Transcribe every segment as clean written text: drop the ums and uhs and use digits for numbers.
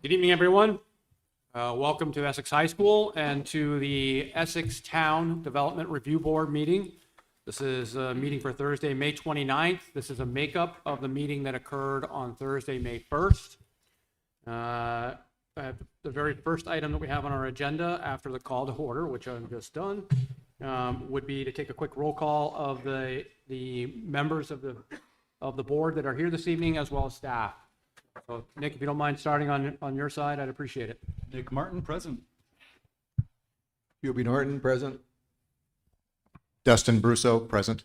Good evening, everyone. Welcome to Essex High School and to the Essex Town Development Review Board meeting. This is a meeting for Thursday, May 29th. This is a makeup of the meeting that occurred on Thursday, May 1st. The very first item that we have on our agenda after the call to order, which I've just done, would be to take a quick roll call of the members of the board that are here this evening, as well as staff. So, Nick, if you don't mind starting on your side, I'd appreciate it. Nick Martin, present. Hubie Norton, present. Dustin Brusso, present.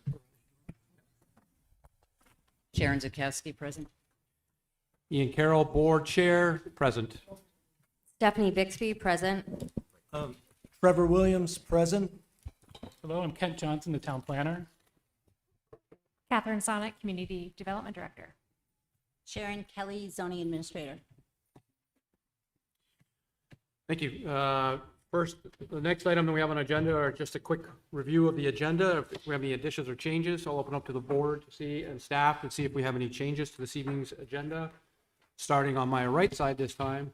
Sharon Zakowski, present. Ian Carroll, board chair, present. Stephanie Bixby, present. Trevor Williams, present. Hello, I'm Kent Johnson, the town planner. Catherine Sonic, Community Development Director. Sharon Kelly, zoning administrator. Thank you. First, the next item that we have on agenda are just a quick review of the agenda. If we have any additions or changes, I'll open up to the board to see and staff and see if we have any changes to this evening's agenda. Starting on my right side this time.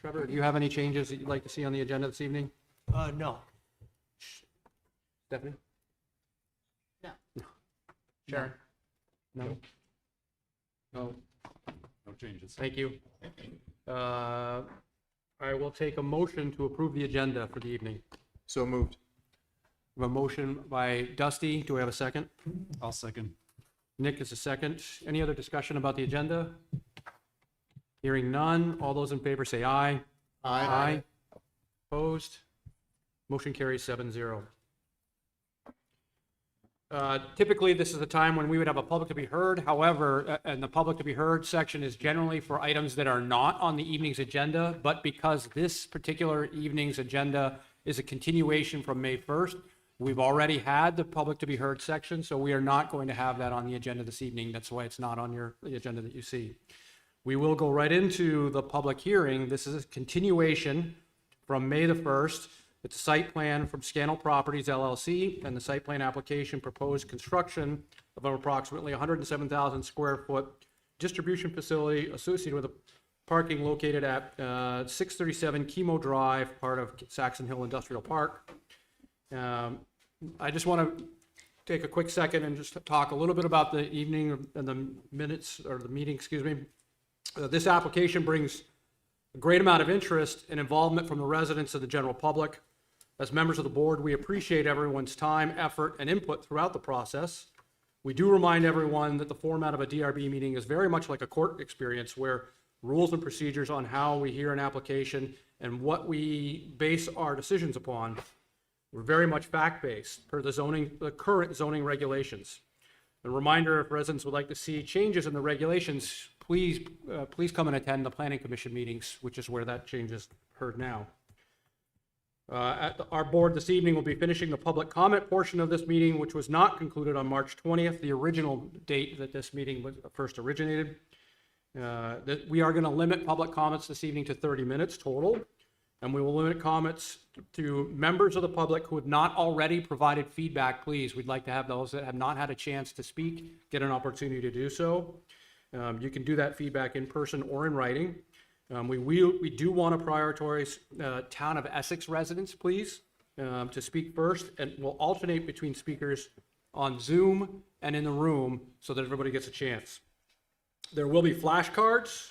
Trevor, do you have any changes that you'd like to see on the agenda this evening? No. Stephanie? No. Sharon? No? No. No changes. Thank you. I will take a motion to approve the agenda for the evening. So moved. We have a motion by Dusty. Do we have a second? I'll second. Nick is a second. Any other discussion about the agenda? Hearing none. All those in favor say aye. Aye. Opposed? Motion carries 7-0. Typically, this is a time when we would have a public to be heard. However, and the public to be heard section is generally for items that are not on the evening's agenda, but because this particular evening's agenda is a continuation from May 1st, we've already had the public to be heard section, so we are not going to have that on the agenda this evening. That's why it's not on the agenda that you see. We will go right into the public hearing. This is a continuation from May the 1st. It's a site plan from Scannell Properties LLC and the site plan application proposed construction of an approximately 107,000 square foot distribution facility associated with a parking located at 637 Chemo Drive, part of Saxon Hill Industrial Park. I just want to take a quick second and just talk a little bit about the evening and the minutes, or the meeting, excuse me. This application brings a great amount of interest and involvement from the residents and the general public. As members of the board, we appreciate everyone's time, effort, and input throughout the process. We do remind everyone that the format of a DRB meeting is very much like a court experience, where rules and procedures on how we hear an application and what we base our decisions upon, we're very much fact-based per the current zoning regulations. A reminder, if residents would like to see changes in the regulations, please come and attend the planning commission meetings, which is where that change is heard now. Our board this evening will be finishing the public comment portion of this meeting, which was not concluded on March 20th, the original date that this meeting was first originated. We are going to limit public comments this evening to 30 minutes total, and we will limit comments to members of the public who have not already provided feedback. Please, we'd like to have those that have not had a chance to speak get an opportunity to do so. You can do that feedback in person or in writing. We do want to prioritize town of Essex residents, please, to speak first, and we'll alternate between speakers on Zoom and in the room so that everybody gets a chance. There will be flashcards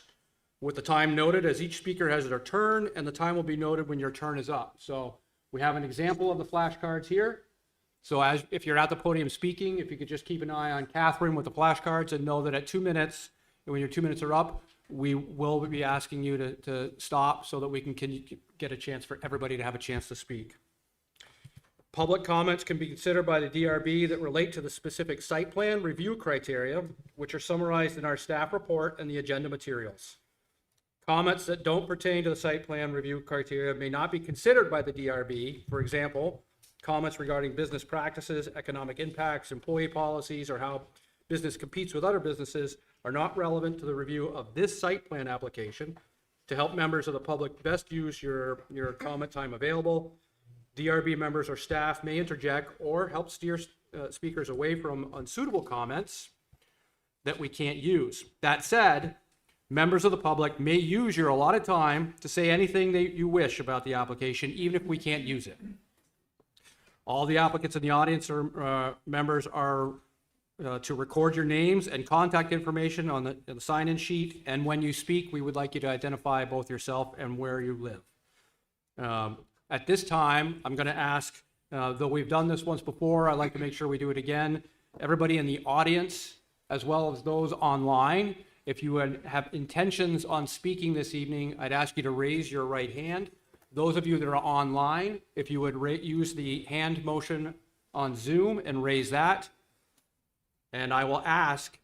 with the time noted as each speaker has their turn, and the time will be noted when your turn is up. So we have an example of the flashcards here. So if you're at the podium speaking, if you could just keep an eye on Catherine with the flashcards and know that at 2 minutes, and when your 2 minutes are up, we will be asking you to stop so that we can get a chance for everybody to have a chance to speak. Public comments can be considered by the DRB that relate to the specific site plan review criteria, which are summarized in our staff report and the agenda materials. Comments that don't pertain to the site plan review criteria may not be considered by the DRB. For example, comments regarding business practices, economic impacts, employee policies, or how business competes with other businesses are not relevant to the review of this site plan application. To help members of the public best use your comment time available, DRB members or staff may interject or help steer speakers away from unsuitable comments that we can't use. That said, members of the public may use your allotted time to say anything that you wish about the application, even if we can't use it. All the applicants in the audience or members are to record your names and contact information on the sign-in sheet, and when you speak, we would like you to identify both yourself and where you live. At this time, I'm going to ask, though we've done this once before, I'd like to make sure we do it again. Everybody in the audience, as well as those online, if you have intentions on speaking this evening, I'd ask you to raise your right hand. Those of you that are online, if you would use the hand motion on Zoom and raise that. And I will ask,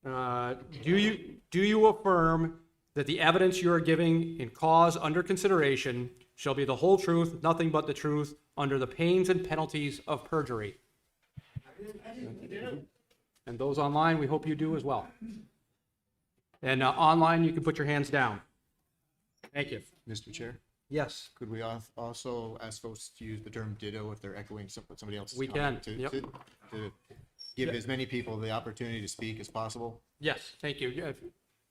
do you affirm that the evidence you are giving in cause under consideration shall be the whole truth, nothing but the truth, under the pains and penalties of perjury? And those online, we hope you do as well. And online, you can put your hands down. Thank you. Mr. Chair, Yes. could we also ask folks to use the term ditto if they're echoing somebody else's We comment can, to- yep. to give as many people the opportunity to speak as possible? Yes, thank you.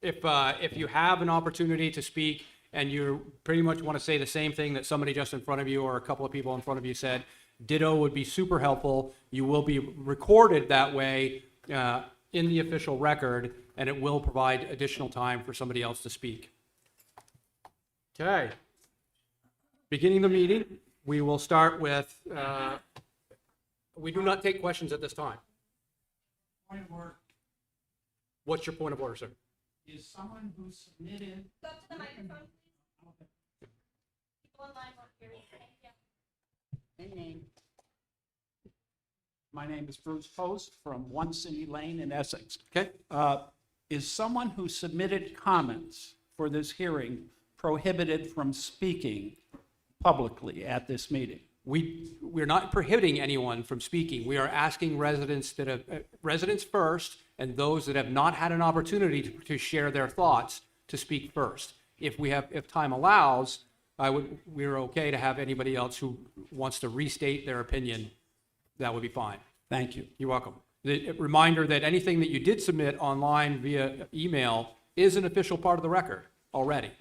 If you have an opportunity to speak and you pretty much want to say the same thing that somebody just in front of you or a couple of people in front of you said, ditto would be super helpful. You will be recorded that way in the official record, and it will provide additional time for somebody else to speak. Okay. Beginning the meeting, we will start with, we do not take questions at this time. Point of order, What's your point of order, sir? is someone who submitted. Go to the microphone, please. People online won't hear you. Thank you. And name. My name is Bruce Post from One City Lane in Essex. Okay. Is someone who submitted comments for this hearing prohibited from speaking publicly at this meeting? We're not prohibiting anyone from speaking. We are asking residents that have, residents first, and those that have not had an opportunity to share their thoughts to speak first. If time allows, we're okay to have anybody else who wants to restate their opinion. That would be fine. Thank you. You're welcome. The reminder that anything that you did submit online via email is an official part of the record already.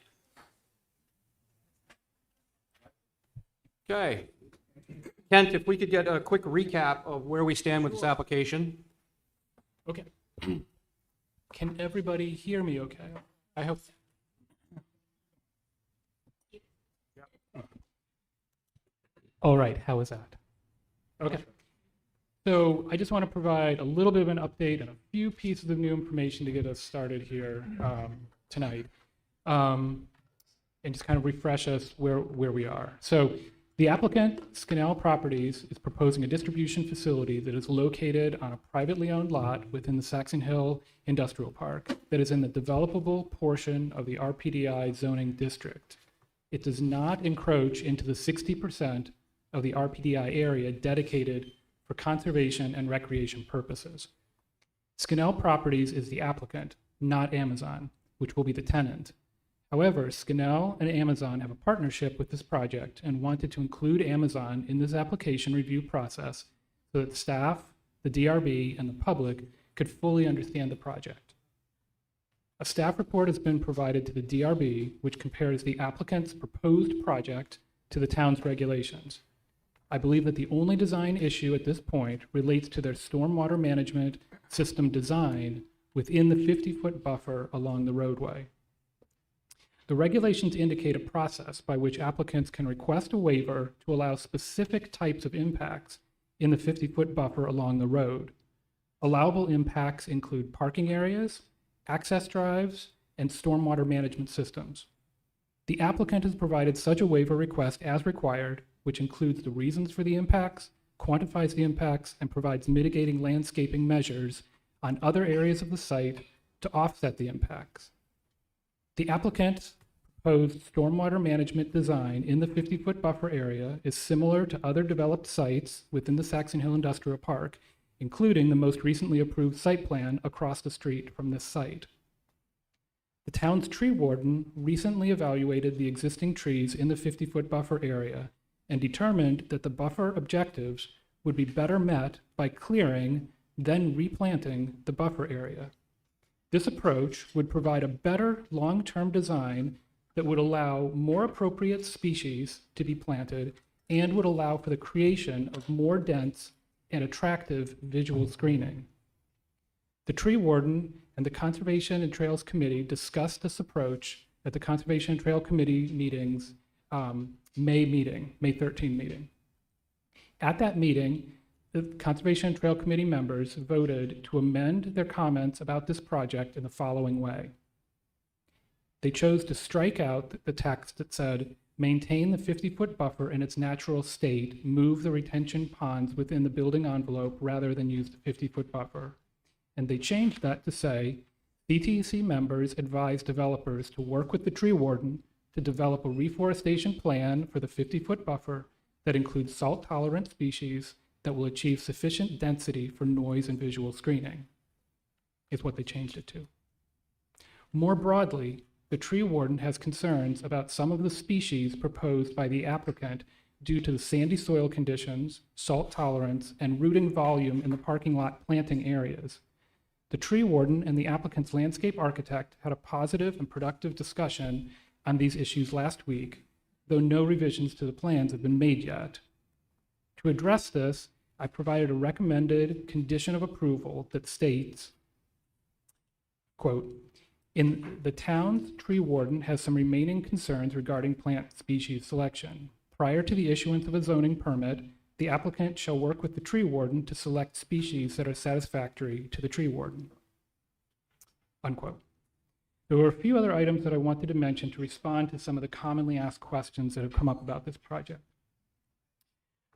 Okay. Kent, if we could get a quick recap of where we stand with this application. Okay. Can everybody hear me okay? I hope. All right, how is that? Okay. So I just want to provide a little bit of an update and a few pieces of new information to get us started here tonight, and just kind of refresh us where we are. So the applicant, Scannell Properties, is proposing a distribution facility that is located on a privately owned lot within the Saxon Hill Industrial Park that is in the developable portion of the RPDI zoning district. It does not encroach into the 60% of the RPDI area dedicated for conservation and recreation purposes. Scannell Properties is the applicant, not Amazon, which will be the tenant. However, Scannell and Amazon have a partnership with this project and wanted to include Amazon in this application review process so that staff, the DRB, and the public could fully understand the project. A staff report has been provided to the DRB, which compares the applicant's proposed project to the town's regulations. I believe that the only design issue at this point relates to their stormwater management system design within the 50-foot buffer along the roadway. The regulations indicate a process by which applicants can request a waiver to allow specific types of impacts in the 50-foot buffer along the road. Allowable impacts include parking areas, access drives, and stormwater management systems. The applicant has provided such a waiver request as required, which includes the reasons for the impacts, quantifies the impacts, and provides mitigating landscaping measures on other areas of the site to offset the impacts. The applicant's proposed stormwater management design in the 50-foot buffer area is similar to other developed sites within the Saxon Hill Industrial Park, including the most recently approved site plan across the street from this site. The town's tree warden recently evaluated the existing trees in the 50-foot buffer area and determined that the buffer objectives would be better met by clearing, then replanting the buffer area. This approach would provide a better long-term design that would allow more appropriate species to be planted and would allow for the creation of more dense and attractive visual screening. The tree warden and the Conservation and Trails Committee discussed this approach at the Conservation and Trail Committee meetings, May 13 meeting. At that meeting, the Conservation and Trail Committee members voted to amend their comments about this project in the following way. They chose to strike out the text that said, maintain the 50-foot buffer in its natural state, move the retention ponds within the building envelope rather than use the 50-foot buffer. And they changed that to say, CTC members advise developers to work with the tree warden to develop a reforestation plan for the 50-foot buffer that includes salt-tolerant species that will achieve sufficient density for noise and visual screening, is what they changed it to. More broadly, the tree warden has concerns about some of the species proposed by the applicant due to the sandy soil conditions, salt tolerance, and rooting volume in the parking lot planting areas. The tree warden and the applicant's landscape architect had a positive and productive discussion on these issues last week, though no revisions to the plans have been made yet. To address this, I provided a recommended condition of approval that states, quote, in the town's tree warden has some remaining concerns regarding plant species selection. Prior to the issuance of a zoning permit, the applicant shall work with the tree warden to select species that are satisfactory to the tree warden, unquote. There were a few other items that I wanted to mention to respond to some of the commonly asked questions that have come up about this project.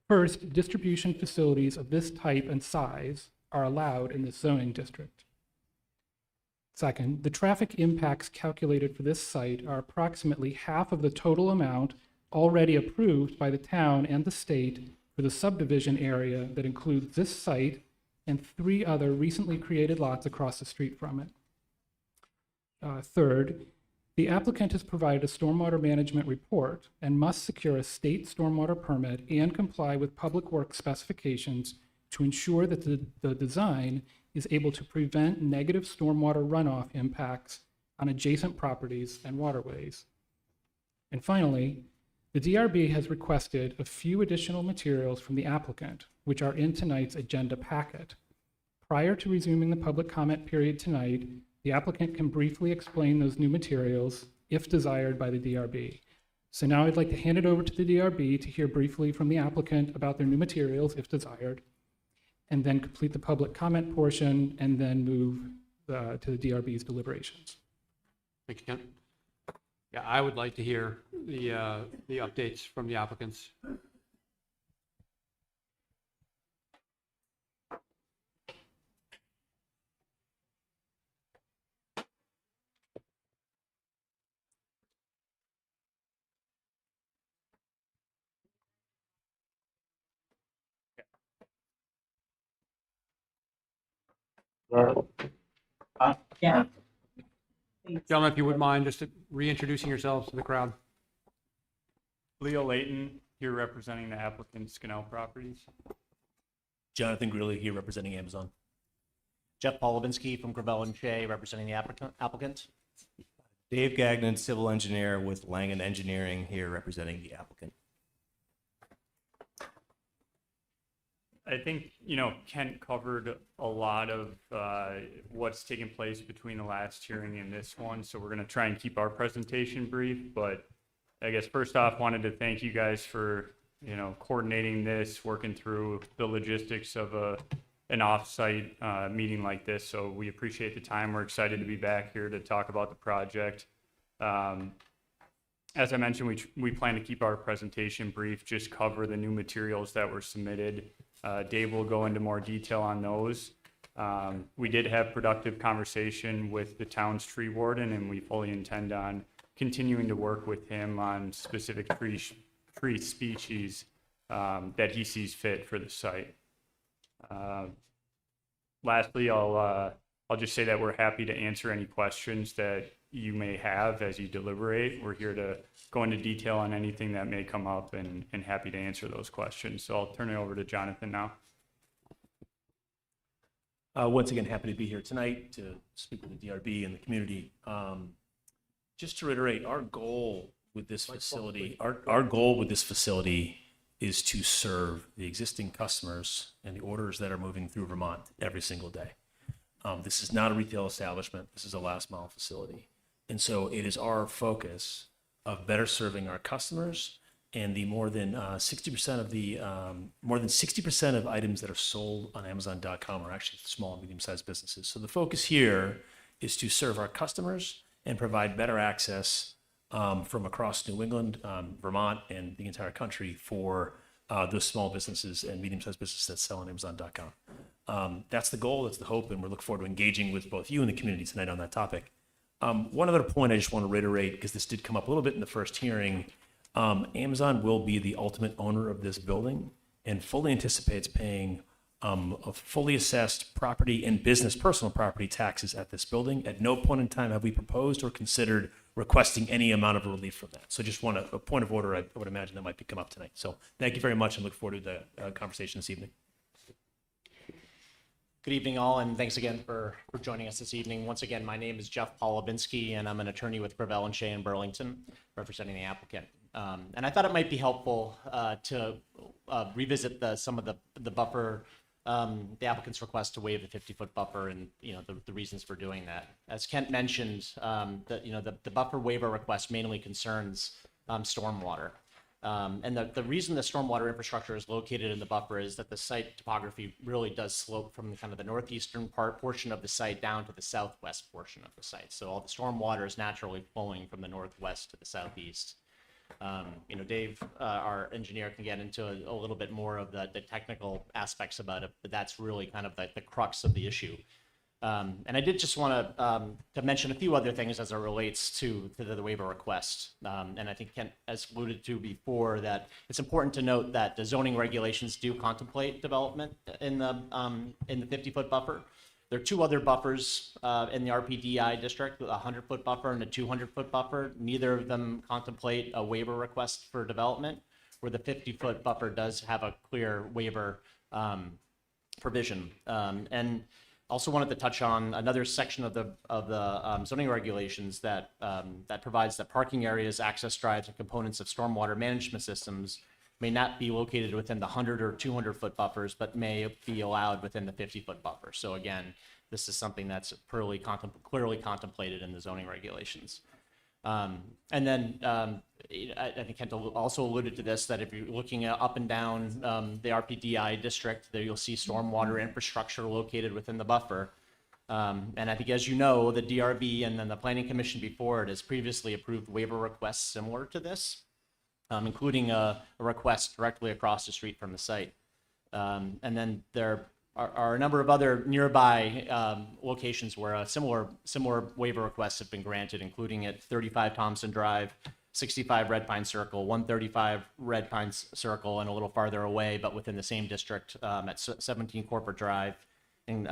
First, distribution facilities of this type and size are allowed in this zoning district. Second, the traffic impacts calculated for this site are approximately half of the total amount already approved by the town and the state for the subdivision area that includes this site and 3 other recently created lots across the street from it. Third, the applicant has provided a stormwater management report and must secure a state stormwater permit and comply with public works specifications to ensure that the design is able to prevent negative stormwater runoff impacts on adjacent properties and waterways. And finally, the DRB has requested a few additional materials from the applicant, which are in tonight's agenda packet. Prior to resuming the public comment period tonight, the applicant can briefly explain those new materials if desired by the DRB. So now I'd like to hand it over to the DRB to hear briefly from the applicant about their new materials if desired, and then complete the public comment portion and then move to the DRB's deliberations. Thank you, Ken. Yeah, I would like to hear the updates from the applicants. Yeah. Gentlemen, if you wouldn't mind just reintroducing yourselves to the crowd. Leo Layton, here representing the applicant Scannell Properties. Jonathan Greeley here representing Amazon. Jeff Polovinsky from Gravel and Shea representing the applicant. Dave Gagnon, civil engineer with Langen Engineering here representing the applicant. I think, Kent covered a lot of what's taken place between the last hearing and this one, so we're going to try and keep our presentation brief. But I guess first off, wanted to thank you guys for, coordinating this, working through the logistics of an off-site meeting like this. So we appreciate the time. We're excited to be back here to talk about the project. As I mentioned, we plan to keep our presentation brief, just cover the new materials that were submitted. Dave will go into more detail on those. We did have productive conversation with the town's tree warden, and we fully intend on continuing to work with him on specific tree species that he sees fit for the site. Lastly, I'll just say that we're happy to answer any questions that you may have as you deliberate. We're here to go into detail on anything that may come up and happy to answer those questions. So I'll turn it over to Jonathan now. Once again, happy to be here tonight to speak with the DRB and the community. Just to reiterate, our goal with this facility, our goal with this facility is to serve the existing customers and the orders that are moving through Vermont every single day. This is not a retail establishment. This is a last mile facility. And so it is our focus of better serving our customers, and the more than 60% of the more than 60% of items that are sold on Amazon.com are actually small and medium-sized businesses. So the focus here is to serve our customers and provide better access from across New England, Vermont, and the entire country for those small businesses and medium-sized businesses that sell on Amazon.com. That's the goal, that's the hope, and we look forward to engaging with both you and the community tonight on that topic. One other point I just want to reiterate, because this did come up a little bit in the first hearing, Amazon will be the ultimate owner of this building and fully anticipates paying a fully assessed property and business personal property taxes at this building. At no point in time have we proposed or considered requesting any amount of relief from that. So just want a point of order, I would imagine that might come up tonight. So thank you very much and look forward to the conversation this evening. Good evening, all, and thanks again for joining us this evening. Once again, my name is Jeff Polubinski, and I'm an attorney with Gravel & Shea in Burlington, representing the applicant. And I thought it might be helpful to revisit some of the buffer, the applicant's request to waive the 50-foot buffer, and the reasons for doing that. As Kent mentioned, the buffer waiver request mainly concerns stormwater. And the reason the stormwater infrastructure is located in the buffer is that the site topography really does slope from kind of the northeastern portion of the site down to the southwest portion of the site. So all the stormwater is naturally flowing from the northwest to the southeast. Dave, our engineer, can get into a little bit more of the technical aspects about it, but that's really kind of the crux of the issue. And I did just want to mention a few other things as it relates to the waiver request. And I think Kent has alluded to before that it's important to note that the zoning regulations do contemplate development in the 50-foot buffer. There are two other buffers in the RPDI district, a 100-foot buffer and a 200-foot buffer. Neither of them contemplate a waiver request for development, where the 50-foot buffer does have a clear waiver provision. And also wanted to touch on another section of the zoning regulations that provides that parking areas, access drives, and components of stormwater management systems may not be located within the 100 or 200-foot buffers, but may be allowed within the 50-foot buffer. So again, this is something that's clearly contemplated in the zoning regulations. And then I think Kent also alluded to this, that if you're looking up and down the RPDI district, there you'll see stormwater infrastructure located within the buffer. And I think, as you know, the DRB and then the Planning Commission before it has previously approved waiver requests similar to this, including a request directly across the street from the site. And then there are a number of other nearby locations where a similar waiver requests have been granted, including at 35 Thompson Drive, 65 Red Pine Circle, 135 Red Pine Circle, and a little farther away, but within the same district, at 17 Corporate Drive and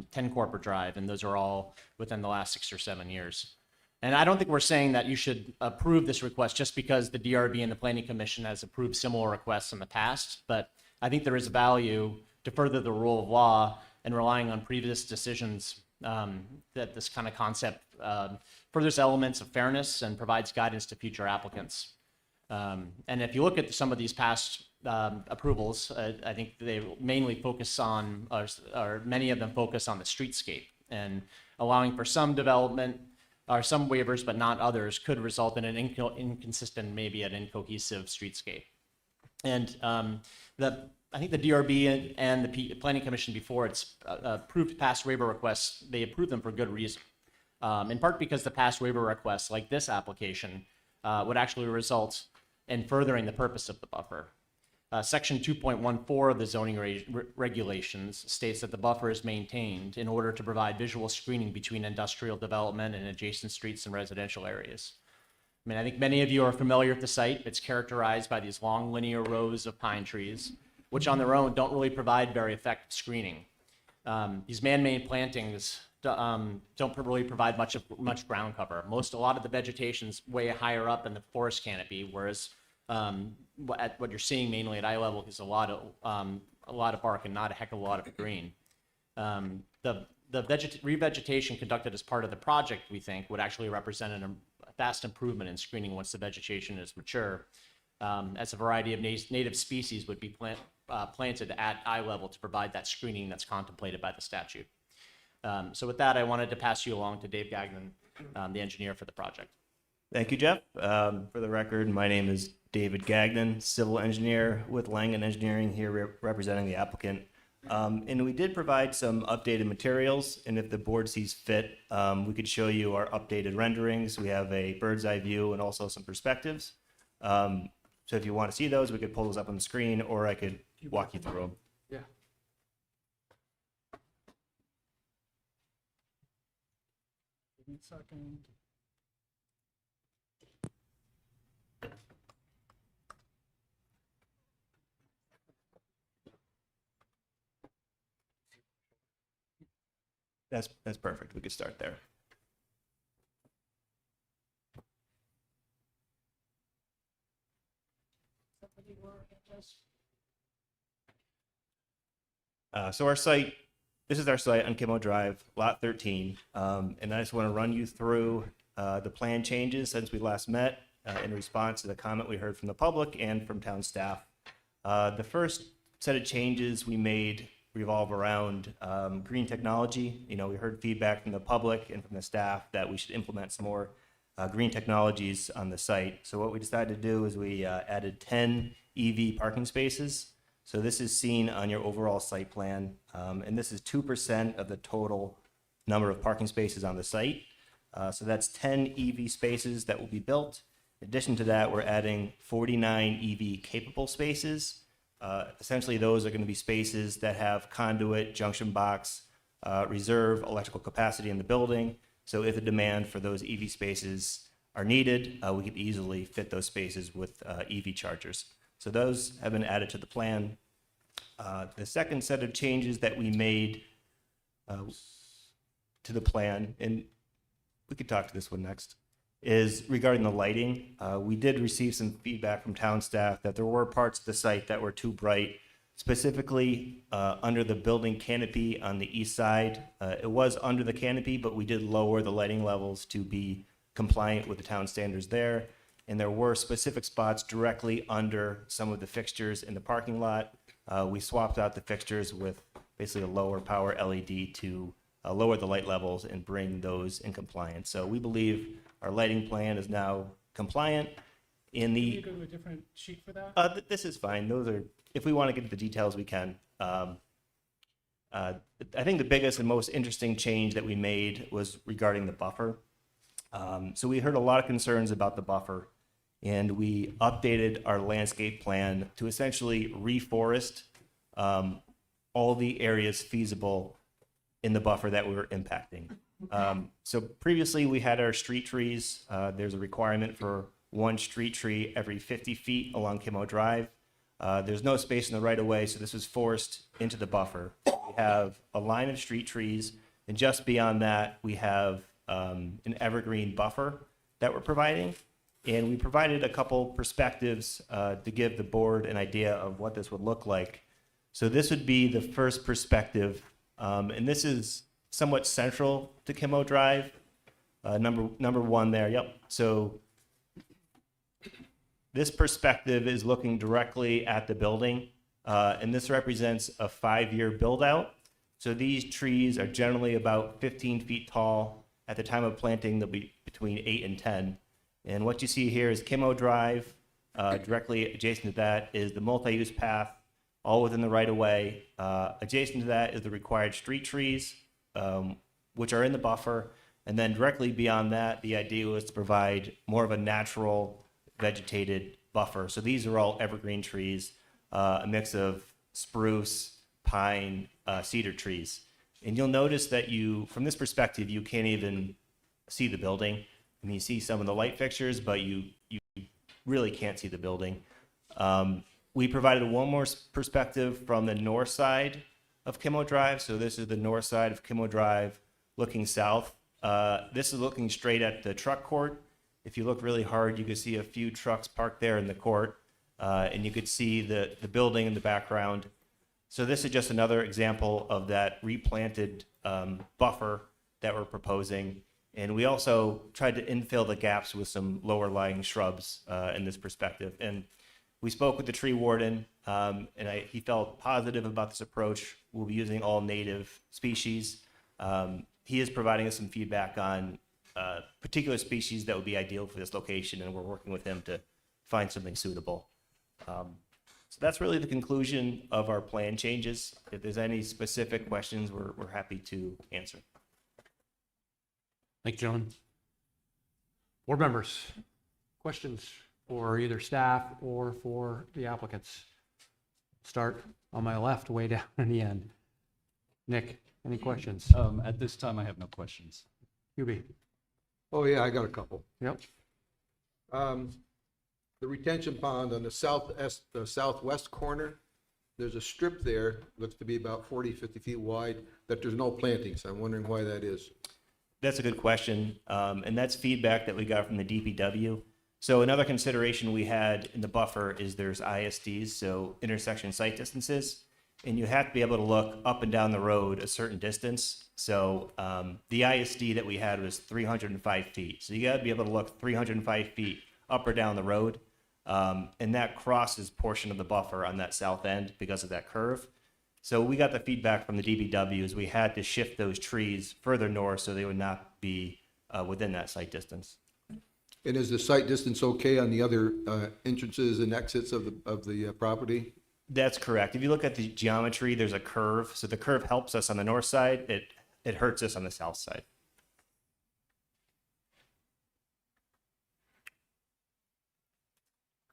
10 Corporate Drive, and those are all within the last 6 or 7 years. And I don't think we're saying that you should approve this request just because the DRB and the Planning Commission has approved similar requests in the past, but I think there is value to further the rule of law and relying on previous decisions that this kind of concept furthers elements of fairness and provides guidance to future applicants. And if you look at some of these past approvals, I think they mainly focus on, or many of them focus on the streetscape, and allowing for some development or some waivers, but not others, could result in an inconsistent, maybe an incohesive streetscape. And I think the DRB and the Planning Commission, before it's approved past waiver requests, they approved them for good reason. In part because the past waiver requests, like this application, would actually result in furthering the purpose of the buffer. Section 2.14 of the zoning regulations states that the buffer is maintained in order to provide visual screening between industrial development and adjacent streets and residential areas. I mean, I think many of you are familiar with the site. It's characterized by these long linear rows of pine trees, which on their own don't really provide very effective screening. These man-made plantings don't really provide much ground cover. A lot of the vegetation's way higher up in the forest canopy, whereas what you're seeing mainly at eye level is a lot of bark and not a heck of a lot of green. The revegetation conducted as part of the project, we think, would actually represent a vast improvement in screening once the vegetation is mature, as a variety of native species would be planted at eye level to provide that screening that's contemplated by the statute. So with that, I wanted to pass you along to Dave Gagnon, the engineer for the project. Thank you, Jeff. For the record, my name is David Gagnon, civil engineer with Langen Engineering here representing the applicant. And we did provide some updated materials, and if the board sees fit, we could show you our updated renderings. We have a bird's eye view and also some perspectives. So if you want to see those, we could pull those up on the screen, or I could walk you through them. Yeah. Give me a second. That's perfect. We could start there. So our site, this is our site on Kimmel Drive, lot 13. And I just want to run you through the plan changes since we last met in response to the comment we heard from the public and from town staff. The first set of changes we made revolve around green technology. You know, we heard feedback from the public and from the staff that we should implement some more green technologies on the site. So what we decided to do is we added 10 EV parking spaces. So this is seen on your overall site plan, and this is 2% of the total number of parking spaces on the site. So that's 10 EV spaces that will be built. In addition to that, we're adding 49 EV capable spaces. Essentially, those are going to be spaces that have conduit, junction box, reserve electrical capacity in the building. So if the demand for those EV spaces are needed, we could easily fit those spaces with EV chargers. So those have been added to the plan. The second set of changes that we made to the plan, and we could talk to this one next, is regarding the lighting. We did receive some feedback from town staff that there were parts of the site that were too bright, specifically under the building canopy on the east side. It was under the canopy, but we did lower the lighting levels to be compliant with the town standards there. And there were specific spots directly under some of the fixtures in the parking lot. We swapped out the fixtures with basically a lower power LED to lower the light levels and bring those in compliance. So we believe our lighting plan is now compliant. In the, Can you go to a different sheet for that? this is fine. Those are, if we want to get into the details, we can. I think the biggest and most interesting change that we made was regarding the buffer. So we heard a lot of concerns about the buffer, and we updated our landscape plan to essentially reforest all the areas feasible in the buffer that we were impacting. So previously we had our street trees. There's a requirement for one street tree every 50 feet along Kimmel Drive. There's no space in the right of way, so this was forced into the buffer. We have a line of street trees, and just beyond that, we have an evergreen buffer that we're providing. And we provided a couple perspectives to give the board an idea of what this would look like. So this would be the first perspective, and this is somewhat central to Kimmel Drive. Number one there, yep. So this perspective is looking directly at the building, and this represents a 5-year build out. So these trees are generally about 15 feet tall. At the time of planting, they'll be between 8 and 10. And what you see here is Kimmel Drive. Directly adjacent to that is the multi-use path, all within the right-of-way. Adjacent to that is the required street trees, which are in the buffer. And then directly beyond that, the idea was to provide more of a natural vegetated buffer. So these are all evergreen trees, a mix of spruce, pine, cedar trees. And you'll notice that from this perspective, you can't even see the building. I mean, you see some of the light fixtures, but you really can't see the building. We provided one more perspective from the north side of Kimmel Drive. So this is the north side of Kimmel Drive looking south. This is looking straight at the truck court. If you look really hard, you can see a few trucks parked there in the court, and you could see the building in the background. So this is just another example of that replanted buffer that we're proposing. And we also tried to infill the gaps with some lower lying shrubs in this perspective. And we spoke with the tree warden, and he felt positive about this approach. We'll be using all native species. He is providing us some feedback on particular species that would be ideal for this location, and we're working with him to find something suitable. So that's really the conclusion of our plan changes. If there's any specific questions, we're happy to answer. Thank you, gentlemen. Board members, questions for either staff or for the applicants? Start on my left, way down in the end. Nick, any questions? At this time, I have no questions. QB? Oh, yeah, I got a couple. Yep. The retention pond on the southwest corner, there's a strip there, looks to be about 40, 50 feet wide, that there's no plantings. I'm wondering why that is. That's a good question, and that's feedback that we got from the DPW. So another consideration we had in the buffer is there's ISDs, so intersection site distances, and you have to be able to look up and down the road a certain distance. So the ISD that we had was 305 feet. So you got to be able to look 305 feet up or down the road, and that crosses portion of the buffer on that south end because of that curve. So we got the feedback from the DPW is we had to shift those trees further north so they would not be within that site distance. And is the site distance okay on the other entrances and exits of the property? That's correct. If you look at the geometry, there's a curve. So the curve helps us on the north side. It hurts us on the south side.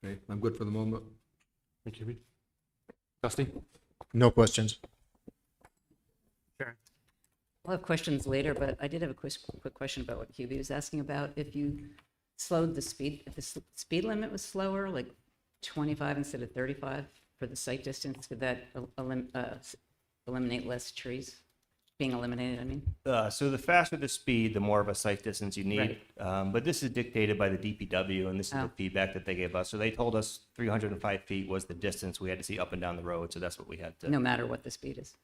Okay, I'm good for the moment. Thank you. Dusty? No questions. We'll have questions later, but I did have a quick question about what QB was asking about. If you slowed the speed, if the speed limit was slower, like 25 instead of 35 for the site distance, could that eliminate less trees being eliminated, I mean? So the faster the speed, the more of a site distance you need. But this is dictated by the DPW, and this is the feedback that they gave us. So they told us 305 feet was the distance we had to see up and down the road. So that's what we had to. No matter what the speed is.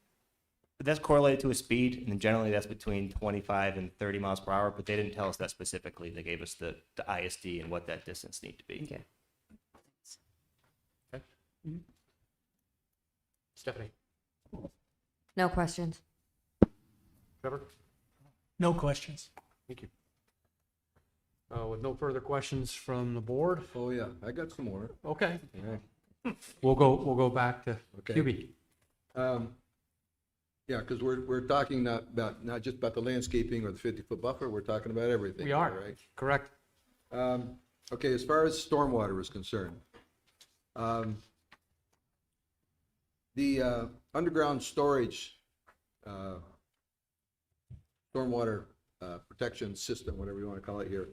But that's correlated to a speed, and generally that's between 25 and 30 miles per hour. But they didn't tell us that specifically. They gave us the ISD and what that distance need to be. Okay. Okay. Stephanie? No questions. Trevor? No questions. Thank you. With no further questions from the board? Oh, yeah, I got some more. Okay. Yeah. We'll go back to Okay. QB. Yeah, because we're talking not just about the landscaping or the 50-foot buffer, we're talking about everything. We are, right? correct. Okay, as far as stormwater is concerned, the underground storage, stormwater protection system, whatever you want to call it here,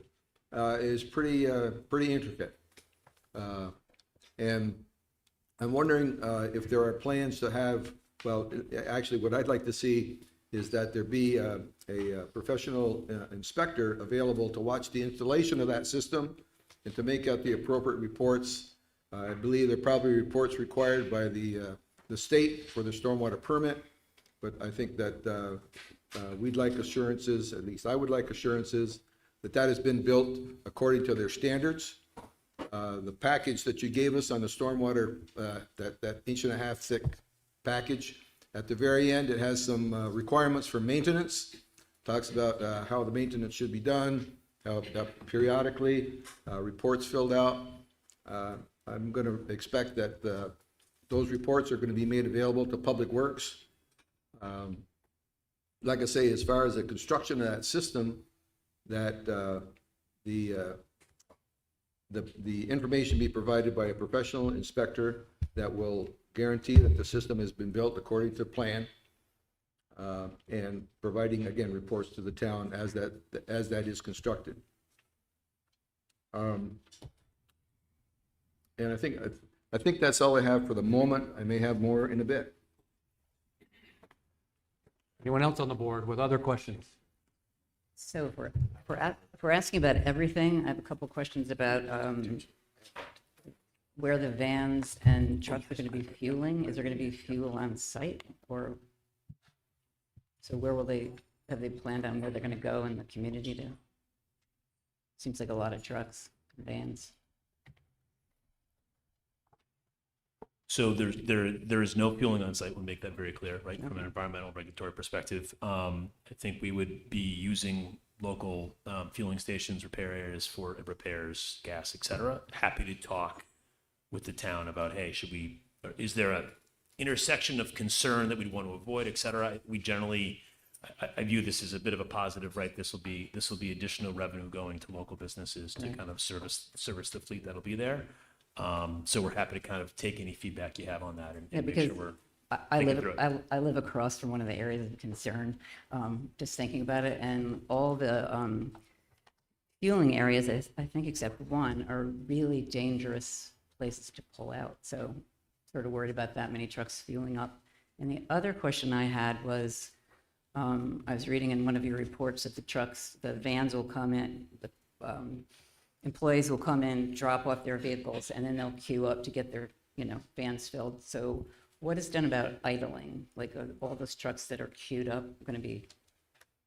is pretty intricate. And I'm wondering if there are plans to have, well, actually, what I'd like to see is that there be a professional inspector available to watch the installation of that system and to make out the appropriate reports. I believe there are probably reports required by the state for the stormwater permit, but I think that we'd like assurances, at least I would like assurances, that has been built according to their standards. The package that you gave us on the stormwater, that inch-and-a-half thick package, at the very end, it has some requirements for maintenance. Talks about how the maintenance should be done, how periodically, reports filled out. I'm going to expect that those reports are going to be made available to Public Works. Like I say, as far as the construction of that system, that the information be provided by a professional inspector that will guarantee that the system has been built according to plan, and providing, again, reports to the town as that is constructed. And I think that's all I have for the moment. I may have more in a bit. Anyone else on the board with other questions? So if we're asking about everything, I have a couple questions about where the vans and trucks are going to be fueling? Is there going to be fuel on site, or so where will they, have they planned on where they're going to go in the community to? Seems like a lot of trucks and vans. So there is no fueling on site. We'll make that very clear, right? From an environmental regulatory perspective. I think we would be using local fueling stations, repair areas for repairs, gas, et cetera. Happy to talk with the town about, hey, is there a intersection of concern that we'd want to avoid, et cetera? We generally, I view this as a bit of a positive, right? This will be additional revenue going to local businesses to kind of service the fleet that'll be there. So we're happy to kind of take any feedback you have on that and make sure we're thinking through it. I live across from one of the areas of concern, just thinking about it, and all the fueling areas, I think except one, are really dangerous places to pull out. So sort of worried about that many trucks fueling up. And the other question I had was, I was reading in one of your reports that the vans will come in, the employees will come in, drop off their vehicles, and then they'll queue up to get their, vans filled. So what is done about idling? Like, are all those trucks that are queued up going to be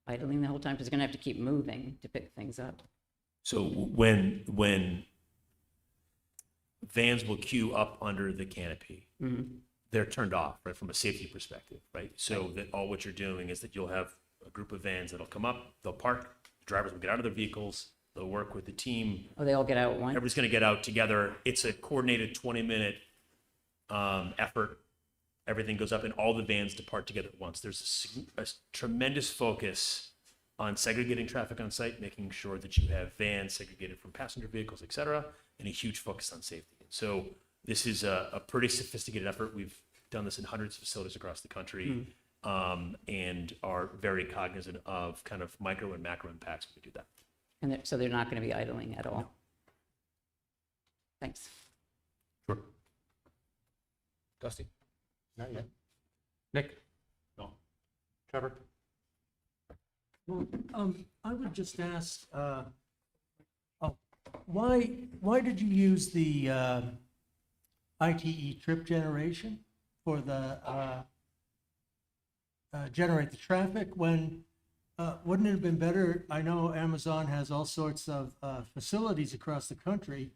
idling the whole time? Because they're going to have to keep moving to pick things up. So when vans will queue up under the canopy, they're turned off, right, from a safety perspective, right? So that all what you're doing is that you'll have a group of vans that'll come up, they'll park, the drivers will get out of their vehicles, they'll work with the team. Oh, they all get out at once? Everybody's going to get out together. It's a coordinated 20-minute effort. Everything goes up and all the vans depart together at once. There's a tremendous focus on segregating traffic on site, making sure that you have vans segregated from passenger vehicles, et cetera, and a huge focus on safety. So this is a pretty sophisticated effort. We've done this in hundreds of facilities across the country and are very cognizant of kind of micro and macro impacts when we do that. And so they're not going to be idling at all? No. Thanks. Sure. Dusty? Not yet. Nick? No. Trevor? Well, I would just ask, why did you use the ITE trip generation for the generate the traffic when wouldn't it have been better? I know Amazon has all sorts of facilities across the country,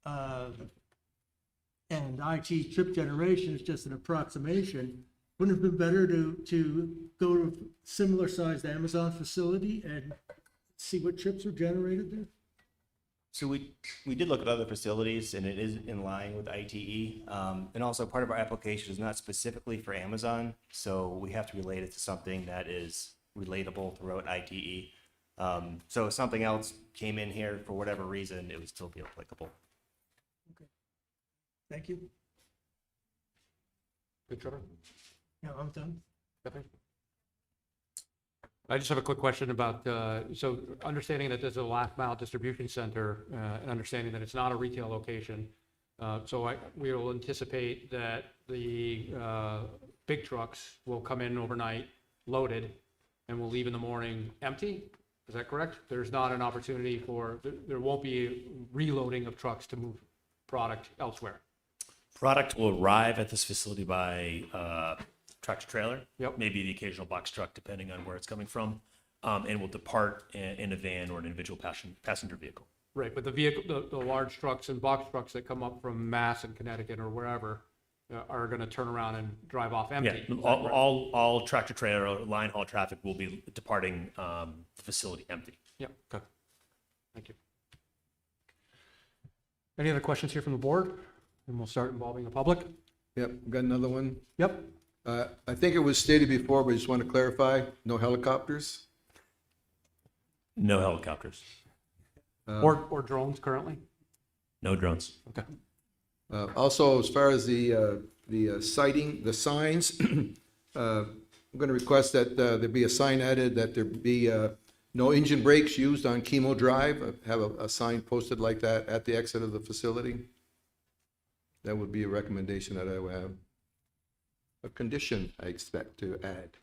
and IT trip generation is just an approximation. Wouldn't it have been better to go to a similar sized Amazon facility and see what trips were generated there? So we did look at other facilities, and it is in line with ITE. And also part of our application is not specifically for Amazon, so we have to relate it to something that is relatable throughout ITE. So if something else came in here for whatever reason, it would still be applicable. Okay. Thank you. Good, Trevor? Yeah, I'm done. I just have a quick question about, so understanding that this is a last mile distribution center and understanding that it's not a retail location. We will anticipate that the big trucks will come in overnight loaded and will leave in the morning empty. Is that correct? There's not an opportunity there won't be reloading of trucks to move product elsewhere. Product will arrive at this facility by tractor trailer, Yep. maybe the occasional box truck, depending on where it's coming from, and will depart in a van or an individual passenger vehicle. Right, but the large trucks and box trucks that come up from Mass and Connecticut or wherever are going to turn around and drive off empty. Yeah, all tractor trailer or line haul traffic will be departing the facility empty. Yep, okay. Thank you. Any other questions here from the board? And we'll start involving the public. Yep, got another one. Yep. I think it was stated before, but I just want to clarify, no helicopters? No helicopters. Or drones currently? No drones. Okay. Also, as far as the sighting, the signs, I'm going to request that there be a sign added that there be no engine brakes used on Chemo Drive. Have a sign posted like that at the exit of the facility. That would be a recommendation that I would have. A condition I expect to add.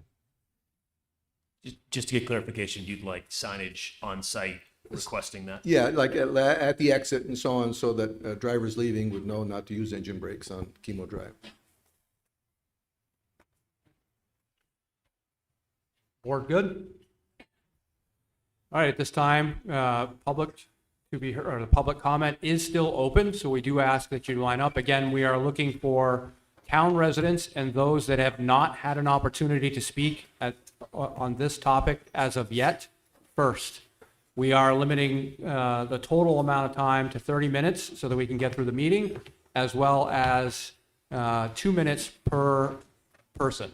Just to get clarification, you'd like signage on site requesting that. Yeah, like at the exit and so on, so that drivers leaving would know not to use engine brakes on Chemo Drive. Board good? All right, at this time, public to be heard, or the public comment is still open, so we do ask that you line up. Again, we are looking for town residents and those that have not had an opportunity to speak on this topic as of yet first. We are limiting the total amount of time to 30 minutes so that we can get through the meeting, as well as 2 minutes per person.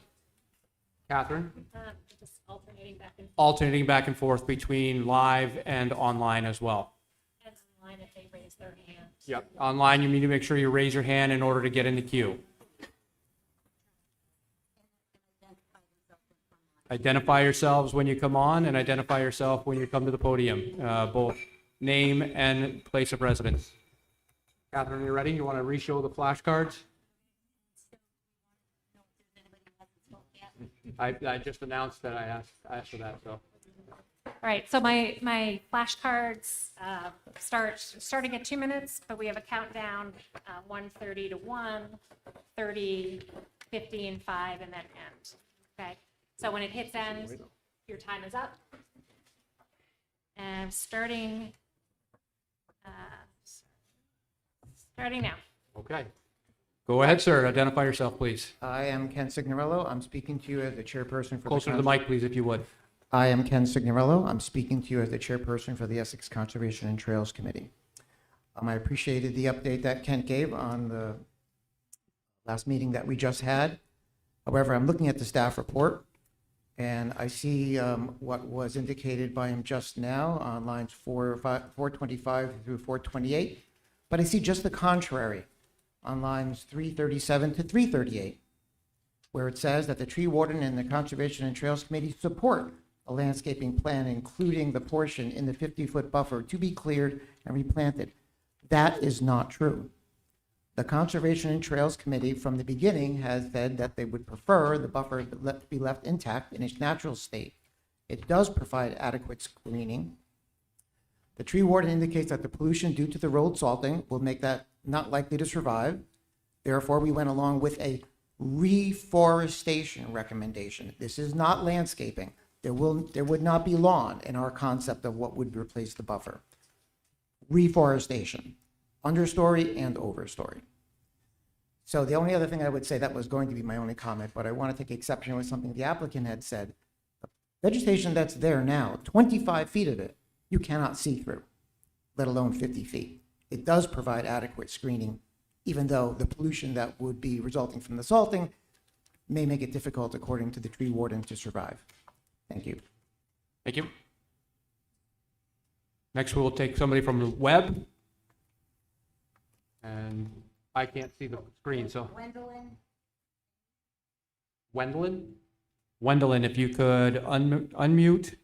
Catherine? Just alternating back and Alternating back and forth between live and online as well. online if they raise their hand. Yep. Online, you need to make sure you raise your hand in order to get in the queue. Identify yourselves when you come on and identify yourself when you come to the podium, both name and place of residence. Catherine, you ready? You want to re-show the flashcards? I just announced that I asked for that, so. All right, so my flashcards starting at 2 minutes, but we have a countdown, 1:30 to 1, 30, 15, 5, and then end. Okay, so when it hits end, your time is up. And starting now. Okay. Go ahead, sir. Identify yourself, please. I am Ken Signorello. I'm speaking to you as the chairperson for Closer to the mic, please, if you would. I am Ken Signorello. I'm speaking to you as the chairperson for the Essex Conservation and Trails Committee. I appreciated the update that Kent gave on the last meeting that we just had. However, I'm looking at the staff report and I see what was indicated by him just now on lines 425 through 428, but I see just the contrary on lines 337 to 338, where it says that the tree warden and the Conservation and Trails Committee support a landscaping plan, including the portion in the 50-foot buffer to be cleared and replanted. That is not true. The Conservation and Trails Committee from the beginning has said that they would prefer the buffer be left intact in its natural state. It does provide adequate screening. The tree warden indicates that the pollution due to the road salting will make that not likely to survive. Therefore, we went along with a reforestation recommendation. This is not landscaping. There would not be lawn in our concept of what would replace the buffer. Reforestation, understory and overstory. So the only other thing I would say, that was going to be my only comment, but I want to take exception with something the applicant had said. The vegetation that's there now, 25 feet of it, you cannot see through, let alone 50 feet. It does provide adequate screening, even though the pollution that would be resulting from the salting may make it difficult, according to the tree warden, to survive. Thank you. Thank you. Next, we'll take somebody from the web. And I can't see the screen, so. Wendolyn? Wendolyn, if you could unmute,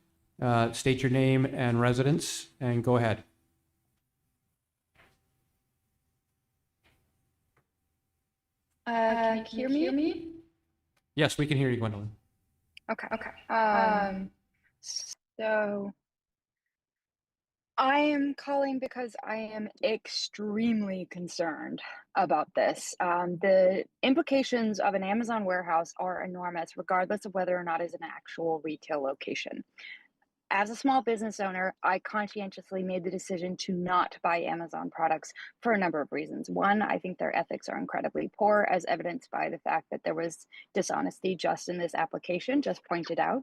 state your name and residence, and go ahead. Can you hear me? Yes, we can hear you, Gwendolyn. Okay. So I am calling because I am extremely concerned about this. The implications of an Amazon warehouse are enormous, regardless of whether or not it's an actual retail location. As a small business owner, I conscientiously made the decision to not buy Amazon products for a number of reasons. One, I think their ethics are incredibly poor, as evidenced by the fact that there was dishonesty just in this application, just pointed out.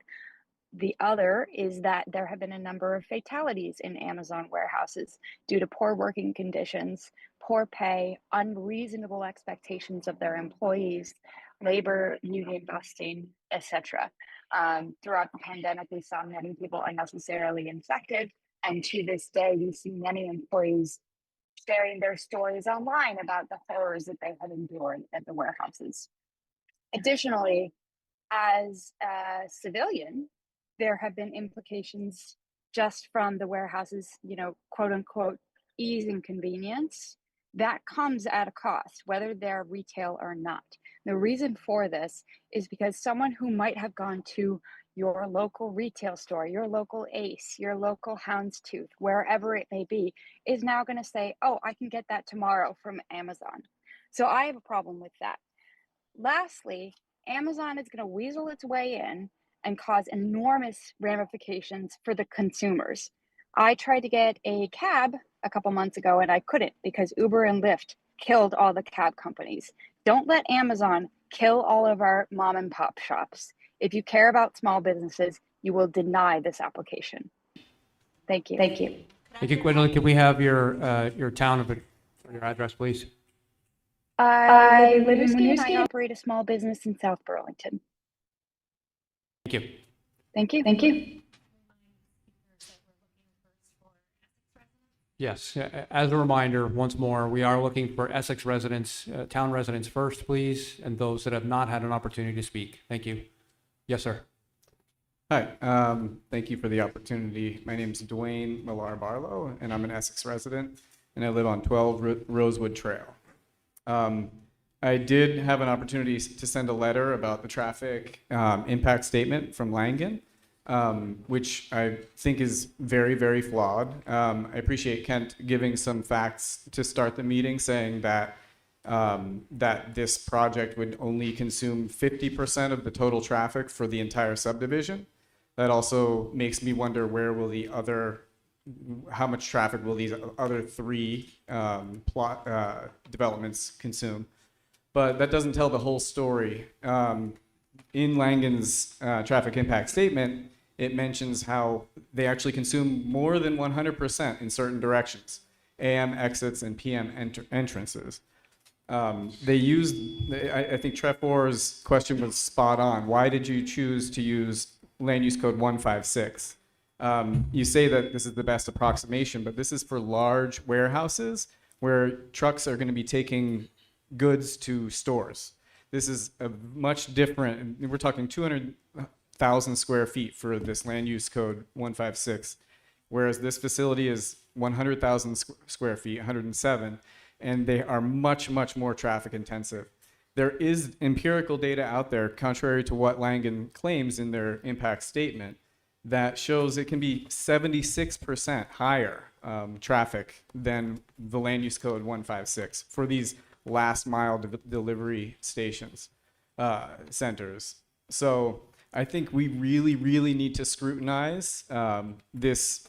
The other is that there have been a number of fatalities in Amazon warehouses due to poor working conditions, poor pay, unreasonable expectations of their employees, labor union busting, etc. Throughout the pandemic, we saw many people unnecessarily infected, and to this day, we see many employees sharing their stories online about the horrors that they have endured at the warehouses. Additionally, as a civilian, there have been implications just from the warehouses, quote unquote, ease and convenience. That comes at a cost, whether they're retail or not. The reason for this is because someone who might have gone to your local retail store, your local Ace, your local Houndstooth, wherever it may be, is now going to say, oh, I can get that tomorrow from Amazon. So I have a problem with that. Lastly, Amazon is going to weasel its way in and cause enormous ramifications for the consumers. I tried to get a cab a couple months ago and I couldn't because Uber and Lyft killed all the cab companies. Don't let Amazon kill all of our mom and pop shops. If you care about small businesses, you will deny this application. Thank you. Thank you, Gwendolyn. Can we have your town or your address, please? I live in Winooski and I operate a small business in South Burlington. Thank you. Thank you. Thank you. Yes, as a reminder, once more, we are looking for Essex residents, town residents first, please, and those that have not had an opportunity to speak. Thank you. Yes, sir. Hi, thank you for the opportunity. My name is Dwayne Millar Barlow, and I'm an Essex resident, and I live on 12 Rosewood Trail. I did have an opportunity to send a letter about the traffic impact statement from Langen, which I think is very, very flawed. I appreciate Kent giving some facts to start the meeting, saying that that this project would only consume 50% of the total traffic for the entire subdivision. That also makes me wonder where will how much traffic will these other three developments consume? But that doesn't tell the whole story. In Langen's traffic impact statement, it mentions how they actually consume more than 100% in certain directions, AM exits and PM entrances. They used, I think Trevor's question was spot on. Why did you choose to use land use code 156? You say that this is the best approximation, but this is for large warehouses where trucks are going to be taking goods to stores. This is a much different, we're talking 200,000 square feet for this land use code 156, whereas this facility is 100,000 square feet, 107, and they are much, much more traffic intensive. There is empirical data out there, contrary to what Langen claims in their impact statement, that shows it can be 76% higher traffic than the land use code 156 for these last mile delivery stations, centers. So I think we really, really need to scrutinize this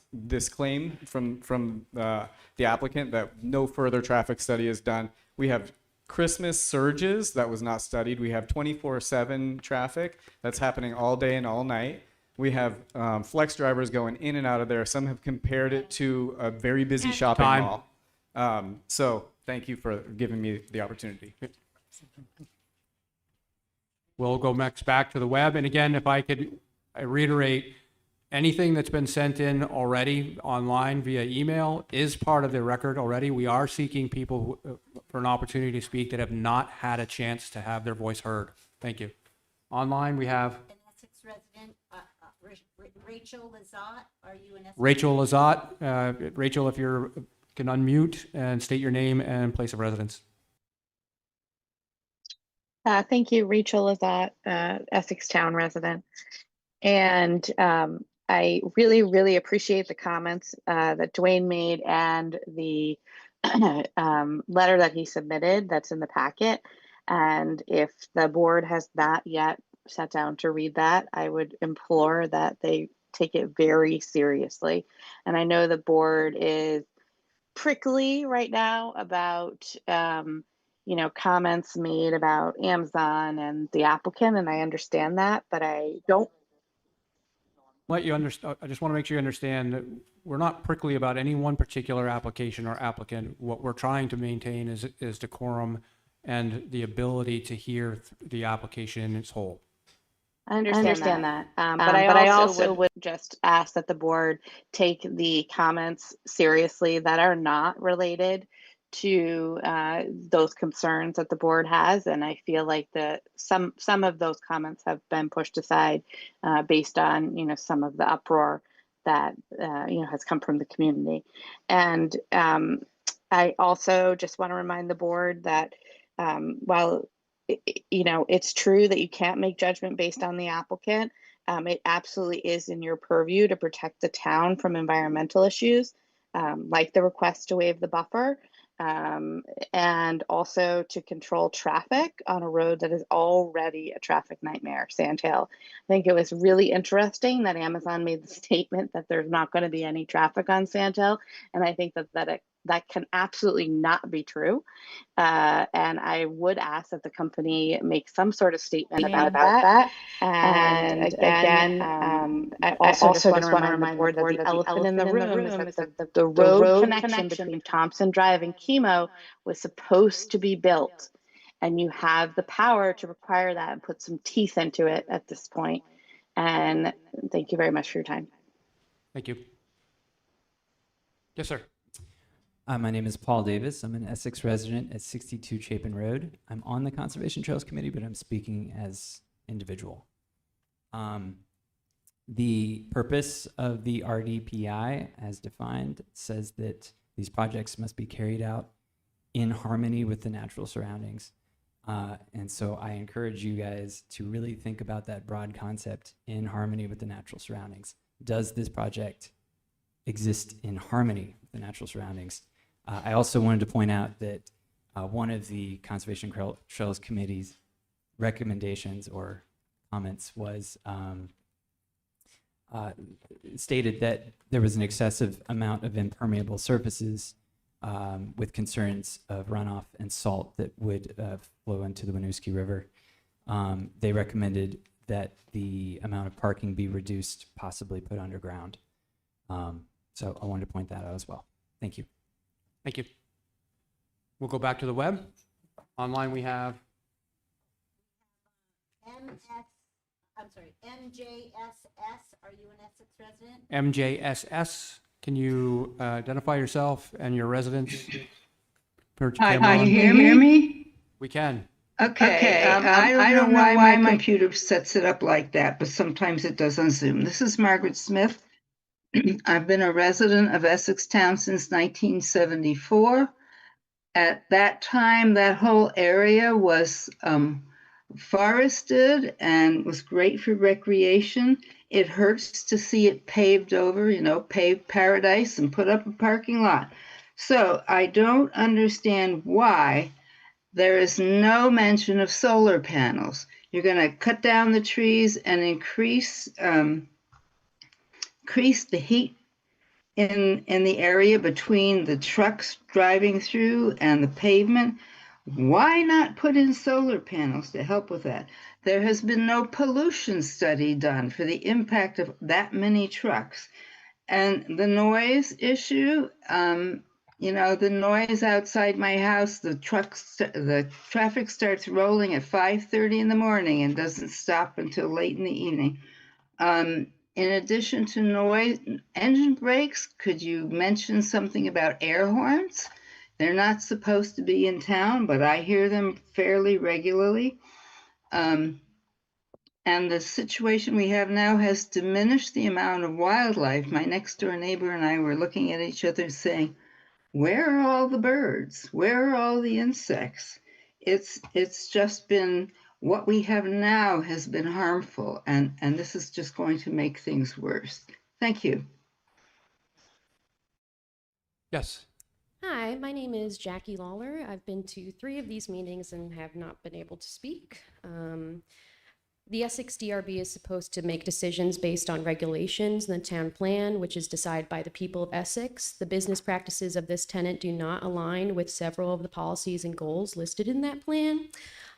claim from the applicant that no further traffic study is done. We have Christmas surges that was not studied. We have 24/7 traffic that's happening all day and all night. We have flex drivers going in and out of there. Some have compared it to a very busy shopping mall. So thank you for giving me the opportunity. We'll go next back to the web. And again, if I reiterate, anything that's been sent in already online via email is part of the record already. We are seeking people for an opportunity to speak that have not had a chance to have their voice heard. Thank you. Online, we have an Essex resident, Rachel Lazat. Are you an Essex? Rachel Lazat. Rachel, if you can unmute and state your name and place of residence. Thank you, Rachel Lazat, Essex Town resident. And I really, really appreciate the comments that Dwayne made and the letter that he submitted that's in the packet. And if the board has not yet sat down to read that, I would implore that they take it very seriously. And I know the board is prickly right now about comments made about Amazon and the applicant, and I understand that, but I don't Let you understand. I just want to make sure you understand that we're not prickly about any one particular application or applicant. What we're trying to maintain is decorum and the ability to hear the application in its whole. I understand that. But I also would just ask that the board take the comments seriously that are not related to those concerns that the board has. And I feel like some of those comments have been pushed aside based on, some of the uproar that, has come from the community. And I also just want to remind the board that while it's true that you can't make judgment based on the applicant, It absolutely is in your purview to protect the town from environmental issues, like the request to waive the buffer, and also to control traffic on a road that is already a traffic nightmare, Sandhill. I think it was really interesting that Amazon made the statement that there's not going to be any traffic on Sandhill, and I think that can absolutely not be true. And I would ask that the company make some sort of statement about that. And again, I also just want to remind the board that the elephant in the room is that the road connection between Thompson Drive and Chemo was supposed to be built. And you have the power to require that and put some teeth into it at this point. And thank you very much for your time. Thank you. Yes, sir. My name is Paul Davis. I'm an Essex resident at 62 Chapin Road. I'm on the Conservation Trails Committee, but I'm speaking as individual. The purpose of the RDPI, as defined, says that these projects must be carried out in harmony with the natural surroundings. And so I encourage you guys to really think about that broad concept, in harmony with the natural surroundings. Does this project exist in harmony with the natural surroundings? I also wanted to point out that one of the Conservation Trails Committee's recommendations or comments was stated that there was an excessive amount of impermeable surfaces with concerns of runoff and salt that would flow into the Winooski River. They recommended that the amount of parking be reduced, possibly put underground. So I wanted to point that out as well. Thank you. Thank you. We'll go back to the web. Online we have MJSS. Are you an Essex resident? MJSS. Can you identify yourself and your residence? Hi, can you hear me? We can. Okay, I don't know why my computer sets it up like that, but sometimes it does on Zoom. This is Margaret Smith. I've been a resident of Essex Town since 1974. At that time, that whole area was forested and was great for recreation. It hurts to see it paved over, paved paradise and put up a parking lot. So I don't understand why there is no mention of solar panels. You're going to cut down the trees and increase the heat in the area between the trucks driving through and the pavement. Why not put in solar panels to help with that? There has been no pollution study done for the impact of that many trucks. And the noise issue, the noise outside my house, the traffic starts rolling at 5:30 in the morning and doesn't stop until late in the evening. In addition to noise, engine brakes, could you mention something about air horns? They're not supposed to be in town, but I hear them fairly regularly. And the situation we have now has diminished the amount of wildlife. My next door neighbor and I were looking at each other saying, where are all the birds? Where are all the insects? It's just been, what we have now has been harmful, and this is just going to make things worse. Thank you. Yes. Hi, my name is Jackie Lawler. I've been to 3 of these meetings and have not been able to speak. The Essex DRB is supposed to make decisions based on regulations in the town plan, which is decided by the people of Essex. The business practices of this tenant do not align with several of the policies and goals listed in that plan.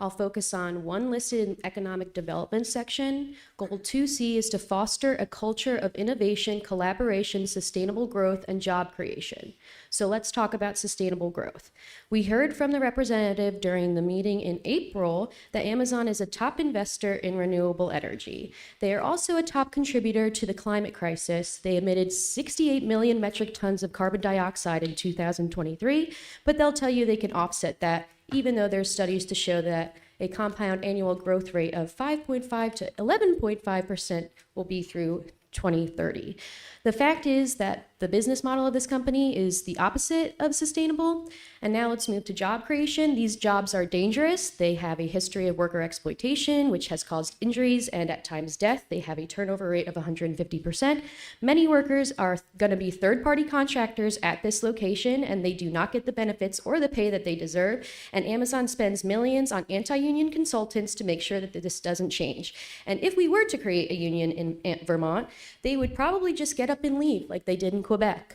I'll focus on one listed in economic development section. Goal 2C is to foster a culture of innovation, collaboration, sustainable growth, and job creation. So let's talk about sustainable growth. We heard from the representative during the meeting in April that Amazon is a top investor in renewable energy. They are also a top contributor to the climate crisis. They emitted 68 million metric tons of carbon dioxide in 2023, but they'll tell you they can offset that, even though there's studies to show that a compound annual growth rate of 5.5 to 11.5% will be through 2030. The fact is that the business model of this company is the opposite of sustainable. And now let's move to job creation. These jobs are dangerous. They have a history of worker exploitation, which has caused injuries and at times death. They have a turnover rate of 150%. Many workers are going to be third-party contractors at this location, and they do not get the benefits or the pay that they deserve. And Amazon spends millions on anti-union consultants to make sure that this doesn't change. And if we were to create a union in Vermont, they would probably just get up and leave like they did in Quebec.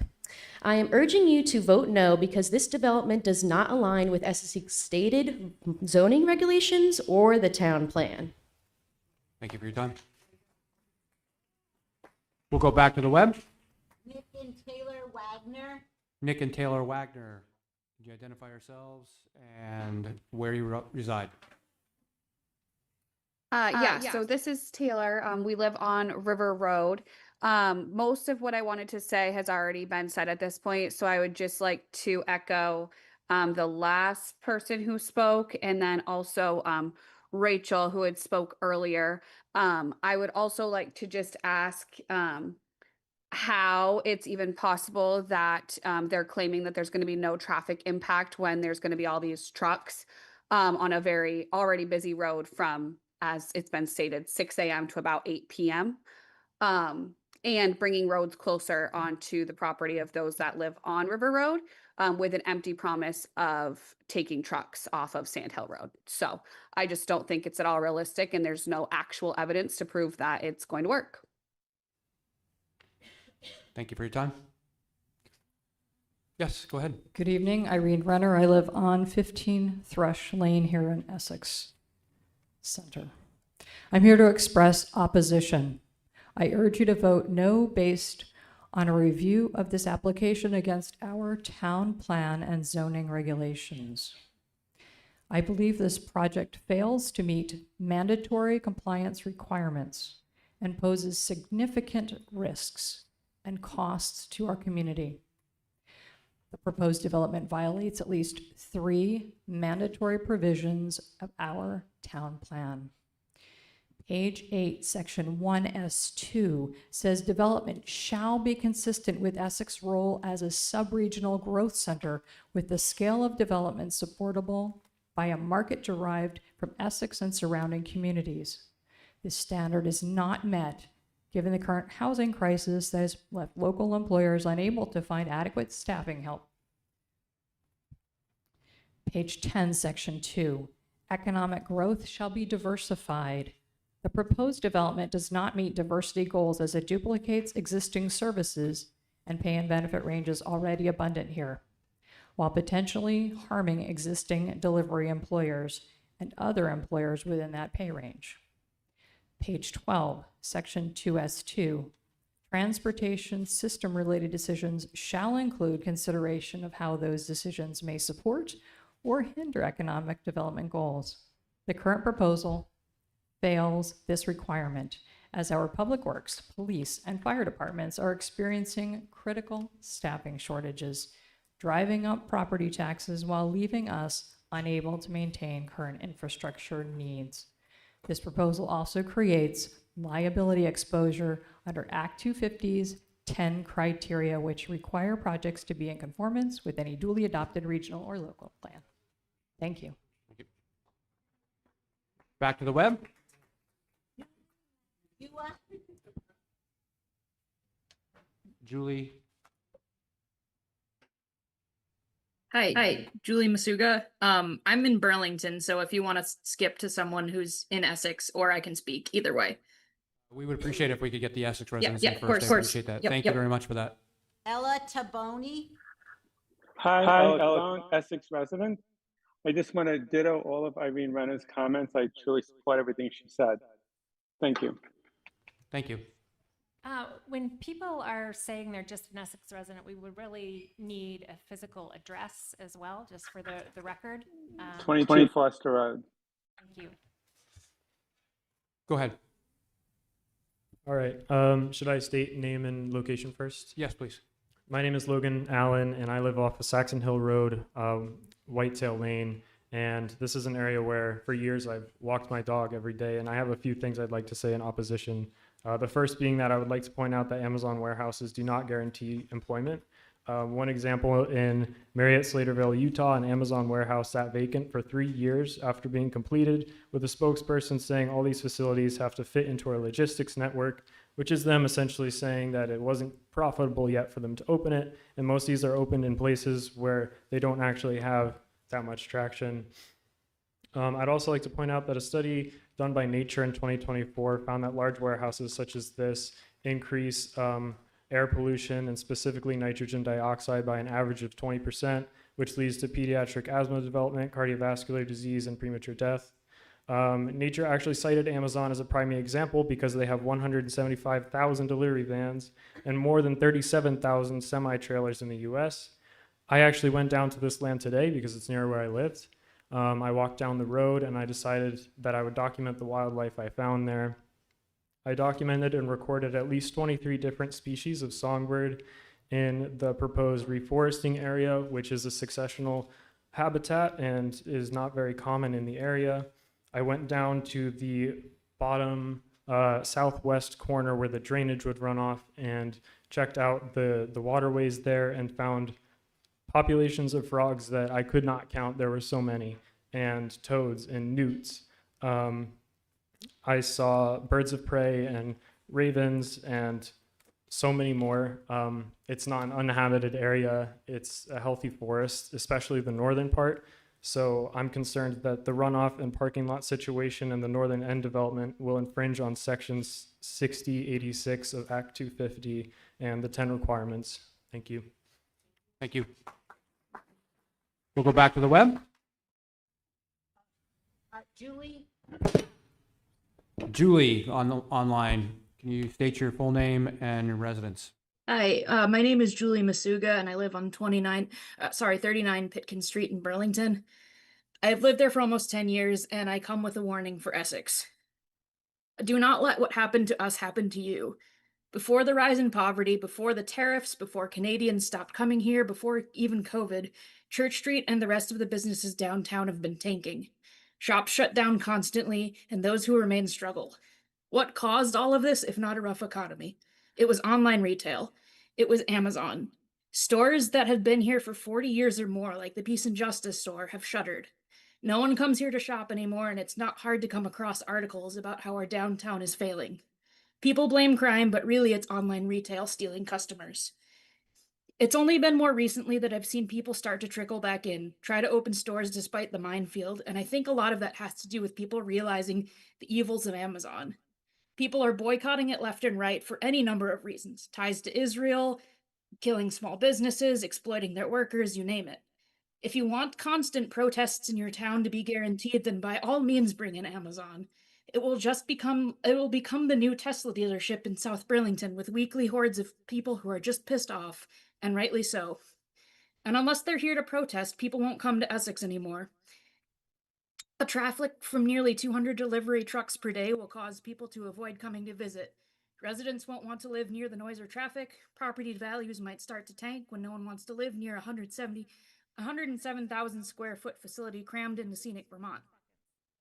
I am urging you to vote no because this development does not align with Essex stated zoning regulations or the town plan. Thank you for your time. We'll go back to the web. Nick and Taylor Wagner. Nick and Taylor Wagner, could you identify yourselves and where you reside? So this is Taylor. We live on River Road. Most of what I wanted to say has already been said at this point, so I would just like to echo the last person who spoke, and then also Rachel, who had spoke earlier. I would also like to just ask how it's even possible that they're claiming that there's going to be no traffic impact when there's going to be all these trucks on a very already busy road from, as it's been stated, 6 a.m. to about 8 p.m. And bringing roads closer onto the property of those that live on River Road with an empty promise of taking trucks off of Sand Hill Road. So I just don't think it's at all realistic, and there's no actual evidence to prove that it's going to work. Thank you for your time. Yes, go ahead. Good evening, Irene Renner. I live on 15 Thrush Lane here in Essex Center. I'm here to express opposition. I urge you to vote no based on a review of this application against our town plan and zoning regulations. I believe this project fails to meet mandatory compliance requirements and poses significant risks and costs to our community. The proposed development violates at least 3 mandatory provisions of our town plan. Page 8, Section 1S2 says development shall be consistent with Essex role as a sub-regional growth center with the scale of development supportable by a market derived from Essex and surrounding communities. This standard is not met given the current housing crisis that has left local employers unable to find adequate staffing help. Page 10, Section 2, economic growth shall be diversified. The proposed development does not meet diversity goals as it duplicates existing services and pay and benefit ranges already abundant here, while potentially harming existing delivery employers and other employers within that pay range. Page 12, Section 2S2, transportation system-related decisions shall include consideration of how those decisions may support or hinder economic development goals. The current proposal fails this requirement as our public works, police, and fire departments are experiencing critical staffing shortages, driving up property taxes while leaving us unable to maintain current infrastructure needs. This proposal also creates liability exposure under Act 250's 10 criteria, which require projects to be in conformance with any duly adopted regional or local plan. Thank you. Thank you. Back to the web. Julie. Hi, Julie Masuga. I'm in Burlington, so if you want to skip to someone who's in Essex, or I can speak, either way. We would appreciate it if we could get the Essex residents yeah, in of first. course. I appreciate that. Yep, Thank yep. you very much for that. Ella Taboni. Hi, Ella, Essex resident. I just want to ditto all of Irene Renner's comments. I truly support everything she said. Thank you. Thank you. When people are saying they're just an Essex resident, we would really need a physical address as well, just for the record. 22 Foster Road. Thank you. Go ahead. All right. Should I state name and location first? Yes, please. My name is Logan Allen, and I live off of Saxon Hill Road, Whitetail Lane. And this is an area where, for years, I've walked my dog every day. And I have a few things I'd like to say in opposition The first being that I would like to point out that Amazon warehouses do not guarantee employment. One example, in Marriott Slaterville, Utah, an Amazon warehouse sat vacant for 3 years after being completed, with a spokesperson saying all these facilities have to fit into our logistics network, which is them essentially saying that it wasn't profitable yet for them to open it. And most of these are opened in places where they don't actually have that much traction. I'd also like to point out that a study done by Nature in 2024 found that large warehouses such as this increase air pollution and specifically nitrogen dioxide by an average of 20%, which leads to pediatric asthma development, cardiovascular disease, and premature death. Nature actually cited Amazon as a primary example because they have 175,000 delivery vans and more than 37,000 semi-trailers in the US. I actually went down to this land today because it's near where I lived. I walked down the road and I decided that I would document the wildlife I found there. I documented and recorded at least 23 different species of songbird in the proposed reforesting area, which is a successional habitat and is not very common in the area. I went down to the bottom southwest corner where the drainage would run off and checked out the waterways there and found populations of frogs that I could not count. There were so many, and toads and newts. I saw birds of prey and ravens and so many more. It's not an uninhabited area. It's a healthy forest, especially the northern part. So I'm concerned that the runoff and parking lot situation in the northern end development will infringe on sections 60, 86 of Act 250 and the 10 requirements. Thank you. Thank you. We'll go back to the web. Julie online, can you state your full name and your residence? Hi, my name is Julie Masuga and I live on 39 Pitkin Street in Burlington. I've lived there for almost 10 years and I come with a warning for Essex. Do not let what happened to us happen to you. Before the rise in poverty, before the tariffs, before Canadians stopped coming here, before even COVID, Church Street and the rest of the businesses downtown have been tanking. Shops shut down constantly, and those who remain struggle. What caused all of this, if not a rough economy? It was online retail. It was Amazon. Stores that had been here for 40 years or more, like the Peace and Justice store, have shuttered. No one comes here to shop anymore, and it's not hard to come across articles about how our downtown is failing. People blame crime, but really it's online retail stealing customers. It's only been more recently that I've seen people start to trickle back in, try to open stores despite the minefield, and I think a lot of that has to do with people realizing the evils of Amazon. People are boycotting it left and right for any number of reasons. Ties to Israel, killing small businesses, exploiting their workers, you name it. If you want constant protests in your town to be guaranteed, then by all means bring in Amazon. It will become the new Tesla dealership in South Burlington with weekly hordes of people who are just pissed off, and rightly so. And unless they're here to protest, people won't come to Essex anymore. A traffic from nearly 200 delivery trucks per day will cause people to avoid coming to visit. Residents won't want to live near the noise or traffic. Property values might start to tank when no one wants to live near a 107,000 square foot facility crammed into scenic Vermont.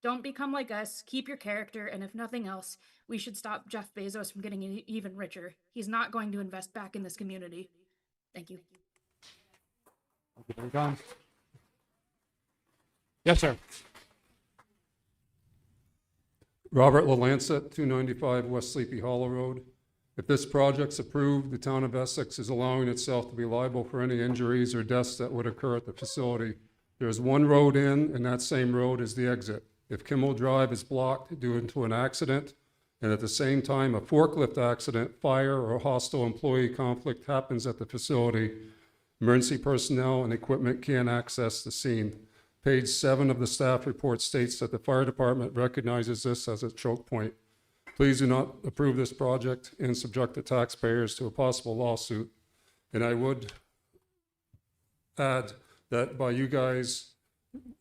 Don't become like us, keep your character, and if nothing else, we should stop Jeff Bezos from getting even richer. He's not going to invest back in this community. Thank you. Yes, sir. Robert LaLancet, 295 West Sleepy Hollow Road. If this project's approved, the town of Essex is allowing itself to be liable for any injuries or deaths that would occur at the facility. There's one road in, and that same road is the exit. If Kimmel Drive is blocked due to an accident, and at the same time a forklift accident, fire, or hostile employee conflict happens at the facility, emergency personnel and equipment can't access the scene. Page 7 of the staff report states that the fire department recognizes this as a choke point. Please do not approve this project and subject the taxpayers to a possible lawsuit. And I would add that by you guys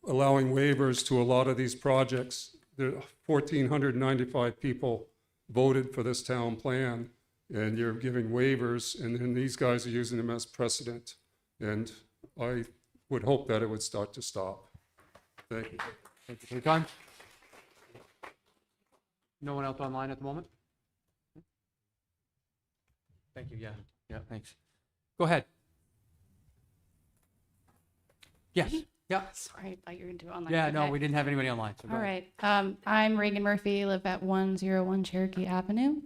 allowing waivers to a lot of these projects, there 1,495 people voted for this town plan, and you're giving waivers, and then these guys are using them as precedent. And I would hope that it would start to stop. Thank you. Thank you for your time. No one else online at the moment? Thank you, yeah, yeah, thanks. Go ahead. Yes, yeah. Sorry, I thought you were going to do it online. Yeah, no, Okay. we didn't have anybody online, so go All ahead. right. I'm Reagan Murphy, live at 101 Cherokee Avenue,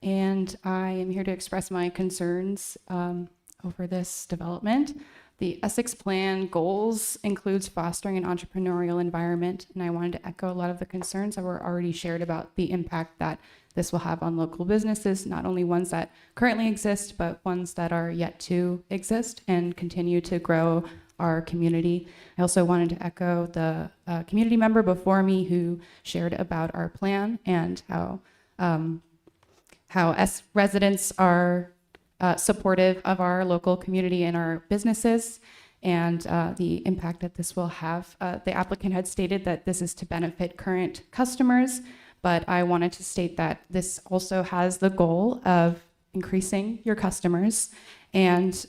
and I am here to express my concerns over this development. The Essex Plan goals includes fostering an entrepreneurial environment, and I wanted to echo a lot of the concerns that were already shared about the impact that this will have on local businesses, not only ones that currently exist, but ones that are yet to exist and continue to grow our community. I also wanted to echo the community member before me who shared about our plan and how residents are supportive of our local community and our businesses, and the impact that this will have. The applicant had stated that this is to benefit current customers, but I wanted to state that this also has the goal of increasing your customers. And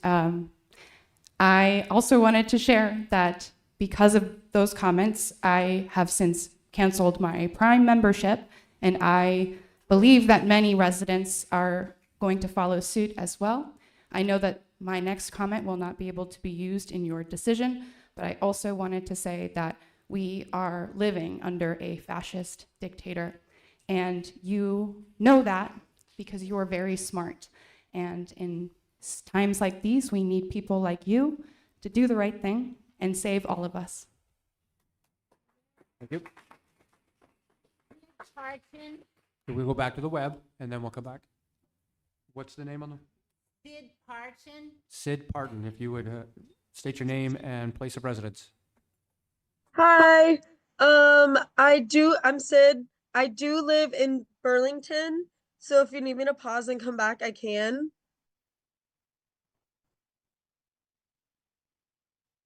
I also wanted to share that because of those comments, I have since canceled my Prime membership, and I believe that many residents are going to follow suit as well. I know that my next comment will not be able to be used in your decision, but I also wanted to say that we are living under a fascist dictator, and you know that because you are very smart. And in times like these, we need people like you to do the right thing and save all of us. Thank you. Parton, We'll go back to the web, and then we'll come back. What's the name on the? Sid Parton. Sid Parton, if you would state your name and place of residence. Hi. I'm Sid. I do live in Burlington, so if you need me to pause and come back, I can.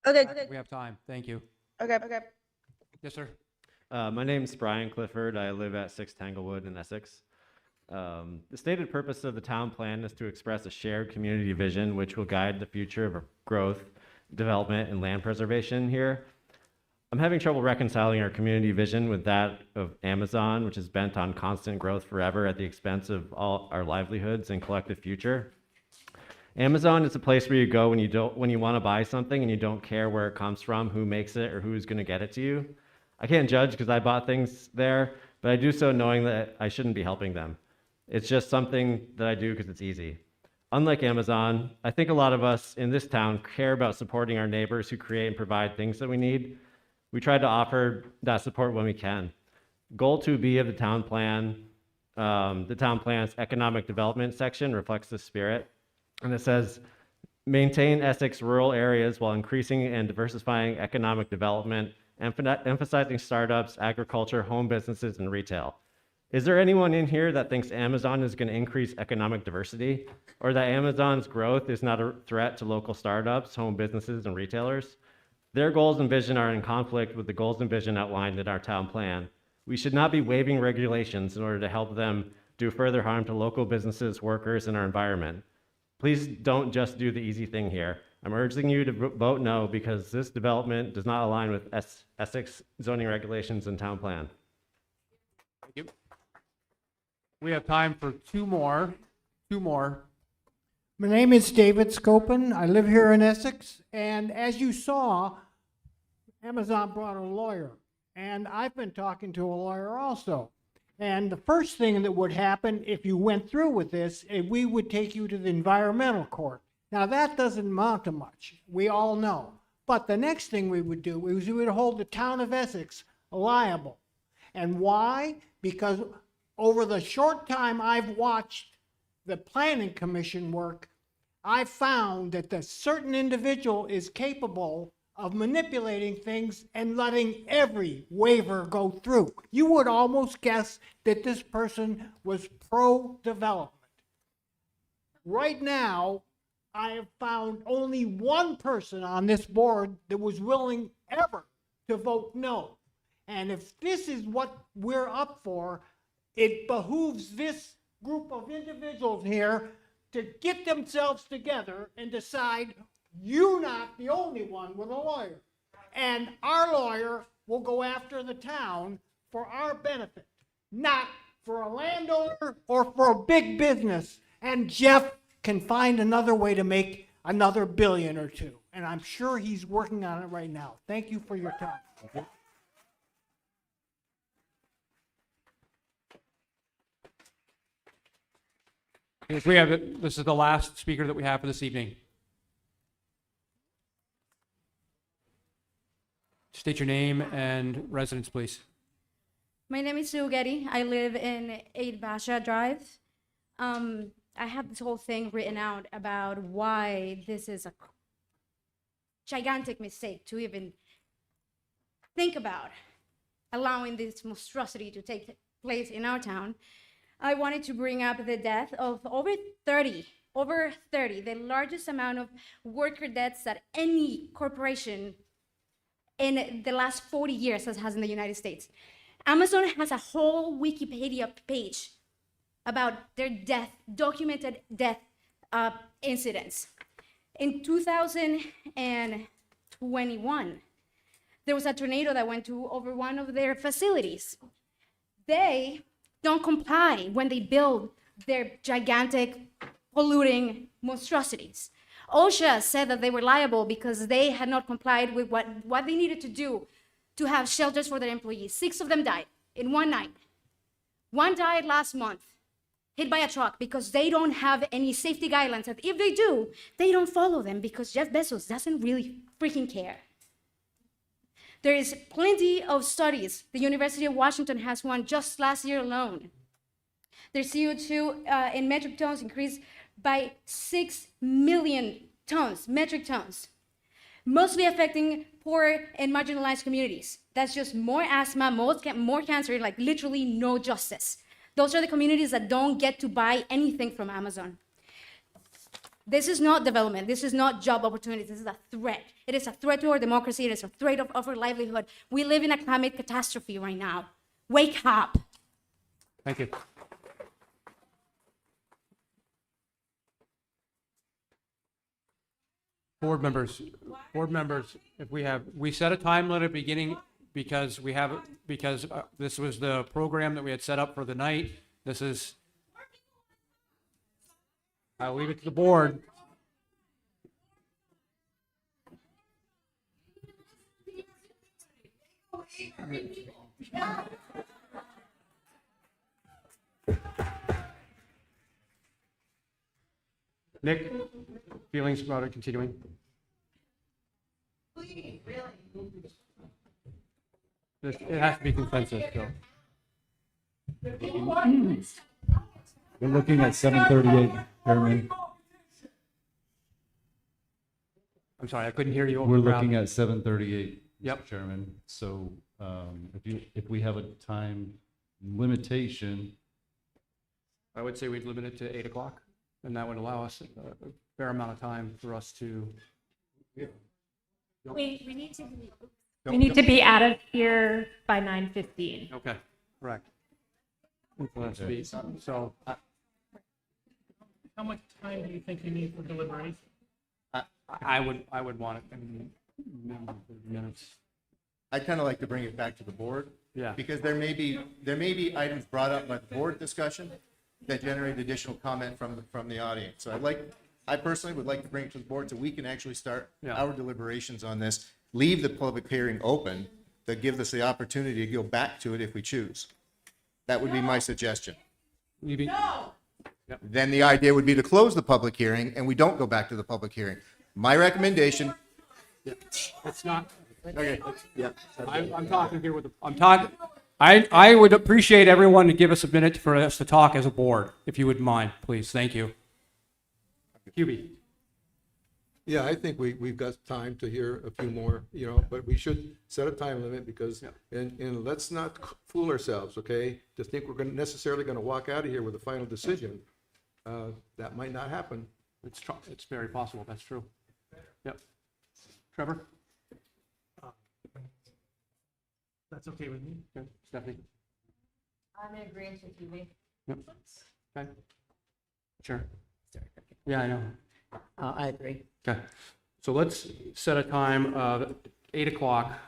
Okay. We have time. Thank you. Okay. Yes, sir. My name's Brian Clifford. I live at 6 Tanglewood in Essex. The stated purpose of the town plan is to express a shared community vision which will guide the future of growth, development, and land preservation here. I'm having trouble reconciling our community vision with that of Amazon, which is bent on constant growth forever at the expense of all our livelihoods and collective future. Amazon is a place where you go when you want to buy something and you don't care where it comes from, who makes it, or who's going to get it to you. I can't judge because I bought things there, but I do so knowing that I shouldn't be helping them. It's just something that I do because it's easy. Unlike Amazon, I think a lot of us in this town care about supporting our neighbors who create and provide things that we need. We try to offer that support when we can. Goal 2B of the town plan's economic development section reflects this spirit. And it says, maintain Essex rural areas while increasing and diversifying economic development, emphasizing startups, agriculture, home businesses, and retail. Is there anyone in here that thinks Amazon is going to increase economic diversity, or that Amazon's growth is not a threat to local startups, home businesses, and retailers? Their goals and vision are in conflict with the goals and vision outlined in our town plan. We should not be waiving regulations in order to help them do further harm to local businesses, workers, and our environment. Please don't just do the easy thing here. I'm urging you to vote no because this development does not align with Essex zoning regulations and town plan. Thank you. We have time for two more. My name is David Scopin. I live here in Essex, and as you saw, Amazon brought a lawyer, and I've been talking to a lawyer also. And the first thing that would happen if you went through with this, we would take you to the environmental court. Now that doesn't amount to much, we all know. But the next thing we would do is we would hold the town of Essex liable. And why? Because over the short time I've watched the planning commission work, I found that a certain individual is capable of manipulating things and letting every waiver go through. You would almost guess that this person was pro-development. Right now, I have found only one person on this board that was willing ever to vote no. And if this is what we're up for, it behooves this group of individuals here to get themselves together and decide you're not the only one with a lawyer. And our lawyer will go after the town for our benefit, not for a landowner or for a big business. And Jeff, can find another way to make another billion or two. And I'm sure he's working on it right now. Thank you for your time. If we have, this is the last speaker that we have for this evening. State your name and residence, please. My name is Sue Getty. I live in 8 Basha Drive. I have this whole thing written out about why this is a gigantic mistake to even think about allowing this monstrosity to take place in our town. I wanted to bring up the death of over 30, the largest amount of worker deaths that any corporation in the last 40 years has in the United States. Amazon has a whole Wikipedia page about their documented death incidents. In 2021, there was a tornado that went over one of their facilities. They don't comply when they build their gigantic polluting monstrosities. OSHA said that they were liable because they had not complied with what they needed to do to have shelters for their employees. 6 of them died in one night. 1 died last month, hit by a truck, because they don't have any safety guidelines. And if they do, they don't follow them because Jeff Bezos doesn't really freaking care. There is plenty of studies. The University of Washington has one just last year alone. Their CO2 in metric tons increased by 6 million tons, metric tons, mostly affecting poor and marginalized communities. That's just more asthma, more cancer, like literally no justice. Those are the communities that don't get to buy anything from Amazon. This is not development. This is not job opportunities. This is a threat. It is a threat to our democracy. It is a threat of our livelihood. We live in a climate catastrophe right now. Wake up. Thank you. Board members, if we set a time limit at the beginning because this was the program that we had set up for the night. I'll leave it to the board. Nick, feelings about it continuing? It has to be consensus, so. We're looking at 7:38, Chairman. I'm sorry, I couldn't hear you over We're the crowd. looking at 7:38, Yep. Mr. Chairman. So if we have a time limitation, I would say we'd limit it to 8 o'clock, and that would allow us a fair amount of time for us to. We need to be out of here by 9:15. Okay, correct. So, How much time do you think you need for deliberation? I would want it in minimum 30 minutes. I'd kind of like to bring it back to the board. Yeah. Because there may be items brought up by the board discussion that generate additional comment from the audience. So I personally would like to bring it to the board so we can actually start our deliberations on this, leave the public hearing open, that gives us the opportunity to go back to it if we choose. That would be my suggestion. Then the idea would be to close the public hearing and we don't go back to the public hearing. My recommendation. It's not. Okay. Yeah. I'm talking here with I would appreciate everyone to give us a minute for us to talk as a board, if you wouldn't mind, please. Thank you. QB. Yeah, I think we've got time to hear a few more, but we should set a time limit because, and let's not fool ourselves, okay? To think we're necessarily going to walk out of here with a final decision. That might not happen. It's very possible. That's true. Yep. Trevor? That's okay with me. Okay. Stephanie? I'm in agreement with you. Yep. Okay. Sure. Yeah, I know. I agree. Okay. So let's set a time of 8 o'clock.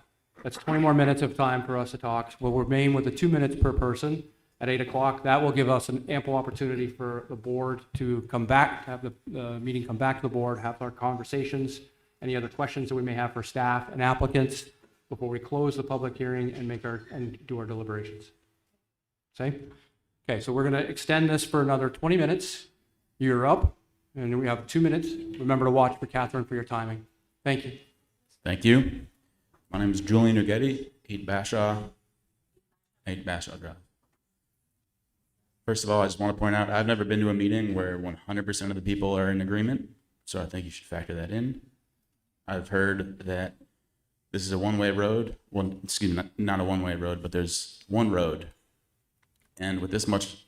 That's 20 more minutes of time for us to talk. We'll remain with the 2 minutes per person at 8 o'clock. That will give us an ample opportunity for the board to come back, have the meeting come back to the board, have our conversations, any other questions that we may have for staff and applicants before we close the public hearing and do our deliberations. Say? Okay, so we're going to extend this for another 20 minutes. You're up, and we have 2 minutes. Remember to watch for Catherine for your timing. Thank you. Thank you. My name is Julian Urgetti, 8 Bashaw Drive. First of all, I just want to point out, I've never been to a meeting where 100% of the people are in agreement, so I think you should factor that in. I've heard that this is a one-way road. Well, excuse me, not a one-way road, but there's one road. And with this much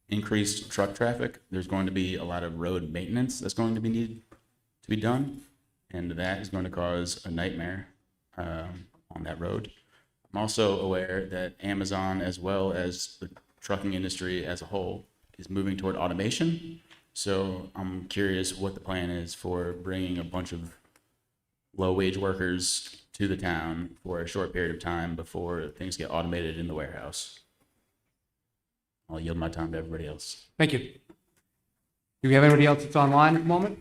increased truck traffic, there's going to be a lot of road maintenance that's going to be needed to be done. And that is going to cause a nightmare on that road. I'm also aware that Amazon, as well as the trucking industry as a whole, is moving toward automation. So I'm curious what the plan is for bringing a bunch of low-wage workers to the town for a short period of time before things get automated in the warehouse. I'll yield my time to everybody else. Thank you. Do we have anybody else that's online at the moment?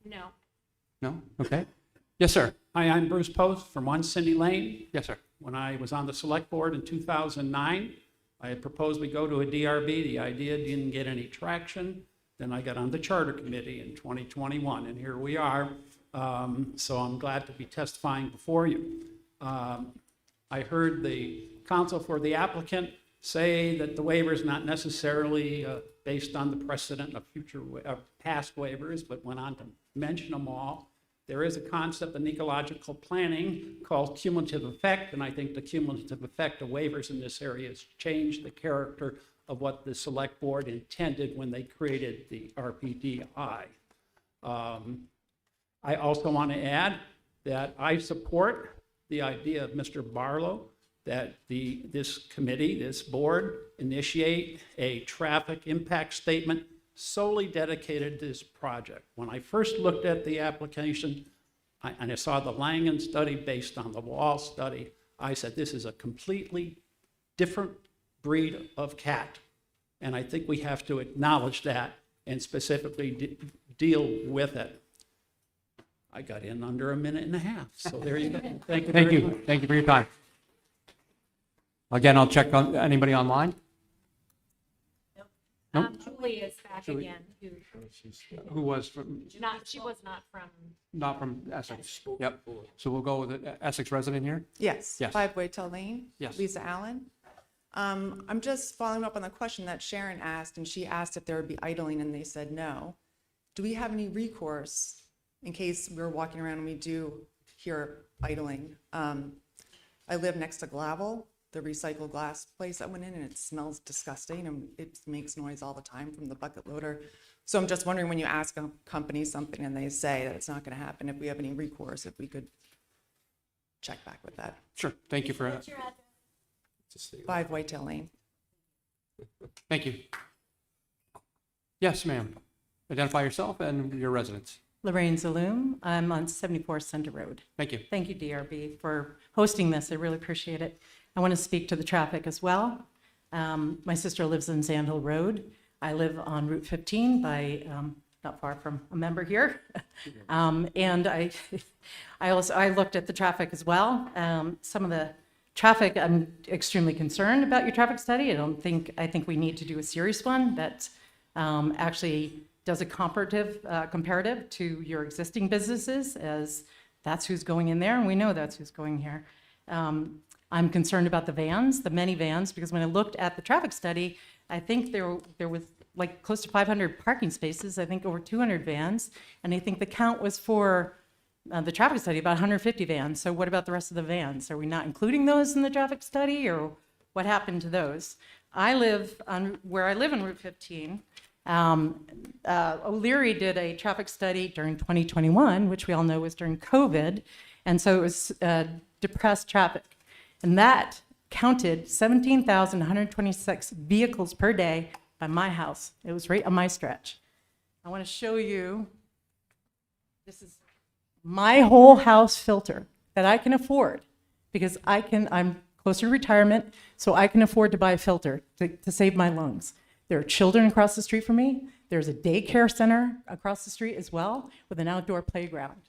No. No? Okay. Yes, sir. Hi, I'm Bruce Post from 1 Cindy Lane. Yes, sir. When I was on the select board in 2009, I had proposed we go to a DRB. The idea didn't get any traction. Then I got on the charter committee in 2021, and here we are. So I'm glad to be testifying before you. I heard the counsel for the applicant say that the waiver is not necessarily based on the precedent of past waivers, but went on to mention them all. There is a concept in ecological planning called cumulative effect, and I think the cumulative effect of waivers in this area has changed the character of what the select board intended when they created the RPDI. I also want to add that I support the idea of Mr. Barlow that this committee, this board, initiate a traffic impact statement solely dedicated to this project. When I first looked at the application and I saw the Langen study based on the Wall study, I said, this is a completely different breed of cat. And I think we have to acknowledge that and specifically deal with it. I got in under a minute and a half, so there you go. Thank you very much. Thank you for your time. Again, I'll check on anybody online. Nope. Julie is back again. Who was from? She was not from. Not from Essex. Yep. So we'll go with the Essex resident here. Yes. Yes. 5 Waytail Lane. Yes. Lisa Allen. I'm just following up on the question that Sharon asked, and she asked if there would be idling, and they said no. Do we have any recourse in case we're walking around and we do hear idling? I live next to Glavel, the recycled glass place that went in, and it smells disgusting, and it makes noise all the time from the bucket loader. So I'm just wondering, when you ask a company something and they say that it's not going to happen, if we have any recourse, if we could check back with that. Sure. Thank you for that. 5 Whitetail Lane. Thank you. Yes, ma'am. Identify yourself and your residence. Lorraine Zaloom. I'm on 74 Center Road. Thank you. Thank you, DRB, for hosting this. I really appreciate it. I want to speak to the traffic as well. My sister lives in Sand Hill Road. I live on Route 15 by, not far from a member here. And I looked at the traffic as well. Some of the traffic, I'm extremely concerned about your traffic study. I think we need to do a serious one that actually does a comparative to your existing businesses, as that's who's going in there, and we know that's who's going here. I'm concerned about the vans, the many vans, because when I looked at the traffic study, I think there was like close to 500 parking spaces, I think over 200 vans, and I think the count was for the traffic study about 150 vans. So what about the rest of the vans? Are we not including those in the traffic study, or what happened to those? Where I live on Route 15, O'Leary did a traffic study during 2021, which we all know was during COVID, and so it was depressed traffic. And that counted 17,126 vehicles per day by my house. It was right on my stretch. I want to show you, this is my whole house filter that I can afford, because I'm closer to retirement, so I can afford to buy a filter to save my lungs. There are children across the street from me. There's a daycare center across the street as well with an outdoor playground.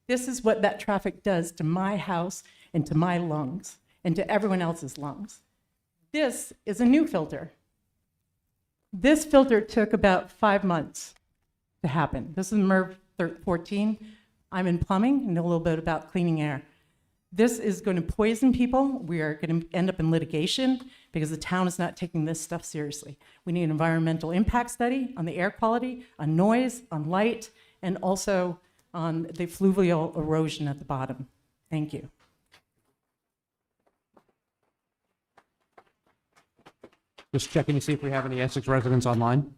This is what that traffic does to my house and to my lungs and to everyone else's lungs. This is a new filter. This filter took about 5 months to happen. This is MERV 14. I'm in plumbing and know a little bit about cleaning air. This is going to poison people. We are going to end up in litigation because the town is not taking this stuff seriously. We need an environmental impact study on the air quality, on noise, on light, and also on the fluvial erosion at the bottom. Thank you. Just checking to see if we have any Essex residents online.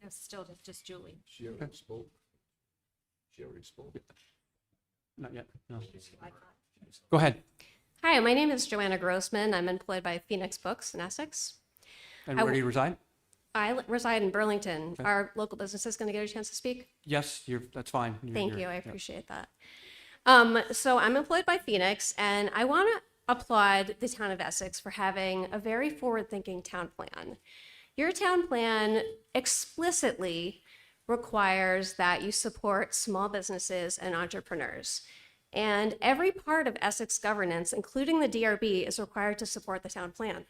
It's still just Julie. She already spoke. She already spoke. Not yet, no. Go ahead. Hi, my name is Joanna Grossman. I'm employed by Phoenix Books in Essex. And where do you reside? I reside in Burlington. Okay. Our local business is going to get a chance to speak. Yes, that's fine. Thank you. I yeah. appreciate that. So I'm employed by Phoenix, and I want to applaud the town of Essex for having a very forward-thinking town plan. Your town plan explicitly requires that you support small businesses and entrepreneurs. And every part of Essex governance, including the DRB, is required to support the town plan.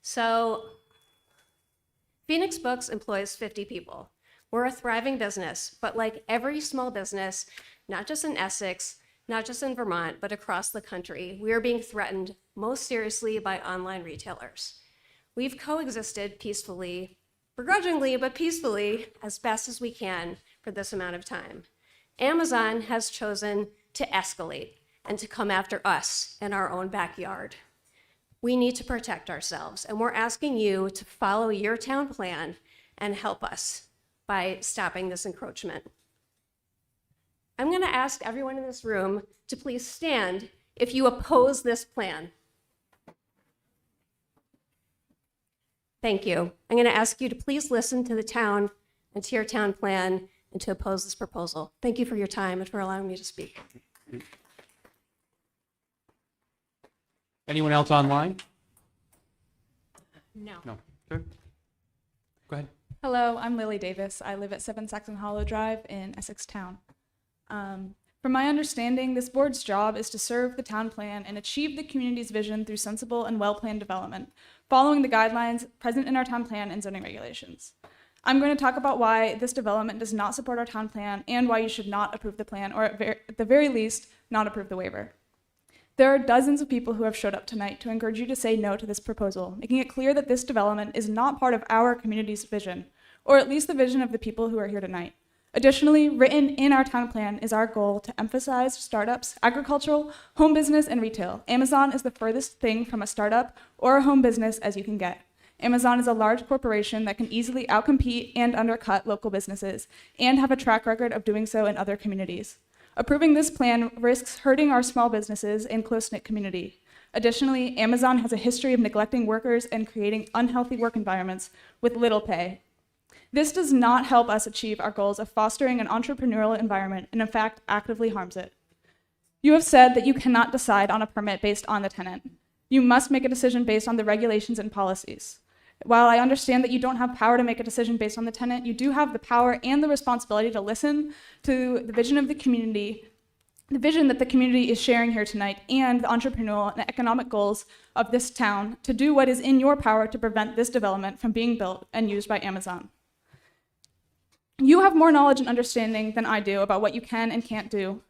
So Phoenix Books employs 50 people. We're a thriving business, but like every small business, not just in Essex, not just in Vermont, but across the country, we are being threatened most seriously by online retailers. We've coexisted peacefully, begrudgingly, but peacefully, as best as we can for this amount of time. Amazon has chosen to escalate and to come after us in our own backyard. We need to protect ourselves, and we're asking you to follow your town plan and help us by stopping this encroachment. I'm going to ask everyone in this room to please stand if you oppose this plan. Thank you. I'm going to ask you to please listen to the town and to your town plan and to oppose this proposal. Thank you for your time and for allowing me to speak. Anyone else online? No. No. Okay. Go ahead. Hello, I'm Lily Davis. I live at 7 Saxon Hollow Drive in Essex Town. From my understanding, this board's job is to serve the town plan and achieve the community's vision through sensible and well-planned development, following the guidelines present in our town plan and zoning regulations. I'm going to talk about why this development does not support our town plan and why you should not approve the plan, or at the very least, not approve the waiver. There are dozens of people who have showed up tonight to encourage you to say no to this proposal, making it clear that this development is not part of our community's vision, or at least the vision of the people who are here tonight. Additionally, written in our town plan is our goal to emphasize startups, agricultural, home business, and retail. Amazon is the furthest thing from a startup or a home business as you can get. Amazon is a large corporation that can easily outcompete and undercut local businesses and have a track record of doing so in other communities. Approving this plan risks hurting our small businesses and close-knit community. Additionally, Amazon has a history of neglecting workers and creating unhealthy work environments with little pay. This does not help us achieve our goals of fostering an entrepreneurial environment and in fact actively harms it. You have said that you cannot decide on a permit based on the tenant. You must make a decision based on the regulations and policies. While I understand that you don't have power to make a decision based on the tenant, you do have the power and the responsibility to listen to the vision of the community, the vision that the community is sharing here tonight, and the entrepreneurial and economic goals of this town to do what is in your power to prevent this development from being built and used by Amazon. You have more knowledge and understanding than I do about what you can and can't do.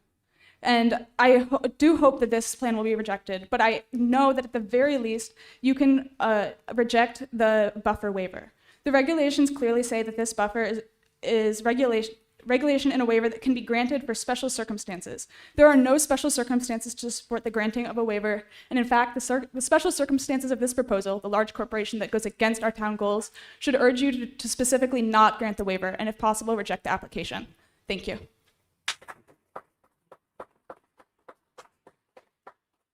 And I do hope that this plan will be rejected, but I know that at the very least, you can reject the buffer waiver. The regulations clearly say that this buffer is regulation in a waiver that can be granted for special circumstances. There are no special circumstances to support the granting of a waiver, and in fact, the special circumstances of this proposal, the large corporation that goes against our town goals, should urge you to specifically not grant the waiver, and if possible, reject the application. Thank you.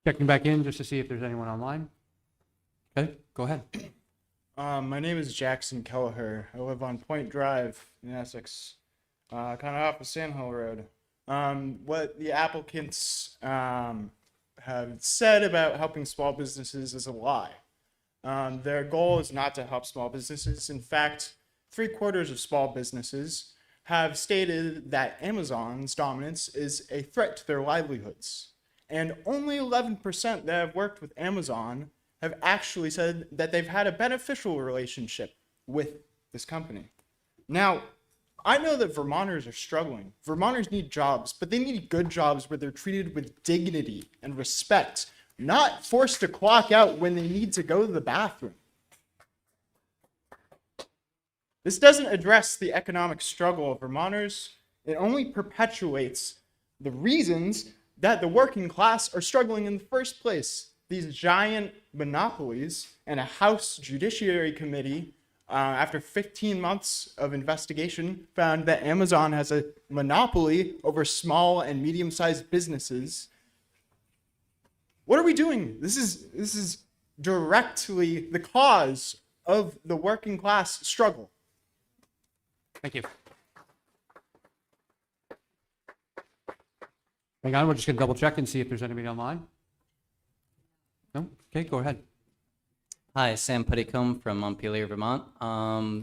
Checking back in just to see if there's anyone online. Okay, go ahead. My name is Jackson Kelleher. I live on Point Drive in Essex, kind of off of Sand Hill Road. What the applicants have said about helping small businesses is a lie. Their goal is not to help small businesses. In fact, 3/4 of small businesses have stated that Amazon's dominance is a threat to their livelihoods. And only 11% that have worked with Amazon have actually said that they've had a beneficial relationship with this company. Now, I know that Vermonters are struggling. Vermonters need jobs, but they need good jobs where they're treated with dignity and respect, not forced to clock out when they need to go to the bathroom. This doesn't address the economic struggle of Vermonters. It only perpetuates the reasons that the working class are struggling in the first place. These giant monopolies and a House Judiciary Committee, after 15 months of investigation, found that Amazon has a monopoly over small and medium-sized businesses. What are we doing? This is directly the cause of the working class struggle. Thank you. Hang on, we're just going to double check and see if there's anybody online. No? Okay, go ahead. Hi, Sam Puttycombe from Montpelier, Vermont.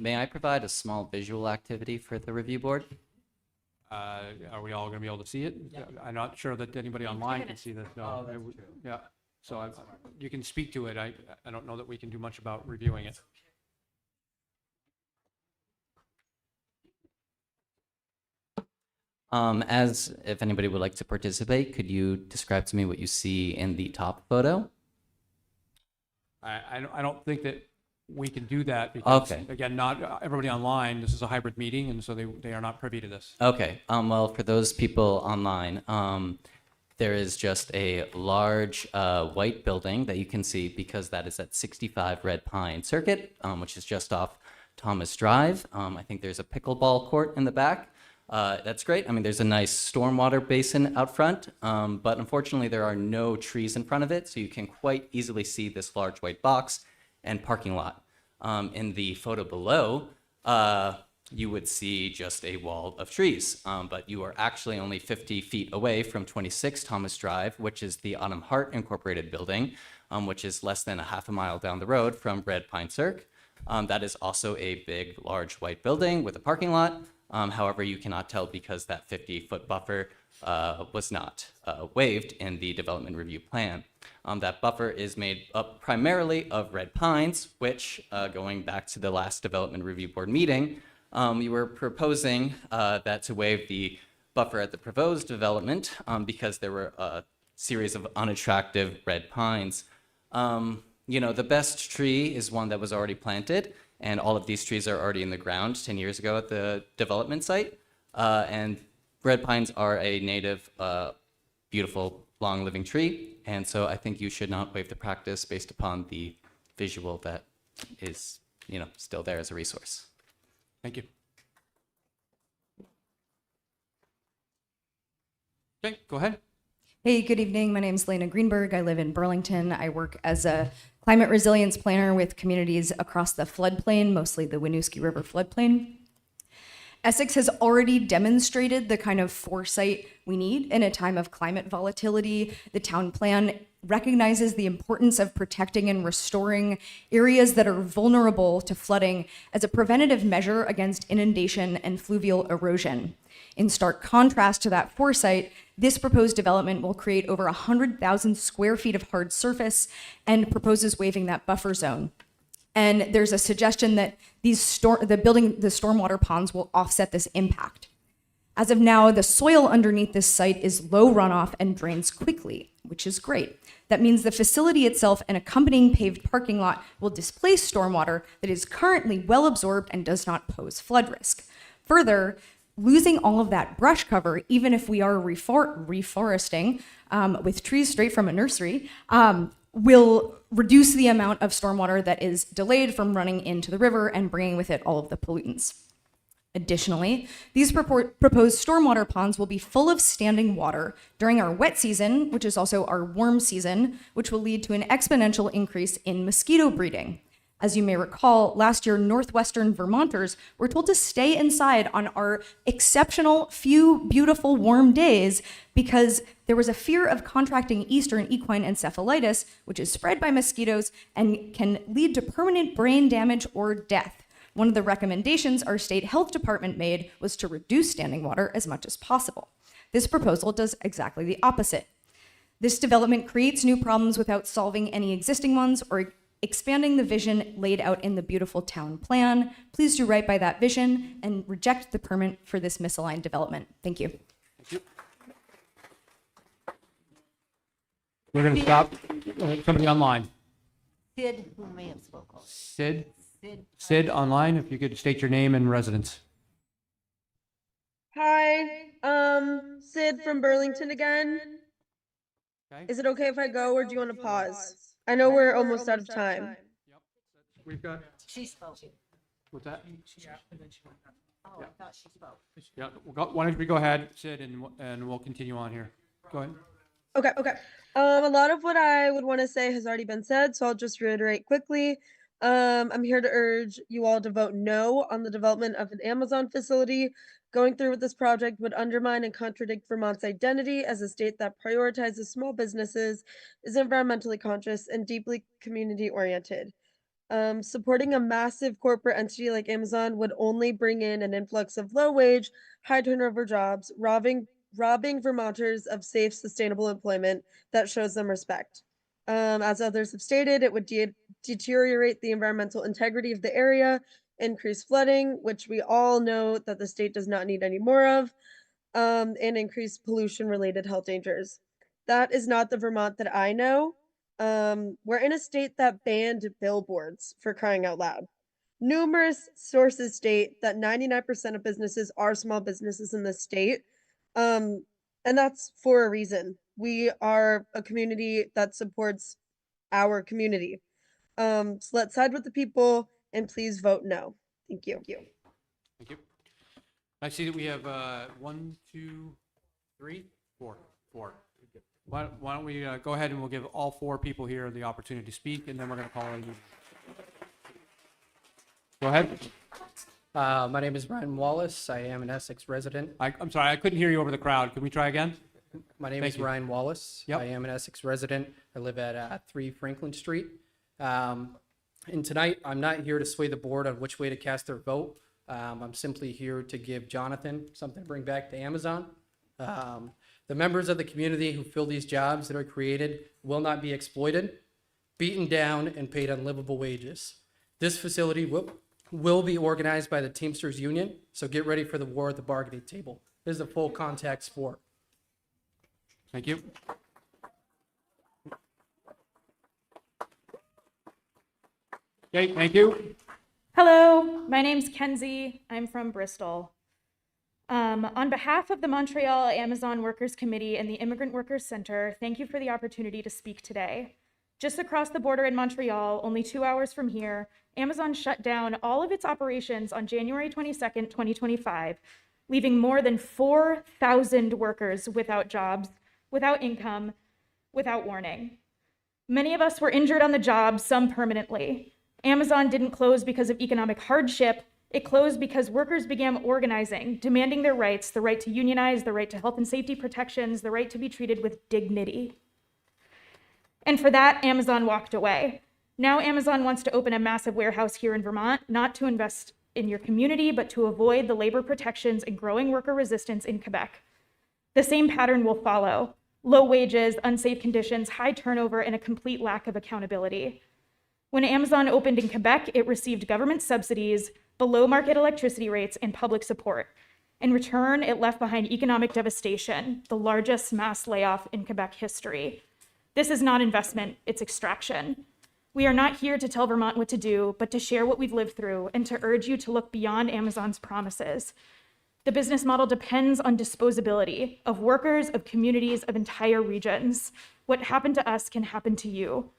May I provide a small visual activity for the review board? Are we all going to be able to see it? Yeah. I'm not sure that anybody online can see this. No. Yeah, so you can speak to it. I don't know that we can do much about reviewing it. As if anybody would like to participate, could you describe to me what you see in the top photo? I don't think that we can do that because, Okay. again, not everybody online, this is a hybrid meeting, and so they are not privy to this. Okay, well, for those people online, there is just a large white building that you can see because that is at 65 Red Pine Circuit, which is just off Thomas Drive. I think there's a pickleball court in the back. That's great. I mean, there's a nice stormwater basin out front, but unfortunately there are no trees in front of it, so you can quite easily see this large white box and parking lot. In the photo below, you would see just a wall of trees, but you are actually only 50 feet away from 26 Thomas Drive, which is the Autumn Heart Incorporated building, which is less than a half a mile down the road from Red Pine Cirque. That is also a big, large white building with a parking lot. However, you cannot tell because that 50-foot buffer was not waived in the development review plan. That buffer is made up primarily of red pines, which, going back to the last development review board meeting, you were proposing that to waive the buffer at the proposed development because there were a series of unattractive red pines. You know, the best tree is one that was already planted, and all of these trees are already in the ground 10 years ago at the development site. And red pines are a native, beautiful, long-living tree, and so I think you should not waive the practice based upon the visual that is, you know, still there as a resource. Thank you. Okay, go ahead. Hey, good evening. My name is Lena Greenberg. I live in Burlington. I work as a climate resilience planner with communities across the floodplain, mostly the Winooski River floodplain. Essex has already demonstrated the kind of foresight we need in a time of climate volatility. The town plan recognizes the importance of protecting and restoring areas that are vulnerable to flooding as a preventative measure against inundation and fluvial erosion. In stark contrast to that foresight, this proposed development will create over 100,000 square feet of hard surface and proposes waiving that buffer zone. And there's a suggestion that building the stormwater ponds will offset this impact. As of now, the soil underneath this site is low runoff and drains quickly, which is great. That means the facility itself and accompanying paved parking lot will displace stormwater that is currently well absorbed and does not pose flood risk. Further, losing all of that brush cover, even if we are reforesting with trees straight from a nursery, will reduce the amount of stormwater that is delayed from running into the river and bringing with it all of the pollutants. Additionally, these proposed stormwater ponds will be full of standing water during our wet season, which is also our warm season, which will lead to an exponential increase in mosquito breeding. As you may recall, last year, Northwestern Vermonters were told to stay inside on our exceptional few beautiful warm days because there was a fear of contracting Eastern equine encephalitis, which is spread by mosquitoes and can lead to permanent brain damage or death. One of the recommendations our state health department made was to reduce standing water as much as possible. This proposal does exactly the opposite. This development creates new problems without solving any existing ones or expanding the vision laid out in the beautiful town plan. Please do right by that vision and reject the permit for this misaligned development. Thank you. We're going to stop. Somebody online. Sid, who may have spoken. Sid? Sid. Sid online, if you could state your name and residence. Hi, Sid from Burlington again. Okay. Is it okay if I go or do you want to pause? I know we're almost out of time. We've got. She spoke. What's that? Oh, I thought she spoke. Yeah, why don't we go ahead, Sid, and we'll continue on here. Go ahead. Okay. A lot of what I would want to say has already been said, so I'll just reiterate quickly. I'm here to urge you all to vote no on the development of an Amazon facility. Going through with this project would undermine and contradict Vermont's identity as a state that prioritizes small businesses, is environmentally conscious, and deeply community-oriented. Supporting a massive corporate entity like Amazon would only bring in an influx of low-wage, high-turnover jobs, robbing Vermonters of safe, sustainable employment that shows them respect. As others have stated, it would deteriorate the environmental integrity of the area, increase flooding, which we all know that the state does not need any more of, and increase pollution-related health dangers. That is not the Vermont that I know. We're in a state that banned billboards, for crying out loud. Numerous sources state that 99% of businesses are small businesses in the state, and that's for a reason. We are a community that supports our community. So let's side with the people and please vote no. Thank you. Thank you. I see that we have 1, 2, 3, 4. Why don't we go ahead and we'll give all 4 people here the opportunity to speak, and then we're going to call it a meeting. Go ahead. My name is Brian Wallace. I am an Essex resident. I'm sorry, I couldn't hear you over the crowd. Can we try again? My name Thank is you. Ryan Wallace. Yep. I am an Essex resident. I live at 3 Franklin Street. And tonight, I'm not here to sway the board on which way to cast their vote. I'm simply here to give Jonathan something to bring back to Amazon. The members of the community who fill these jobs that are created will not be exploited, beaten down, and paid unlivable wages. This facility will be organized by the Teamsters Union, so get ready for the war at the bargaining table. This is a full contact sport. Thank you. Okay, thank you. Hello, my name's Kenzie. I'm from Bristol. On behalf of the Montreal Amazon Workers Committee and the Immigrant Workers Center, thank you for the opportunity to speak today. Just across the border in Montreal, only 2 hours from here, Amazon shut down all of its operations on January 22nd, 2025, leaving more than 4,000 workers without jobs, without income, without warning. Many of us were injured on the job, some permanently. Amazon didn't close because of economic hardship. It closed because workers began organizing, demanding their rights, the right to unionize, the right to health and safety protections, the right to be treated with dignity. And for that, Amazon walked away. Now Amazon wants to open a massive warehouse here in Vermont, not to invest in your community, but to avoid the labor protections and growing worker resistance in Quebec. The same pattern will follow: low wages, unsafe conditions, high turnover, and a complete lack of accountability. When Amazon opened in Quebec, it received government subsidies, below market electricity rates, and public support. In return, it left behind economic devastation, the largest mass layoff in Quebec history. This is not investment, it's extraction. We are not here to tell Vermont what to do, but to share what we've lived through and to urge you to look beyond Amazon's promises. The business model depends on disposability of workers, of communities, of entire regions. What happened to us can happen to you.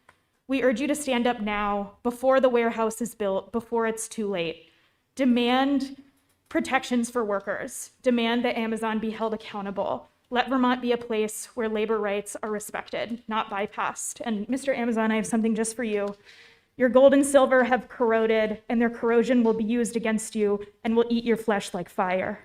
We urge you to stand up now, before the warehouse is built, before it's too late. Demand protections for workers. Demand that Amazon be held accountable. Let Vermont be a place where labor rights are respected, not bypassed. And Mr. Amazon, I have something just for you. Your gold and silver have corroded, and their corrosion will be used against you and will eat your flesh like fire.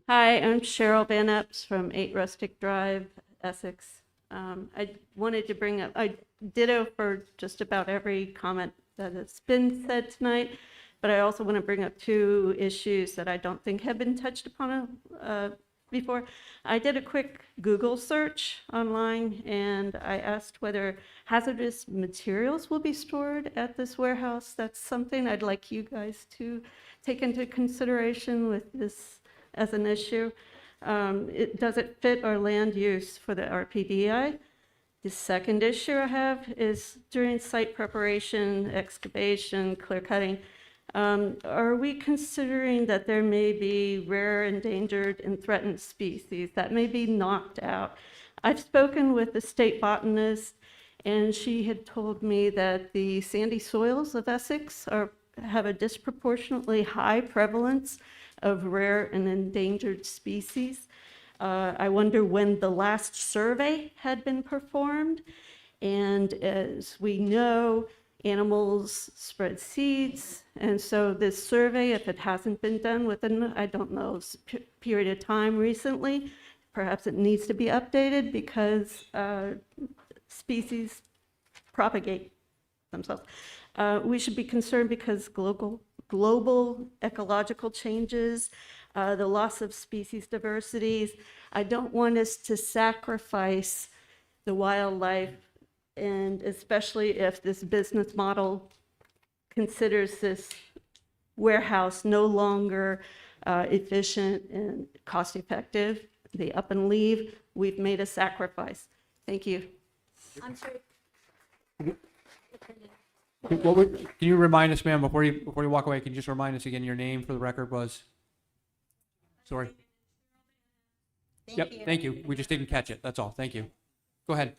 Hi, I'm Cheryl Van Epps from 8 Rustic Drive, Essex. I wanted to bring up, I ditto for just about every comment that has been said tonight, but I also want to bring up 2 issues that I don't think have been touched upon before. I did a quick Google search online and I asked whether hazardous materials will be stored at this warehouse. That's something I'd like you guys to take into consideration with this as an issue. Does it fit our land use for the RPDI? The second issue I have is during site preparation, excavation, clear cutting, are we considering that there may be rare, endangered, and threatened species that may be knocked out? I've spoken with the state botanist, and she had told me that the sandy soils of Essex have a disproportionately high prevalence of rare and endangered species. I wonder when the last survey had been performed. And as we know, animals spread seeds. And so this survey, if it hasn't been done within, I don't know, period of time recently, perhaps it needs to be updated because species propagate themselves. We should be concerned because global ecological changes, the loss of species diversities. I don't want us to sacrifice the wildlife, and especially if this business model considers this warehouse no longer efficient and cost effective. They up and leave. We've made a sacrifice. Thank you. I'm sorry. Can you remind us, ma'am, before you walk away, can you just remind us again your name for the record was? Sorry. Yep, thank you. We just didn't catch it. That's all. Thank you. Go ahead.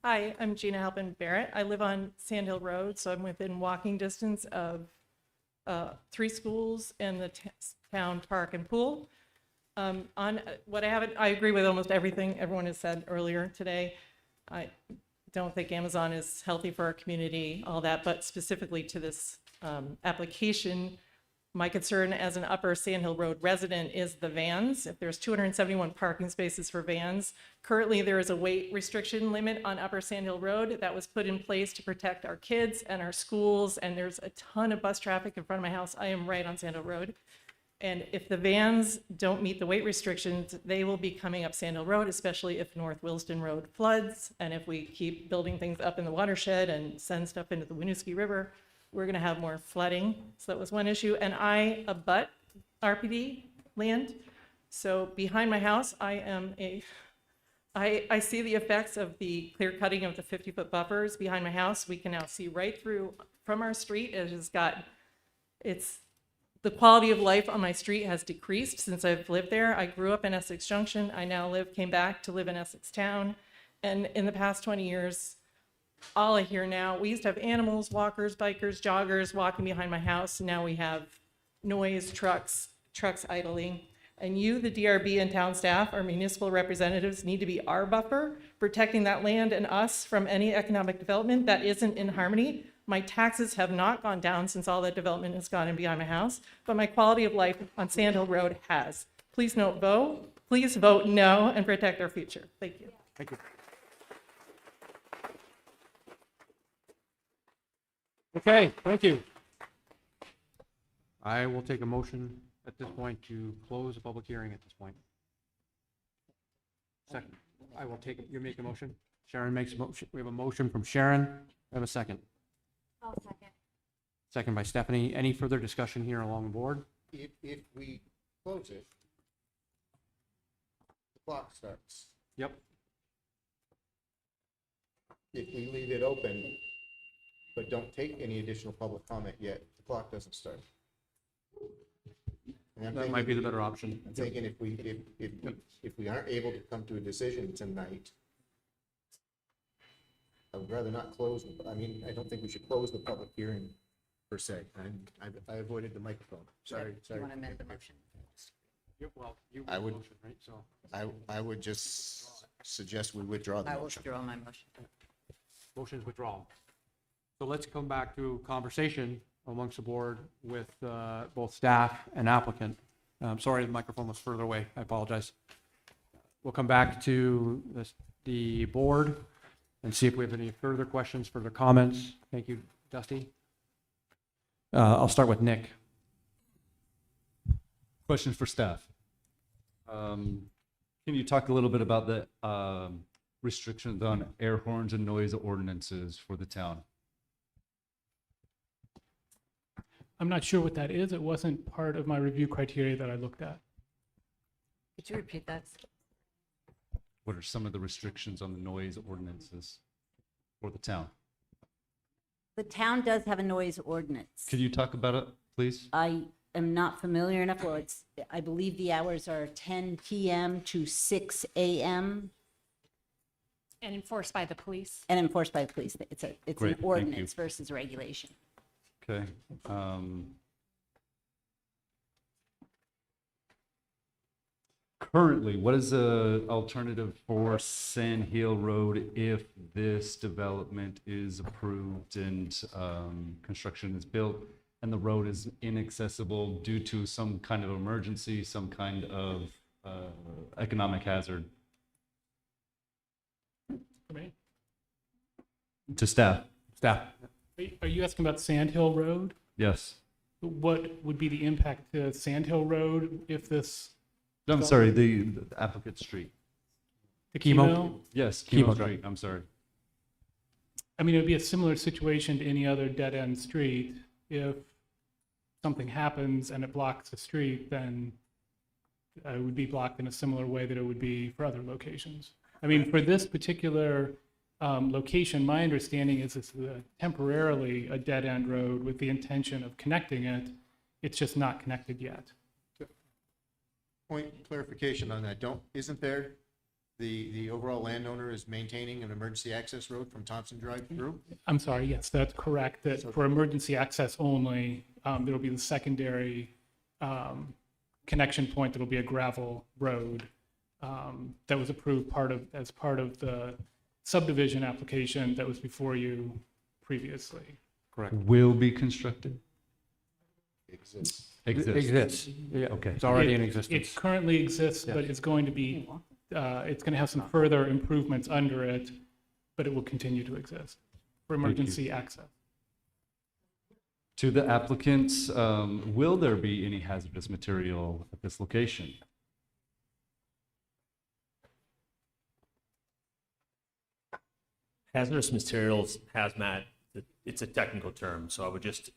Hi, I'm Gina Halpin Barrett. I live on Sand Hill Road, so I'm within walking distance of 3 schools and the town park and pool. On what I agree with almost everything everyone has said earlier today. I don't think Amazon is healthy for our community, all that, but specifically to this application, my concern as an Upper Sand Hill Road resident is the vans. If there's 271 parking spaces for vans, currently there is a weight restriction limit on Upper Sand Hill Road that was put in place to protect our kids and our schools, and there's a ton of bus traffic in front of my house. I am right on Sand Hill Road. And if the vans don't meet the weight restrictions, they will be coming up Sand Hill Road, especially if North Williston Road floods. And if we keep building things up in the watershed and send stuff into the Winooski River, we're going to have more flooding. So that was one issue. And I abut RPD land. So behind my house, I see the effects of the clear cutting of the 50-foot buffers behind my house. We can now see right through from our street. The quality of life on my street has decreased since I've lived there. I grew up in Essex Junction. I now came back to live in Essex Town. And in the past 20 years, all I hear now, we used to have animals, walkers, bikers, joggers walking behind my house. Now we have noise, trucks idling. And you, the DRB and town staff, our municipal representatives, need to be our buffer, protecting that land and us from any economic development that isn't in harmony. My taxes have not gone down since all that development has gone in behind my house, but my quality of life on Sand Hill Road has. Please vote no and protect our future. Thank you. Thank you. Okay, thank you. I will take a motion at this point to close the public hearing at this point. Second, I will take it. You make a motion. Sharon makes a motion. We have a motion from Sharon. I have a second. I'll second. Second by Stephanie. Any further discussion here along the board? If we close it, the clock starts. Yep. If we leave it open, but don't take any additional public comment yet, the clock doesn't start. And That might be the better option. I'm thinking if we aren't able to come to a decision tonight, I would rather not close, I don't think we should close the public hearing per se. I avoided the microphone. Sorry. You want to amend the motion? I would, I would just suggest we withdraw the I motion. withdraw my motion. Motion is withdrawn. So let's come back to conversation amongst the board with both staff and applicant. Sorry, the microphone was further away. I apologize. We'll come back to the board and see if we have any further questions, further comments. Thank you, Dusty. I'll start with Nick. Question for staff. Can you talk a little bit about the restrictions on air horns and noise ordinances for the town? I'm not sure what that is. It wasn't part of my review criteria that I looked at. Could you repeat that? What are some of the restrictions on the noise ordinances for the town? The town does have a noise ordinance. Could you talk about it, please? I am not familiar enough. Well, I believe the hours are 10 p.m. to 6 a.m. And enforced by the police. and enforced by the police. It's Great, an thank you. ordinance versus regulation. Okay. Currently, what is the alternative for Sand Hill Road if this development is approved and construction is built and the road is inaccessible due to some kind of emergency, some kind of economic hazard? For me? To staff. Staff. Are you asking about Sand Hill Road? Yes. What would be the impact to Sand Hill Road if this? No, I'm sorry, the applicant street. The chemo? Yes, Chemo Chemo Drive. Street, I'm sorry. I mean, it would be a similar situation to any other dead-end street. If something happens and it blocks the street, then it would be blocked in a similar way that it would be for other locations. I mean, for this particular location, my understanding is it's temporarily a dead-end road with the intention of connecting it. It's just not connected yet. Point clarification on that. Isn't there, the overall landowner is maintaining an emergency access road from Thompson Drive through? I'm sorry, yes, that's correct, that for emergency access only, there'll be the secondary connection point that'll be a gravel road that was approved as part of the subdivision application that was before you previously. Correct. Will be constructed? Exists. Exists. Yeah, Okay. it's already in It existence. currently exists, Yes. but it's going to be, it's going to have some further improvements under it, but it will continue to exist for you. emergency access. To the applicants, will there be any hazardous material at this location? Hazardous materials, hazmat, it's a technical term, so I would just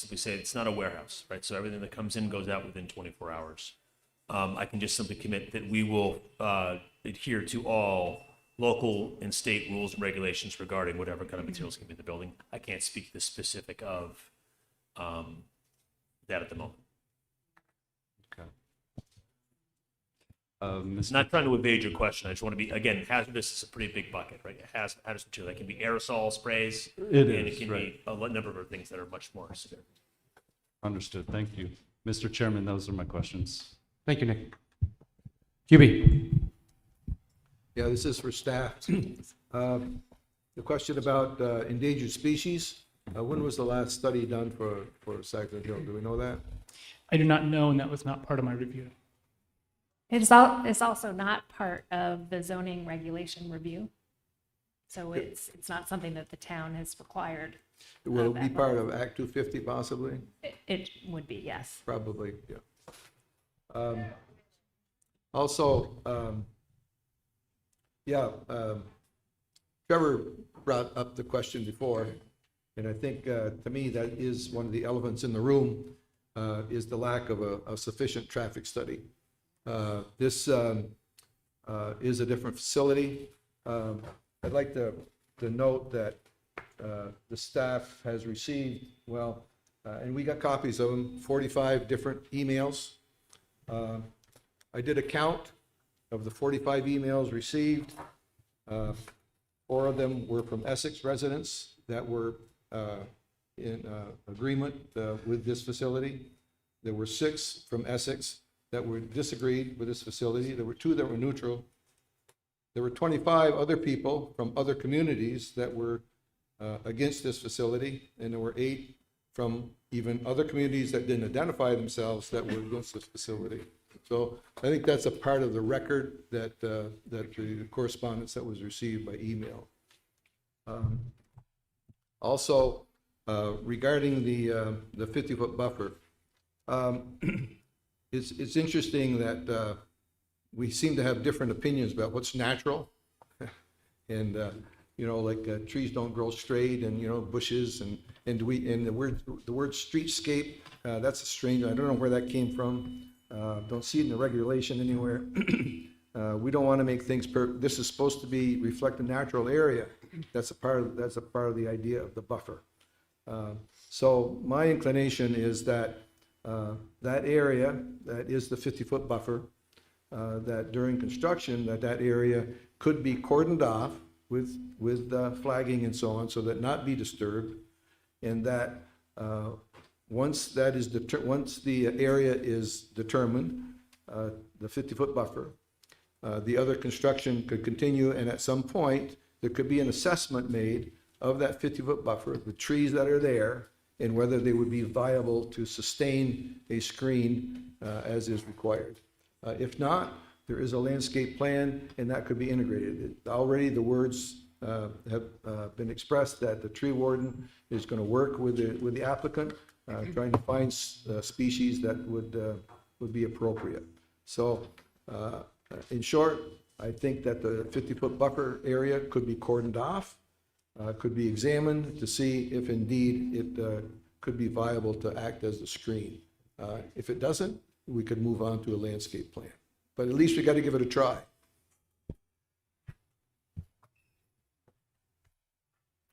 simply say it's not a warehouse, right? So everything that comes in goes out within 24 hours. I can just simply commit that we will adhere to all local and state rules and regulations regarding whatever kind of materials can be in the building. I can't speak to the specific of that at the moment. Okay. Not trying to evade your question. I just want to be, again, hazardous is a pretty big bucket, right? Hazardous material. That can be aerosol sprays. It and is, it can right. be a number of other things that are much more severe. Understood, thank you. Mr. Chairman, those are my questions. Thank you, Nick. QB. Yeah, this is for staff. The question about endangered species, when was the last study done for Saxon Hill? Do we know that? I do not know, and that was not part of my review. It's also not part of the zoning regulation review. So it's not something that the town has required. Will it be part of Act 250 possibly? It would be, yes. Probably, yeah. Also, Trevor brought up the question before, and I think to me that is one of the elephants in the room, is the lack of a sufficient traffic study. This is a different facility. I'd like to note that the staff has received, and we got copies of them, 45 different emails. I did a count of the 45 emails received. 4 of them were from Essex residents that were in agreement with this facility. There were 6 from Essex that were disagreed with this facility. There were 2 that were neutral. There were 25 other people from other communities that were against this facility, and there were 8 from even other communities that didn't identify themselves that were against this facility. So I think that's a part of the record that the correspondence that was received by email. Also, regarding the 50-foot buffer, it's interesting that we seem to have different opinions about what's natural. And, like trees don't grow straight, and, bushes, and the word streetscape, that's a strange, I don't know where that came from. Don't see it in the regulation anywhere. We don't want to make things this is supposed to be reflect a natural area. That's a part of the idea of the buffer. So my inclination is that that area that is the 50-foot buffer, that during construction that area could be cordoned off with flagging and so on, so that not be disturbed, and that once the area is determined, the 50-foot buffer, the other construction could continue, and at some point there could be an assessment made of that 50-foot buffer, the trees that are there, and whether they would be viable to sustain a screen as is required. If not, there is a landscape plan, and that could be integrated. Already the words have been expressed that the tree warden is going to work with the applicant, trying to find species that would be appropriate. So, in short, I think that the 50-foot buffer area could be cordoned off, could be examined to see if indeed it could be viable to act as a screen. If it doesn't, we could move on to a landscape plan. But at least we got to give it a try.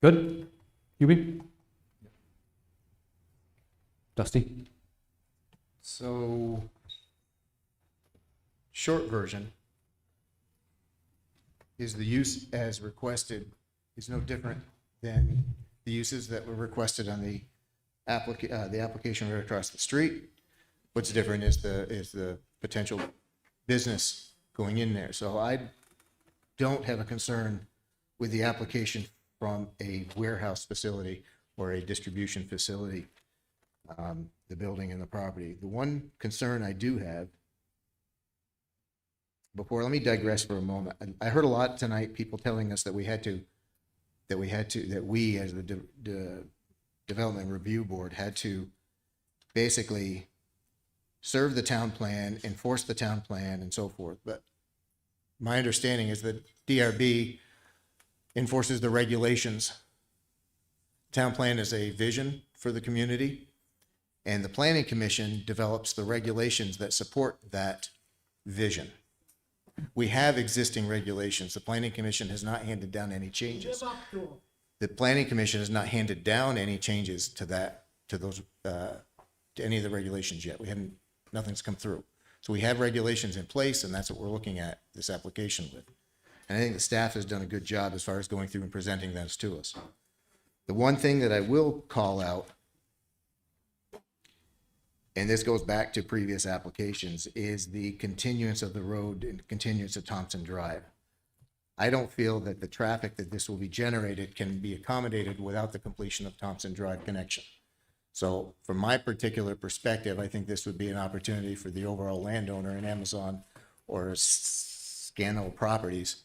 Good? Hubie? Dusty? So, short version is the use as requested is no different than the uses that were requested on the application right across the street. What's different is the potential business going in there. So I don't have a concern with the application from a warehouse facility or a distribution facility, the building and the property. The one concern I do have, let me digress for a moment. I heard a lot tonight, people telling us that we as the Development Review Board had to basically serve the town plan, enforce the town plan, and so forth. But my understanding is that DRB enforces the regulations. Town plan is a vision for the community, and the Planning Commission develops the regulations that support that vision. We have existing regulations. The Planning Commission has not handed down any changes. The Planning Commission has not handed down any changes to any of the regulations yet. Nothing's come through. So we have regulations in place, and that's what we're looking at this application with. And I think the staff has done a good job as far as going through and presenting those to us. The one thing that I will call out, and this goes back to previous applications, is the continuance of the road and continuance of Thompson Drive. I don't feel that the traffic that this will be generated can be accommodated without the completion of Thompson Drive connection. So from my particular perspective, I think this would be an opportunity for the overall landowner in Amazon or Scannell Properties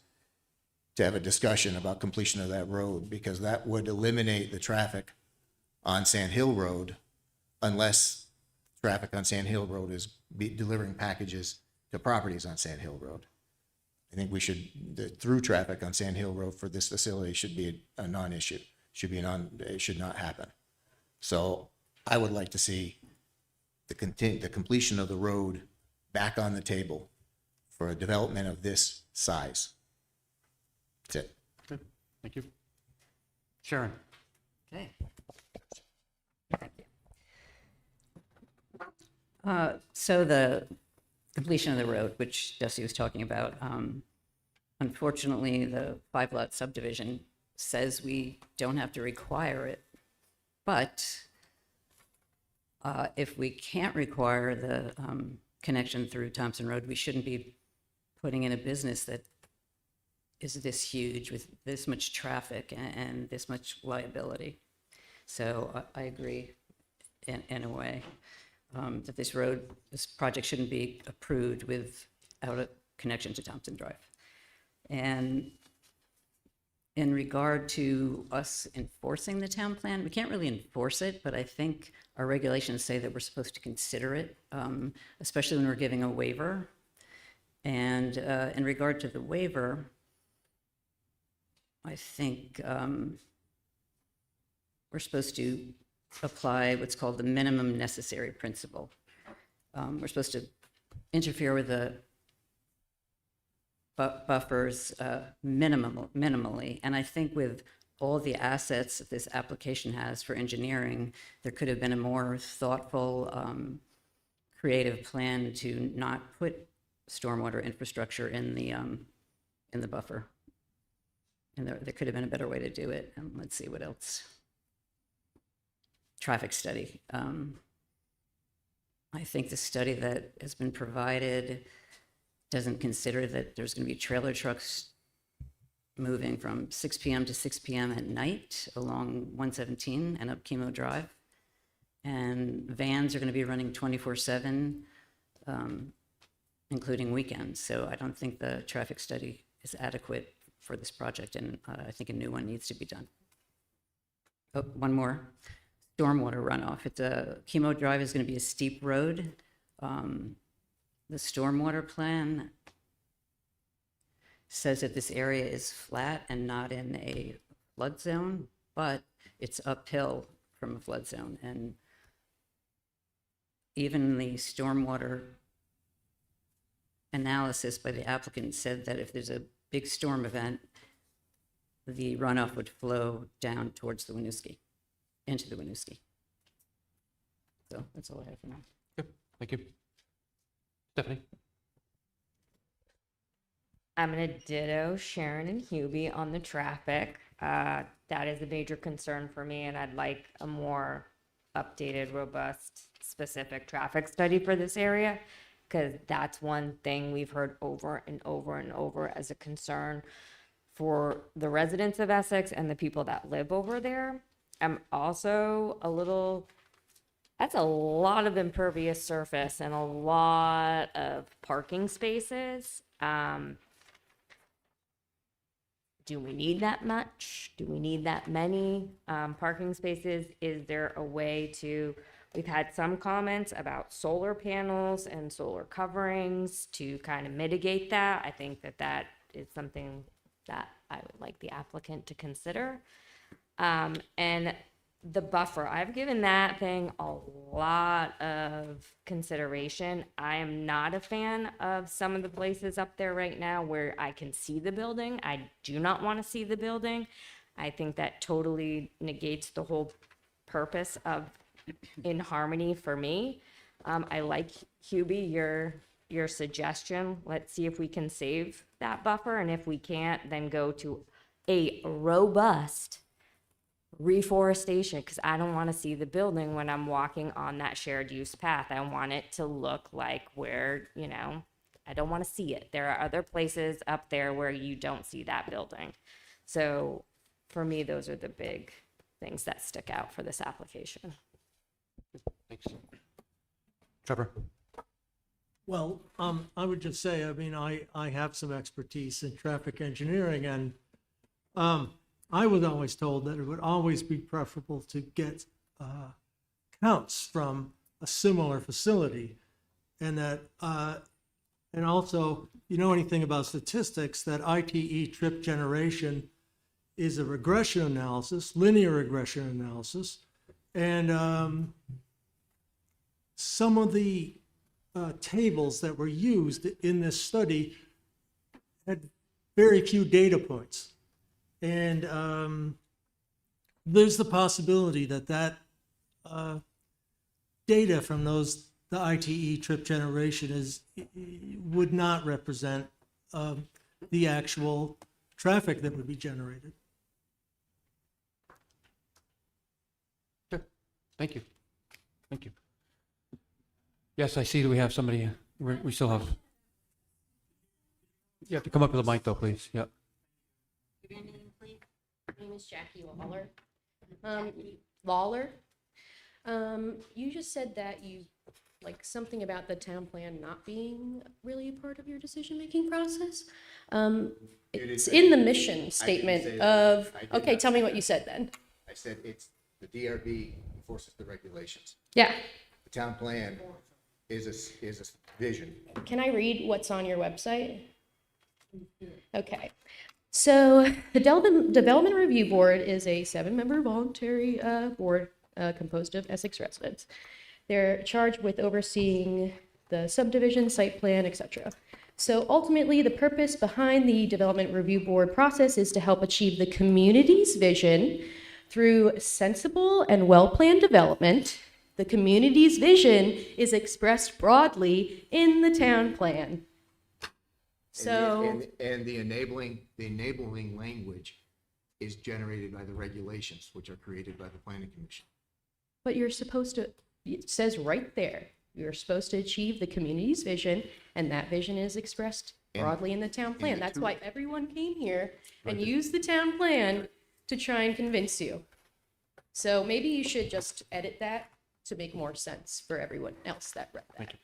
to have a discussion about completion of that road, because that would eliminate the traffic on Sand Hill Road unless traffic on Sand Hill Road is delivering packages to properties on Sand Hill Road. I think the through traffic on Sand Hill Road for this facility should be a non-issue. It should not happen. So I would like to see the completion of the road back on the table for a development of this size. That's it. Good. Thank you. Sharon? Okay. So the completion of the road, which Dusty was talking about, unfortunately, the 5-lot subdivision says we don't have to require it. But if we can't require the connection through Thompson Road, we shouldn't be putting in a business that is this huge with this much traffic and this much liability. So I agree in a way that this project shouldn't be approved without a connection to Thompson Drive. And in regard to us enforcing the town plan, we can't really enforce it, but I think our regulations say that we're supposed to consider it, especially when we're giving a waiver. And in regard to the waiver, I think we're supposed to apply what's called the minimum necessary principle. We're supposed to interfere with the buffers minimally. And I think with all the assets that this application has for engineering, there could have been a more thoughtful, creative plan to not put stormwater infrastructure in the buffer. And there could have been a better way to do it. And let's see what else. Traffic study. I think the study that has been provided doesn't consider that there's going to be trailer trucks moving from 6 p.m. to 6 p.m. at night along 117 and up Chemo Drive. And vans are going to be running 24/7, including weekends. So I don't think the traffic study is adequate for this project, and I think a new one needs to be done. Oh, one more. Stormwater runoff. Chemo Drive is going to be a steep road. The stormwater plan says that this area is flat and not in a flood zone, but it's uphill from a flood zone. And even the stormwater analysis by the applicant said that if there's a big storm event, the runoff would flow down towards the Winooski, into the Winooski. So that's all I have for now. Good, thank you. Stephanie? I'm going to ditto Sharon and Hubie on the traffic. That is a major concern for me, and I'd like a more updated, robust, specific traffic study for this area, because that's one thing we've heard over and over and over as a concern for the residents of Essex and the people that live over there. I'm also that's a lot of impervious surface and a lot of parking spaces. Do we need that much? Do we need that many parking spaces? Is there a way to, we've had some comments about solar panels and solar coverings to kind of mitigate that. I think that is something that I would like the applicant to consider. And the buffer, I've given that thing a lot of consideration. I am not a fan of some of the places up there right now where I can see the building. I do not want to see the building. I think that totally negates the whole purpose of In Harmony for me. I like, Hubie, your suggestion. Let's see if we can save that buffer, and if we can't, then go to a robust reforestation, because I don't want to see the building when I'm walking on that shared use path. I want it to look like where, I don't want to see it. There are other places up there where you don't see that building. So for me, those are the big things that stick out for this application. Thanks. Trevor? Well, I would just say, I have some expertise in traffic engineering, and I was always told that it would always be preferable to get counts from a similar facility, and that, and also, anything about statistics, that ITE trip generation is a regression analysis, linear regression analysis, and some of the tables that were used in this study had very few data points. And there's the possibility that data from the ITE trip generation would not represent the actual traffic that would be generated. Sure. Thank you. Thank you. Yes, I see that we have somebody We still have. You have to come up with a mic though, please. Yep. Your name, please? My name is Jackie Lawler. Lawler, you just said that you, like, something about the town plan not being really a part of your decision-making process. It's in the mission statement say of, that. okay, tell me what you said then. I said it's, the DRB enforces the regulations. Yeah. The town plan is a vision. Can I read what's on your website? Okay. So the Development Review Board is a 7-member voluntary board composed of Essex residents. They're charged with overseeing the subdivision, site plan, etc. So ultimately, the purpose behind the Development Review Board process is to help achieve the community's vision through sensible and well-planned development. The community's vision is expressed broadly in the town plan. So, And the enabling language is generated by the regulations, which are created by the planning commission. but you're supposed to, it says right there, you're supposed to achieve the community's vision, and that vision is expressed broadly in the town plan. That's why everyone came here and used the town plan to try and convince you. So maybe you should just edit that to make more sense for everyone else that read that. Thank you.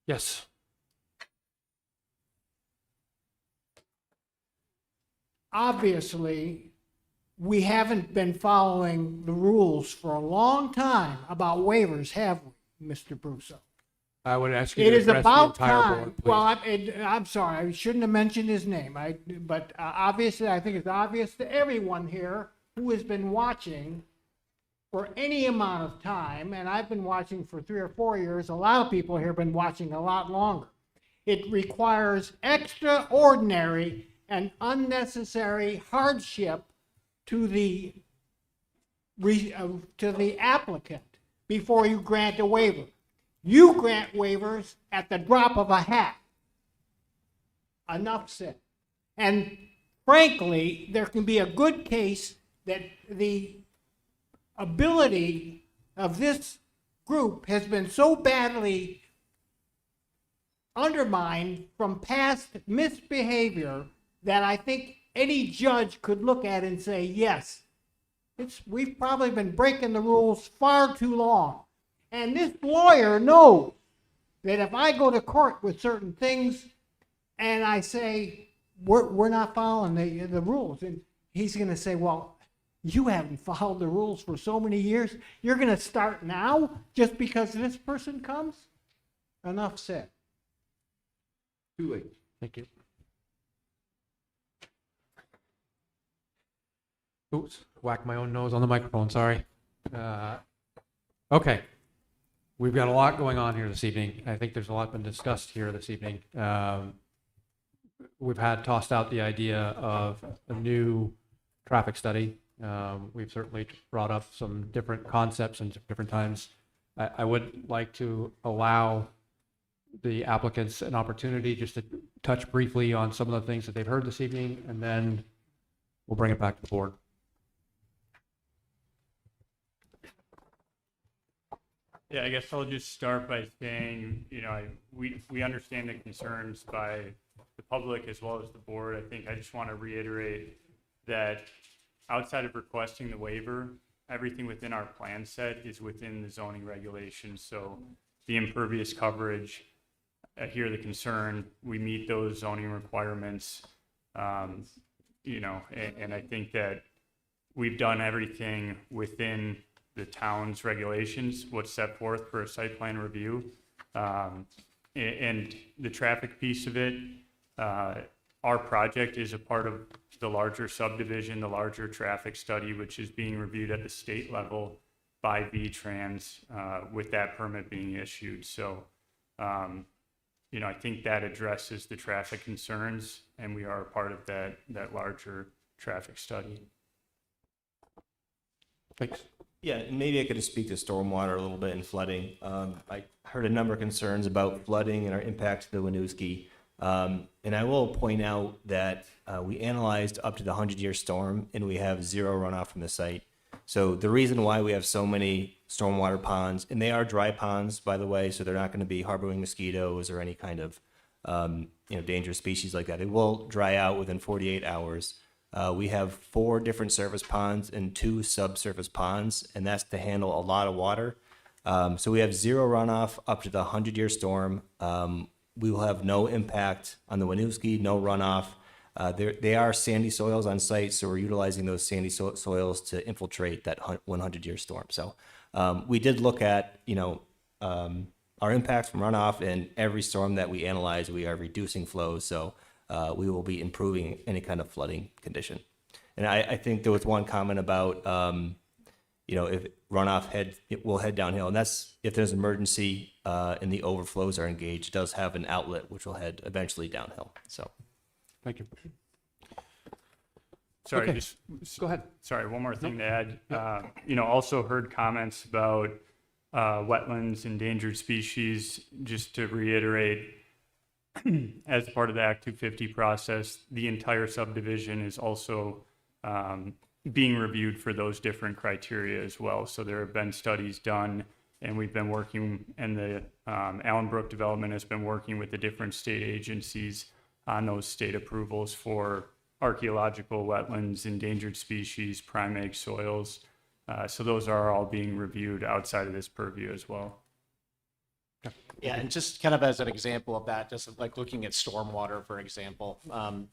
Yes. Obviously, we haven't been following the rules for a long time about waivers, have we, Mr. Brusso? I would ask you It to is address the about entire time. board, please. Well, I'm sorry, I shouldn't have mentioned his name. But obviously, I think it's obvious to everyone here who has been watching for any amount of time, and I've been watching for 3 or 4 years. A lot of people here have been watching a lot longer. It requires extraordinary and unnecessary hardship to the applicant before you grant a waiver. You grant waivers at the drop of a hat. Enough said. And frankly, there can be a good case that the ability of this group has been so badly undermined from past misbehavior that I think any judge could look at and say, yes, we've probably been breaking the rules far too long. And this lawyer knows that if I go to court with certain things and I say, we're not following the rules, and he's going to say, well, you haven't followed the rules for so many years. You're going to start now just because this person comes? Enough said. Too late. Thank you. Oops, whacked my own nose on the microphone, sorry. Okay. We've got a lot going on here this evening. I think there's a lot been discussed here this evening. We've had tossed out the idea of a new traffic study. We've certainly brought up some different concepts and different times. I would like to allow the applicants an opportunity just to touch briefly on some of the things that they've heard this evening, and then we'll bring it back to the board. Yeah, I guess I'll just start by saying, we understand the concerns by the public as well as the board. I think I just want to reiterate that outside of requesting the waiver, everything within our plan set is within the zoning regulations. So the impervious coverage, I hear the concern, we meet those zoning requirements, and I think that we've done everything within the town's regulations, what's set forth for a site plan review. And the traffic piece of it, our project is a part of the larger subdivision, the larger traffic study, which is being reviewed at the state level by VTrans, with that permit being issued. So, I think that addresses the traffic concerns, and we are a part of that larger traffic study. Thanks. Yeah, and maybe I could just speak to stormwater a little bit and flooding. I heard a number of concerns about flooding and our impact to the Winooski. And I will point out that we analyzed up to the 100-year storm, and we have zero runoff from the site. So the reason why we have so many stormwater ponds, and they are dry ponds, by the way, so they're not going to be harboring mosquitoes or any kind of dangerous species like that. It will dry out within 48 hours. We have 4 different surface ponds and 2 subsurface ponds, and that's to handle a lot of water. So we have 0 runoff up to the 100-year storm. We will have no impact on the Winooski, no runoff. They are sandy soils on site, so we're utilizing those sandy soils to infiltrate that 100-year storm. So we did look at, our impacts from runoff, and every storm that we analyze, we are reducing flows. So we will be improving any kind of flooding condition. And I think there was one comment about, if runoff it will head downhill, and that's if there's an emergency and the overflows are engaged, it does have an outlet which will head eventually downhill. So, Thank you. Sorry, Okay. just Go ahead. Sorry, one more thing to add. Also heard comments about wetlands, endangered species. Just to reiterate, as part of the Act 250 process, the entire subdivision is also being reviewed for those different criteria as well. So there have been studies done, and we've been working, and the Allenbrook development has been working with the different state agencies on those state approvals for archaeological wetlands, endangered species, primate soils. So those are all being reviewed outside of this purview as well. Yeah, and just kind of as an example of that, just like looking at stormwater, for example,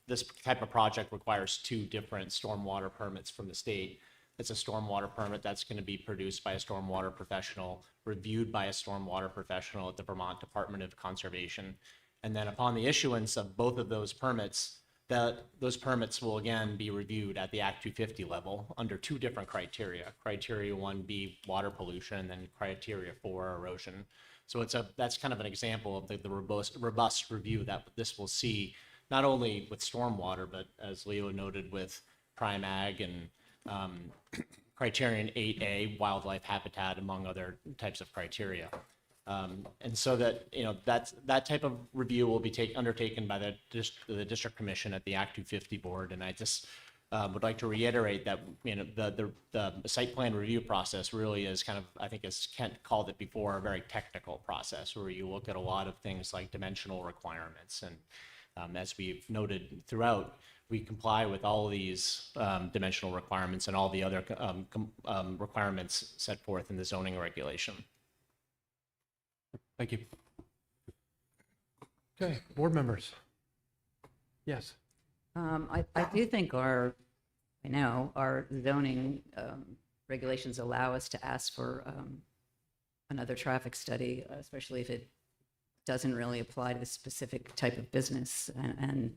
this type of project requires 2 different stormwater permits from the state. It's a stormwater permit that's going to be produced by a stormwater professional, reviewed by a stormwater professional at the Vermont Department of Conservation. And then upon the issuance of both of those permits, those permits will again be reviewed at the Act 250 level under 2 different criteria. Criteria 1B, water pollution, and then criteria 4, erosion. So that's kind of an example of the robust review that this will see, not only with stormwater, but as Leo noted, with prime ag and criterion 8A, wildlife habitat, among other types of criteria. And so that, that type of review will be undertaken by the district commission at the Act 250 board. And I just would like to reiterate that, the site plan review process really is kind of, I think as Kent called it before, a very technical process where you look at a lot of things like dimensional requirements. And as we've noted throughout, we comply with all of these dimensional requirements and all the other requirements set forth in the zoning regulation. Thank you. Okay, board members. Yes. I do think our zoning regulations allow us to ask for another traffic study, especially if it doesn't really apply to the specific type of business. And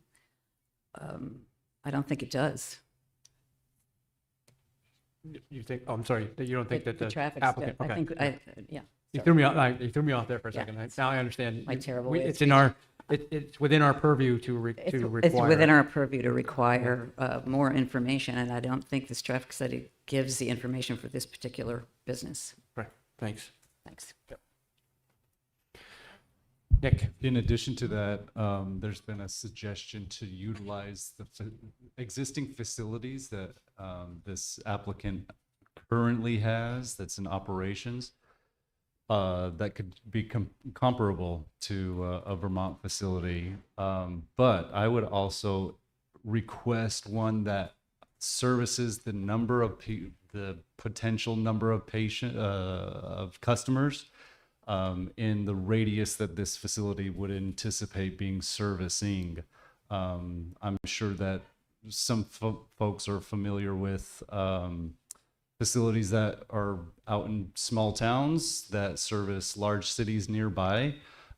I don't think it does. You think, I'm sorry, that you don't think that the traffic applicant, study, okay. I think, yeah. You threw me off there for a Yeah. second. Now I understand. My terrible way of It's in it's within our purview to require. It's within our purview to require more information, and I don't think this traffic study gives the information for this particular business. Right, thanks. Thanks. Nick? In addition to that, there's been a suggestion to utilize the existing facilities that this applicant currently has that's in operations. That could be comparable to a Vermont facility. But I would also request one that services the number of the potential number of of customers in the radius that this facility would anticipate being servicing. I'm sure that some folks are familiar with facilities that are out in small towns that service large cities nearby.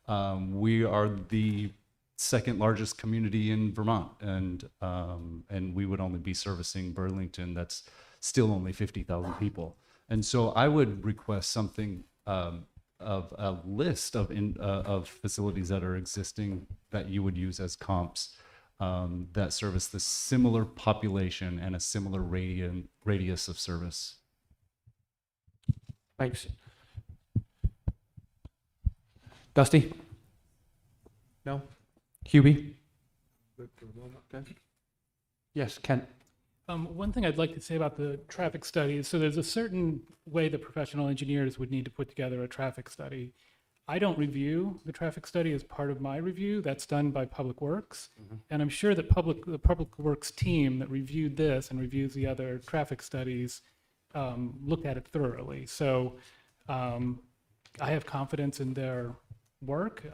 We are the second largest community in Vermont, and we would only be servicing Burlington. That's still only 50,000 people. And so I would request something of a list of facilities that are existing that you would use as comps that service the similar population and a similar radius of service. Thanks. Dusty? No? Hubie? Okay. Yes, Kent? One thing I'd like to say about the traffic studies, so there's a certain way the professional engineers would need to put together a traffic study. I don't review the traffic study as part of my review. That's done by Public Works. And I'm sure that the Public Works team that reviewed this and reviews the other traffic studies looked at it thoroughly. So I have confidence in their work.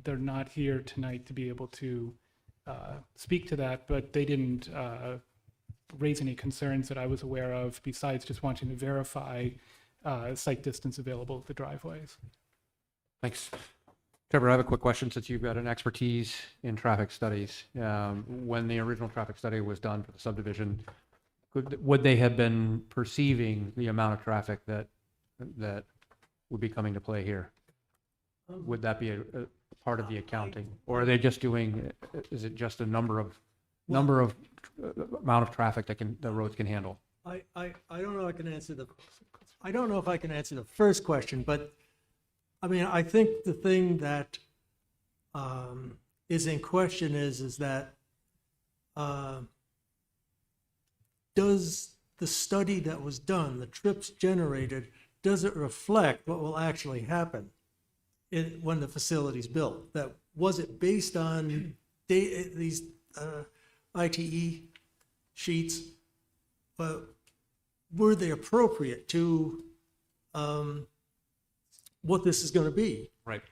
They're not here tonight to be able to speak to that, but they didn't raise any concerns that I was aware of besides just wanting to verify site distance available at the driveways. Thanks. Trevor, I have a quick question since you've got an expertise in traffic studies. When the original traffic study was done for the subdivision, would they have been perceiving the amount of traffic that would be coming to play here? Would that be a part of the accounting, or are they just doing? Is it just a amount of traffic that the roads can handle? I don't know if I can answer the first question, but I mean, I think the thing that is in question is that does the study that was done, the trips generated, does it reflect what will actually happen when the facility's built? That was it based on these ITE sheets, but were they appropriate to what this is going to be? Right.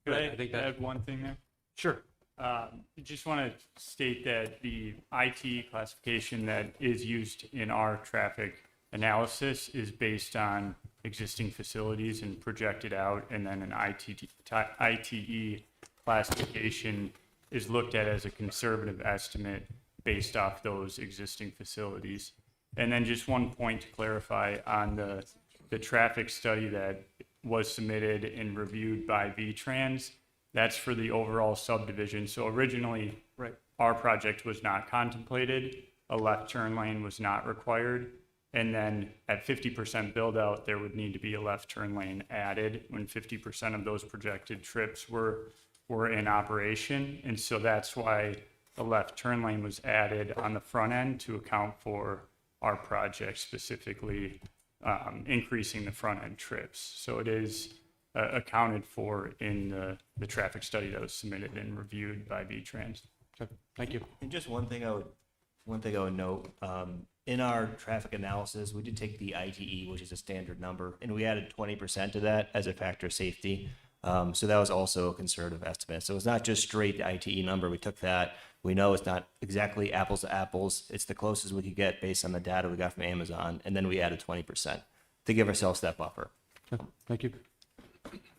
Could Right, I think that- add one thing there? Sure. I just want to state that the IT classification that is used in our traffic analysis is based on existing facilities and projected out, and then an ITE classification is looked at as a conservative estimate based off those existing facilities. And then just one point to clarify on the traffic study that was submitted and reviewed by VTrans. That's for the overall subdivision. So originally, our project was not contemplated. A left turn lane was not required. And then at 50% build out, there would need to be a left turn lane added when 50% of those projected trips were in operation. And so that's why the left turn lane was added on the front end to account for our project, specifically increasing the front end trips. So it is accounted for in the traffic study that was submitted and reviewed by VTrans. Thank you. And just one thing I would note, in our traffic analysis, we did take the ITE, which is a standard number, and we added 20% to that as a factor of safety. So that was also a conservative estimate. So it's not just straight the ITE number. We took that. We know it's not exactly apples to apples. It's the closest we could get based on the data we got from Amazon. And then we added 20% to give ourselves that buffer. Thank you.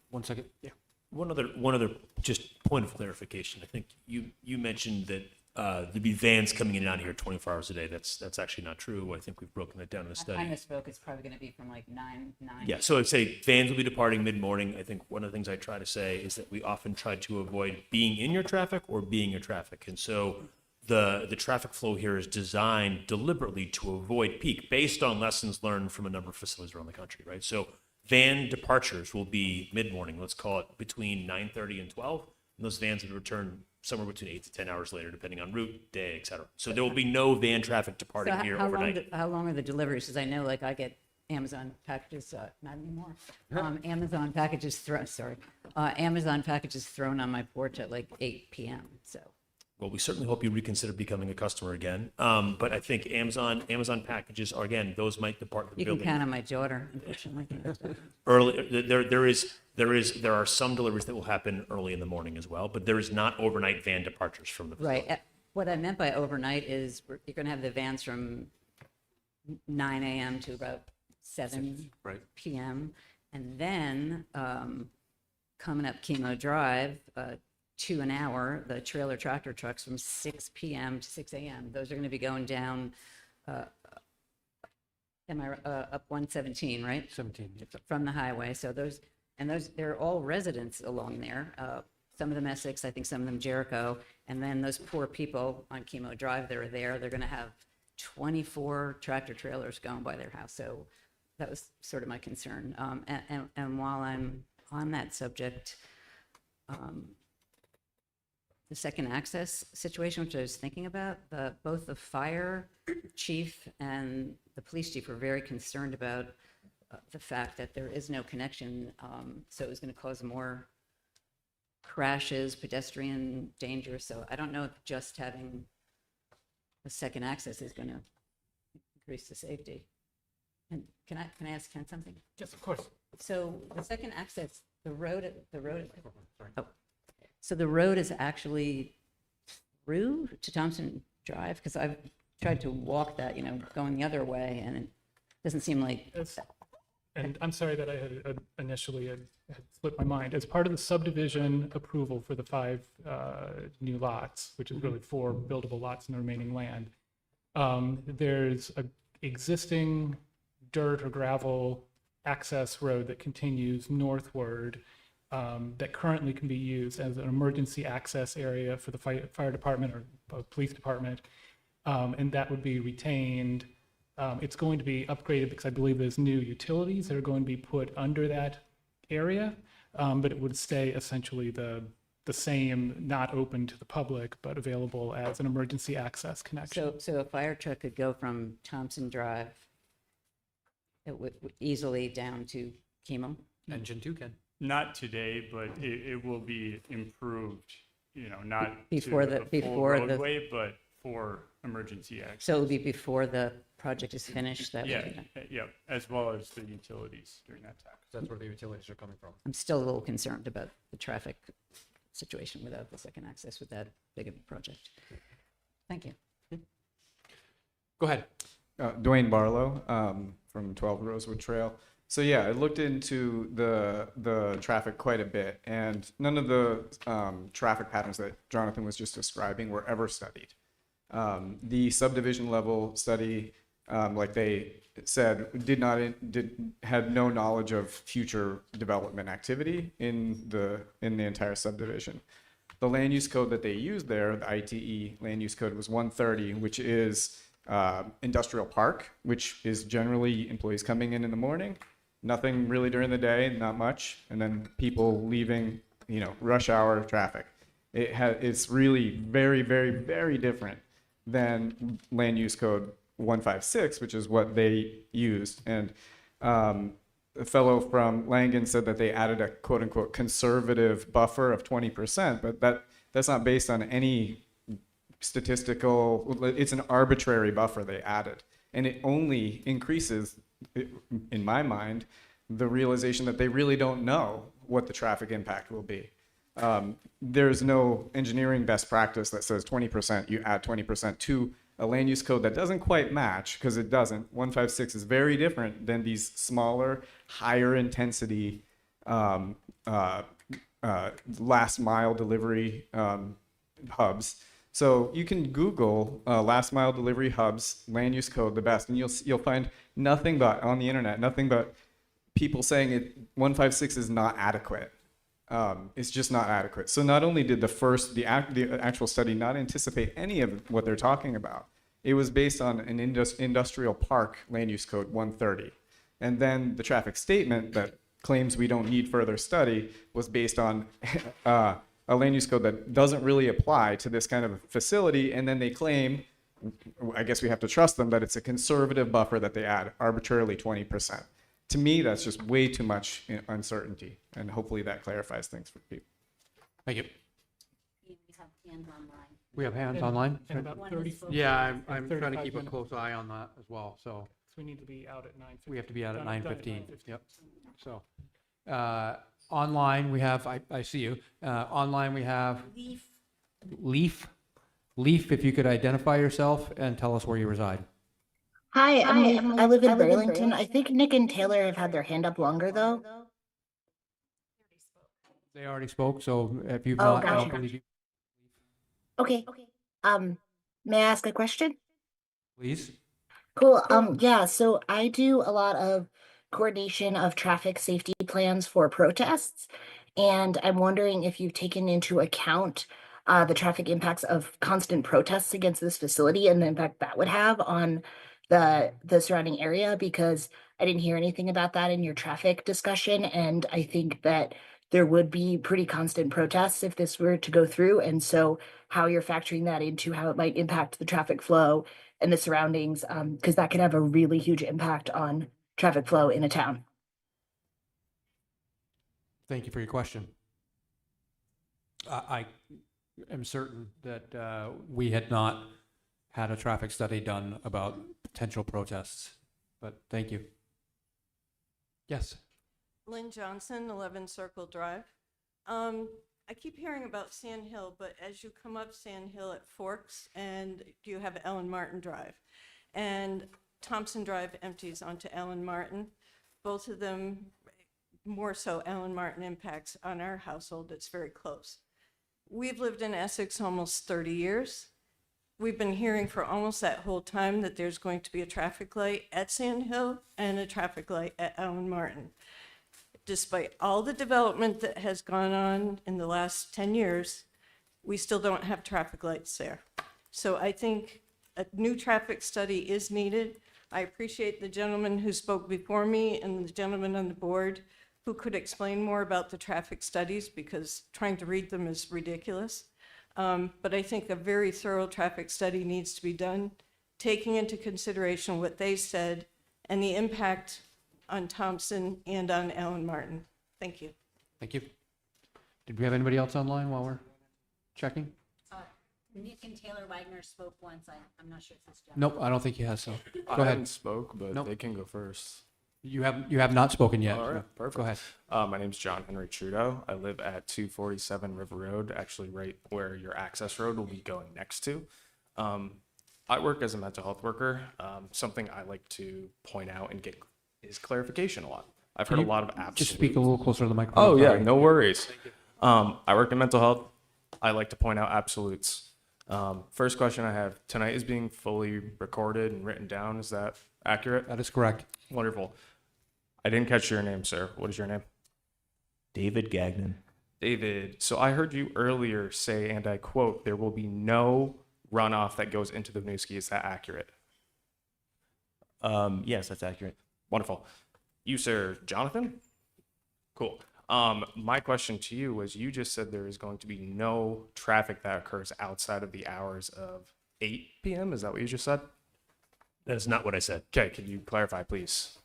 1 second. Yeah. One other just point of clarification. I think you mentioned that there'd be vans coming in and out here 24 hours a day. That's actually not true. I think we've broken that down in the study. I misspoke. It's probably going to be from like 9. Yeah, so I'd say vans will be departing mid-morning. I think one of the things I try to say is that we often try to avoid being in your traffic or being your traffic. And so the traffic flow here is designed deliberately to avoid peak based on lessons learned from a number of facilities around the country, right? So van departures will be mid-morning, let's call it between 9:30 and 12. And those vans will return somewhere between 8 to 10 hours later, depending on route, day, et cetera. So there will be no van traffic departing So here how overnight. how long are the deliveries? Because I know, like, I get Amazon packages, not anymore. Amazon packages thrown on my porch at like 8 p.m. So. Well, we certainly hope you reconsider becoming a customer again. But I think Amazon packages are, again, those might depart the You building. can count on my daughter, unfortunately. Early, there are some deliveries that will happen early in the morning as well, but there is not overnight van departures from the facility. Right. What I meant by overnight is you're going to have the vans from 9 a.m. to about 7 p.m. And then coming up Chemo Drive, 2 an hour, the trailer tractor trucks from 6 p.m. to 6 a.m. Those are going to be going down, up 117, right? 17. From the highway. So they're all residents along there. Some of them Essex, I think some of them Jericho. And then those poor people on Chemo Drive that are there, they're going to have 24 tractor trailers going by their house. So that was sort of my concern. And while I'm on that subject, the second access situation, which I was thinking about, both the fire chief and the police chief were very concerned about the fact that there is no connection, so it was going to cause more crashes, pedestrian danger. So I don't know if just having a second access is going to increase the safety. And can I ask Ken something? Yes, of course. So the second access, so the road is actually through to Thompson Drive? Because I've tried to walk that, going the other way, and it doesn't seem like. And I'm sorry that I had initially had slipped my mind. As part of the subdivision approval for the 5 new lots, which is really 4 buildable lots in the remaining land, there's a existing dirt or gravel access road that continues northward that currently can be used as an emergency access area for the fire department or police department, and that would be retained. It's going to be upgraded because I believe there's new utilities that are going to be put under that area, but it would stay essentially the same, not open to the public, but available as an emergency access connection. So a fire truck could go from Thompson Drive easily down to Chemo? Engine 2 can. Not today, but it will be improved, not Before to the- full before the- roadway, but for emergency access. So it would be before the project is finished? That would Yeah, be done. yeah, as well as the utilities during that time. That's where the utilities are coming from. I'm still a little concerned about the traffic situation without the second access with that big of a project. Thank you. Go ahead. Dwayne Barlow from 12 Rosewood Trail. So yeah, I looked into the traffic quite a bit, and none of the traffic patterns that Jonathan was just describing were ever studied. The subdivision level study, like they said, had no knowledge of future development activity in the entire subdivision. The land use code that they used there, the ITE land use code, was 130, which is industrial park, which is generally employees coming in the morning, nothing really during the day, not much, and then people leaving, rush hour traffic. It's really very, very, very different than land use code 156, which is what they used. And a fellow from Langen said that they added a quote unquote conservative buffer of 20%, but that's not based on any statistical, it's an arbitrary buffer they added. And it only increases, in my mind, the realization that they really don't know what the traffic impact will be. There's no engineering best practice that says 20%, you add 20% to a land use code that doesn't quite match, because it doesn't. 156 is very different than these smaller, higher intensity last mile delivery hubs. So you can Google last mile delivery hubs, land use code, the best, and you'll find nothing but, on the internet, nothing but people saying 156 is not adequate. It's just not adequate. So not only did the actual study not anticipate any of what they're talking about, it was based on an industrial park land use code 130. And then the traffic statement that claims we don't need further study was based on a land use code that doesn't really apply to this kind of facility. And then they claim, I guess we have to trust them, that it's a conservative buffer that they add, arbitrarily 20%. To me, that's just way too much uncertainty, and hopefully that clarifies things for people. Thank you. We have hands online. We have hands online? And about 30 folks. Yeah, I'm trying to 35 keep a minutes. close eye on that as well, so. So we need to be out at 9:15. We have to be out at Done at 9:15. 9:15. Yep. So, online we have, I see you. Online we have Leaf. Leaf, if you could identify yourself and tell us where you reside. Hi, I live in Burlington. I think Nick and Taylor have had their hand up longer, though. They already spoke, so if you've Oh, not, I gotcha. don't believe you. Okay. May I ask a question? Please. Cool. Yeah, so I do a lot of coordination of traffic safety plans for protests, and I'm wondering if you've taken into account the traffic impacts of constant protests against this facility and the impact that would have on the surrounding area, because I didn't hear anything about that in your traffic discussion, and I think that there would be pretty constant protests if this were to go through. And so how you're factoring that into how it might impact the traffic flow and the surroundings, because that can have a really huge impact on traffic flow in a town. Thank you for your question. I am certain that we had not had a traffic study done about potential protests, but thank you. Yes. Lynn Johnson, 11 Circle Drive. I keep hearing about Sand Hill, but as you come up Sand Hill, it forks, and you have Ellen Martin Drive. And Thompson Drive empties onto Ellen Martin. Both of them, more so Ellen Martin impacts on our household. It's very close. We've lived in Essex almost 30 years. We've been hearing for almost that whole time that there's going to be a traffic light at Sand Hill and a traffic light at Ellen Martin. Despite all the development that has gone on in the last 10 years, we still don't have traffic lights there. So I think a new traffic study is needed. I appreciate the gentleman who spoke before me and the gentleman on the board who could explain more about the traffic studies, because trying to read them is ridiculous. But I think a very thorough traffic study needs to be done, taking into consideration what they said and the impact on Thompson and on Ellen Martin. Thank you. Thank you. Did we have anybody else online while we're checking? Nick and Taylor Wagner spoke once. I'm not sure if it's Jeff. Nope, I don't think he has, so I go ahead. haven't spoke, but Nope. they can go first. You have not spoken yet. All right, so perfect. Go ahead. My name's John Henry Trudeau. I live at 247 River Road, actually right where your access road will be going next to. I work as a mental health worker. Something I like to point out and get is clarification a lot. I've heard Can a you lot of absolutes. just speak a little closer to the microphone? Oh yeah, Sorry. no worries. I work in mental health. I like to point out absolutes. First question I have, tonight is being fully recorded and written down. Is that accurate? That is correct. Wonderful. I didn't catch your name, sir. What is your name? David Gagnon. David. So I heard you earlier say, and I quote, there will be no runoff that goes into the Winooski. Is that accurate? Yes, that's accurate. Wonderful. You, sir, Jonathan? Cool. My question to you was, you just said there is going to be no traffic that occurs outside of the hours of 8 p.m. Is that what you just said? That is not what I said. Okay, can you clarify, please?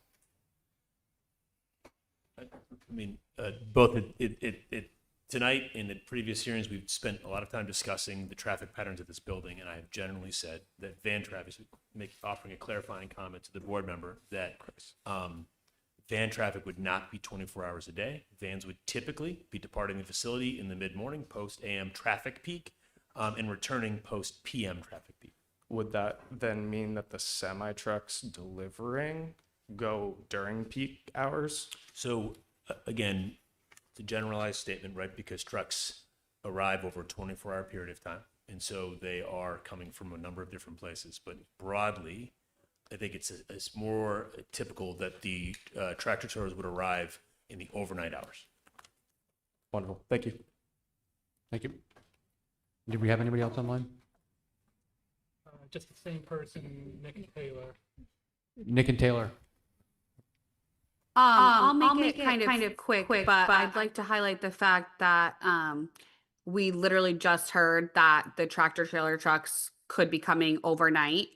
I mean, both tonight and at previous hearings, we've spent a lot of time discussing the traffic patterns of this building, and I have generally said that van traffic, offering a clarifying comment to the board member, that van traffic would not be 24 hours a day. Vans would typically be departing the facility in the mid-morning, post-AM traffic peak, and returning post-PM traffic peak. Would that then mean that the semi-trucks delivering go during peak hours? So again, it's a generalized statement, right? Because trucks arrive over a 24-hour period of time. And so they are coming from a number of different places. But broadly, I think it's more typical that the tractor trailers would arrive in the overnight hours. Wonderful. Thank you. Thank you. Did we have anybody else online? Just the same person, Nick and Taylor. Nick and Taylor. I'll make it kind of quick, but I'd like to highlight the fact that we literally just heard that the tractor trailer trucks could be coming overnight,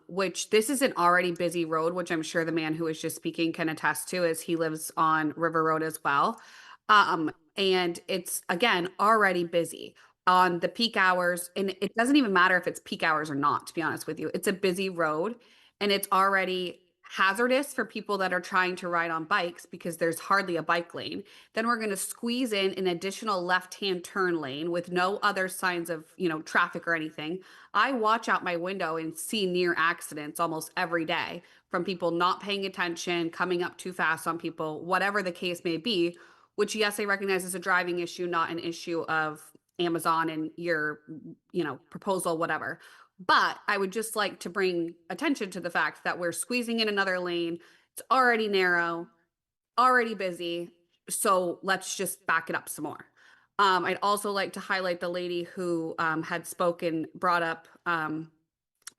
which this is an already busy road, which I'm sure the man who was just speaking can attest to, as he lives on River Road as well. And it's, again, already busy on the peak hours. And it doesn't even matter if it's peak hours or not, to be honest with you. It's a busy road, and it's already hazardous for people that are trying to ride on bikes because there's hardly a bike lane. Then we're going to squeeze in an additional left-hand turn lane with no other signs of, traffic or anything. I watch out my window and see near accidents almost every day from people not paying attention, coming up too fast on people, whatever the case may be, which, yes, I recognize is a driving issue, not an issue of Amazon and your, proposal, whatever. But I would just like to bring attention to the fact that we're squeezing in another lane. It's already narrow, already busy. So let's just back it up some more. I'd also like to highlight the lady who had brought up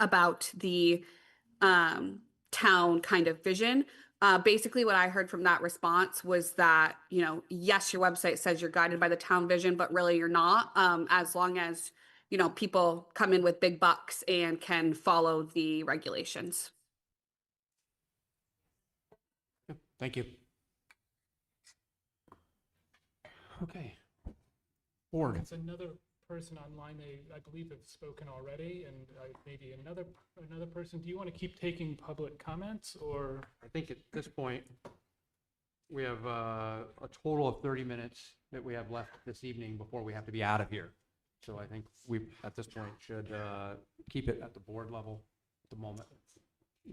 about the town kind of vision. Basically, what I heard from that response was that, you know, yes, your website says you're guided by the town vision, but really you're not, as long as, you know, people come in with big bucks and can follow the regulations. Thank you. Okay. Board. It's another person online, I believe have spoken already, and maybe another person. Do you want to keep taking public comments, or? I think at this point, we have a total of 30 minutes that we have left this evening before we have to be out of here. So I think we, at this point, should keep it at the board level at the moment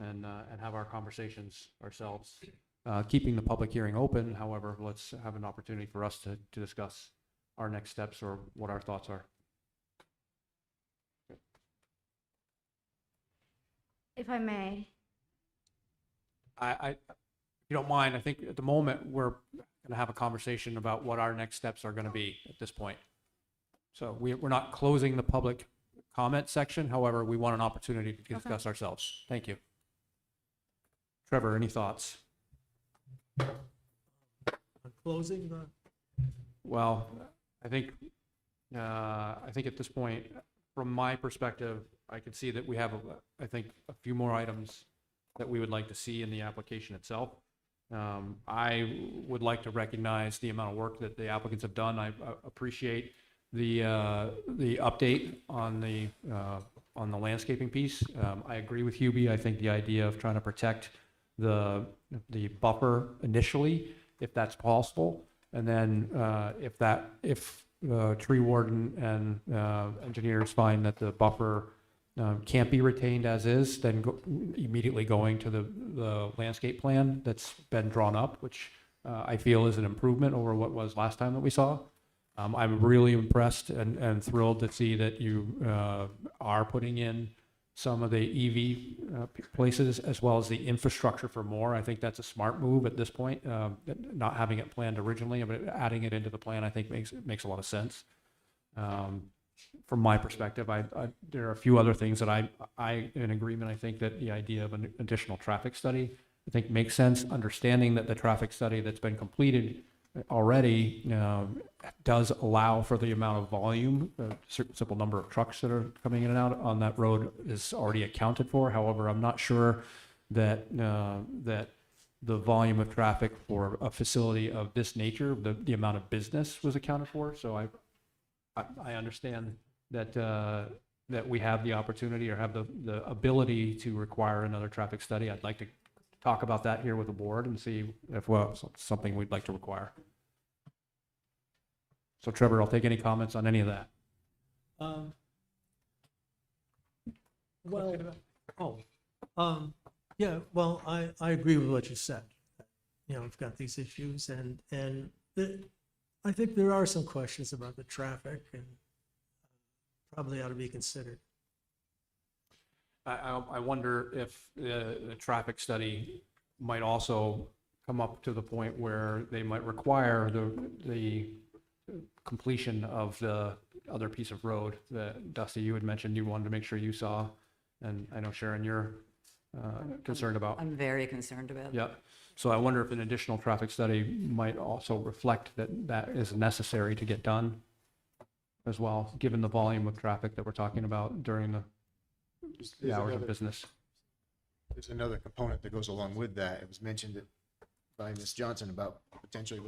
and have our conversations ourselves. Keeping the public hearing open, however, let's have an opportunity for us to discuss our next steps or what our thoughts are. If I may. If you don't mind, I think at the moment, we're going to have a conversation about what our next steps are going to be at this point. So we're not closing the public comment section. However, we want an opportunity to discuss ourselves. Thank you. Trevor, any thoughts? On closing the, Well, I think at this point, from my perspective, I can see that we have, I think, a few more items that we would like to see in the application itself. I would like to recognize the amount of work that the applicants have done. I appreciate the update on the landscaping piece. I agree with Hubie. I think the idea of trying to protect the buffer initially, if that's possible, and then if the tree warden and engineers find that the buffer can't be retained as is, then immediately going to the landscape plan that's been drawn up, which I feel is an improvement over what was last time that we saw. I'm really impressed and thrilled to see that you are putting in some of the EV places as well as the infrastructure for more. I think that's a smart move at this point, not having it planned originally, but adding it into the plan, I think makes a lot of sense. From my perspective, there are a few other things that I in agreement. I think that the idea of an additional traffic study, I think makes sense, understanding that the traffic study that's been completed already does allow for the amount of volume, a simple number of trucks that are coming in and out on that road is already accounted for. However, I'm not sure that that the volume of traffic for a facility of this nature, the amount of business was accounted for. So I understand that that we have the opportunity or have the ability to require another traffic study. I'd like to talk about that here with the board and see if something we'd like to require. So Trevor, I'll take any comments on any of that. Yeah, well, I agree with what you said. You know, we've got these issues and I think there are some questions about the traffic and probably ought to be considered. I wonder if the traffic study might also come up to the point where they might require the completion of the other piece of road that Dusty, you had mentioned you wanted to make sure you saw, and I know Sharon, you're concerned about. I'm very concerned about. Yeah. So I wonder if an additional traffic study might also reflect that is necessary to get done as well, given the volume of traffic that we're talking about during the hours of business. There's another component that goes along with that. It was mentioned by Ms. Johnson about potentially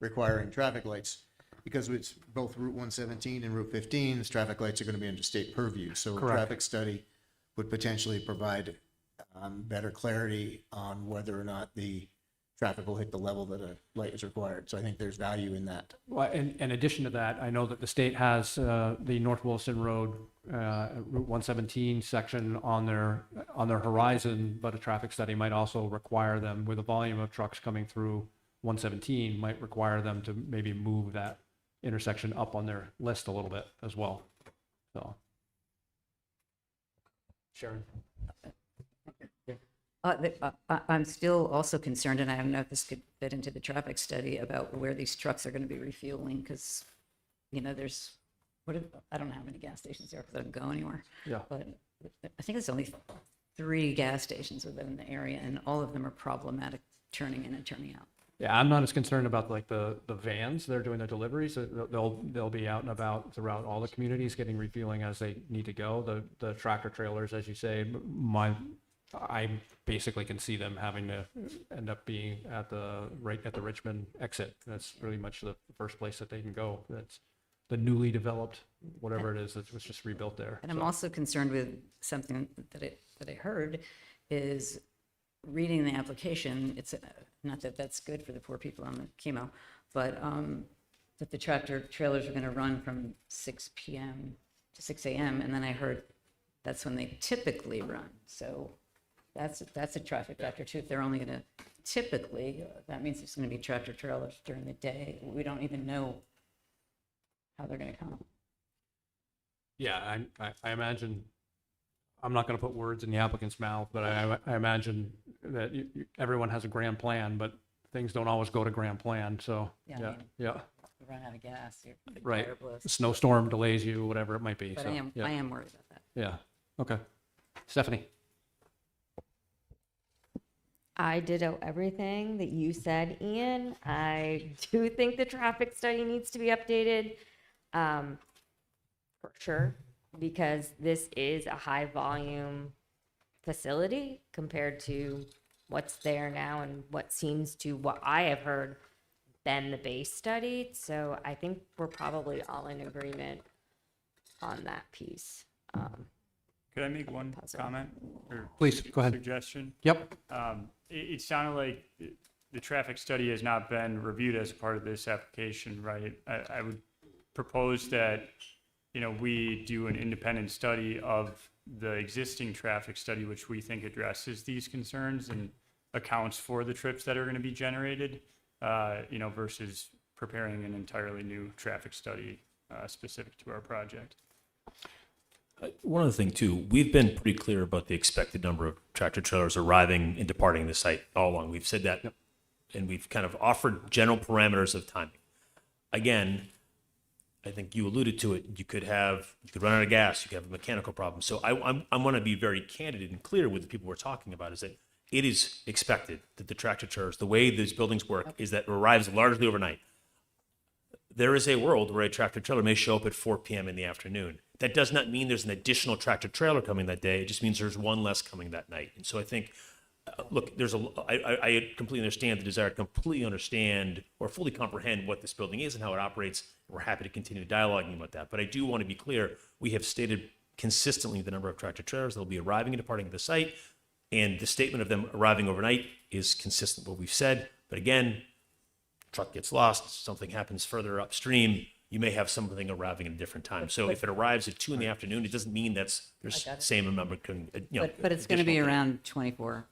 requiring traffic lights, because it's both Route 117 and Route 15, the traffic lights are going to be under state purview. So Correct. A traffic study would potentially provide better clarity on whether or not the traffic will hit the level that a light is required. So I think there's value in that. Well, in addition to that, I know that the state has the North Wilson Road Route 117 section on their horizon, but a traffic study might also require them, with a volume of trucks coming through 117, might require them to maybe move that intersection up on their list a little bit as well. So, Sharon. I'm still also concerned, and I don't know if this could fit into the traffic study, about where these trucks are going to be refueling, because, you know, there's, I don't know how many gas stations there, because I don't go anywhere. Yeah. But I think there's only 3 gas stations within the area, and all of them are problematic turning in and turning out. Yeah, I'm not as concerned about like the vans that are doing the deliveries. They'll be out and about throughout all the communities, getting refueling as they need to go. The tractor trailers, as you say, I basically can see them having to end up being right at the Richmond exit. That's pretty much the first place that they can go. That's the newly developed, whatever it is, that was just rebuilt there. And I'm also concerned with something that I heard is reading the application. It's not that that's good for the poor people on the chemo, but that the tractor trailers are going to run from 6 p.m. to 6 a.m. And then I heard that's when they typically run. So that's a traffic factor too. If they're only going to typically, that means there's going to be tractor trailers during the day. We don't even know how they're going to come. Yeah, I imagine, I'm not going to put words in the applicant's mouth, but I imagine that everyone has a grand plan, but things don't always go to grand plan. So Yeah, yeah, I mean, yeah. You run out of gas, your Right. tire blows. Snowstorm delays you, whatever it might be. But So, I am worried about that. Yeah. Okay. Stephanie. I ditto everything that you said, Ian. I do think the traffic study needs to be updated, for sure, because this is a high volume facility compared to what's there now and what seems to, what I have heard, been the base study. So I think we're probably all in agreement on that piece. Could I make one comment or Please, go ahead. suggestion? Yep. It sounded like the traffic study has not been reviewed as part of this application, right? I would propose that, we do an independent study of the existing traffic study, which we think addresses these concerns and accounts for the trips that are going to be generated, versus preparing an entirely new traffic study specific to our project. One other thing too, we've been pretty clear about the expected number of tractor trailers arriving and departing the site all along. We've said that, and we've kind of offered general parameters of timing. Again, I think you alluded to it. You could run out of gas. You could have a mechanical problem. So I want to be very candid and clear with the people we're talking about is that it is expected that the tractor trailers, the way these buildings work, is that it arrives largely overnight. There is a world where a tractor trailer may show up at 4 p.m. in the afternoon. That does not mean there's an additional tractor trailer coming that day. It just means there's one less coming that night. And so I think, look, I completely understand the desire to completely understand or fully comprehend what this building is and how it operates. We're happy to continue dialoguing about that. But I do want to be clear, we have stated consistently the number of tractor trailers that will be arriving and departing the site. And the statement of them arriving overnight is consistent with what we've said. But again, truck gets lost, something happens further upstream, you may have something arriving at a different time. So if it arrives at 2 in the afternoon, it doesn't mean there's same number. But it's going to be around 24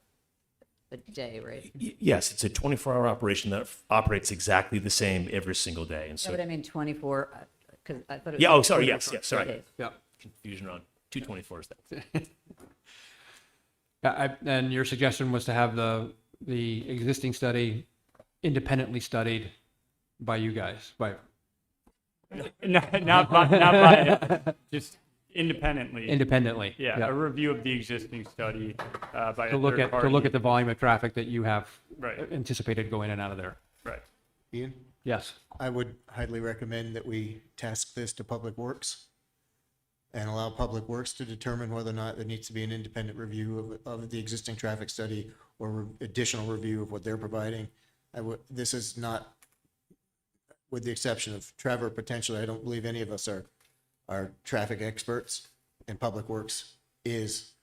a day, right? Yes, it's a 24-hour operation that operates exactly the same every single day. And so, No, but I mean 24, because I thought it was. yeah. Oh, sorry. Yes. Sorry. days. Yeah. Confusion on 224 is that. Yeah, and your suggestion was to have the existing study independently studied by you guys, by Not by just independently. Independently. Yeah, a review of the existing study by to a look third at party. to look at the volume of traffic that you have Right. anticipated going in and out of there. Right. Ian? Yes. I would highly recommend that we task this to Public Works and allow Public Works to determine whether or not there needs to be an independent review of the existing traffic study or additional review of what they're providing. This is not, with the exception of Trevor, potentially, I don't believe any of us are traffic experts, and Public Works is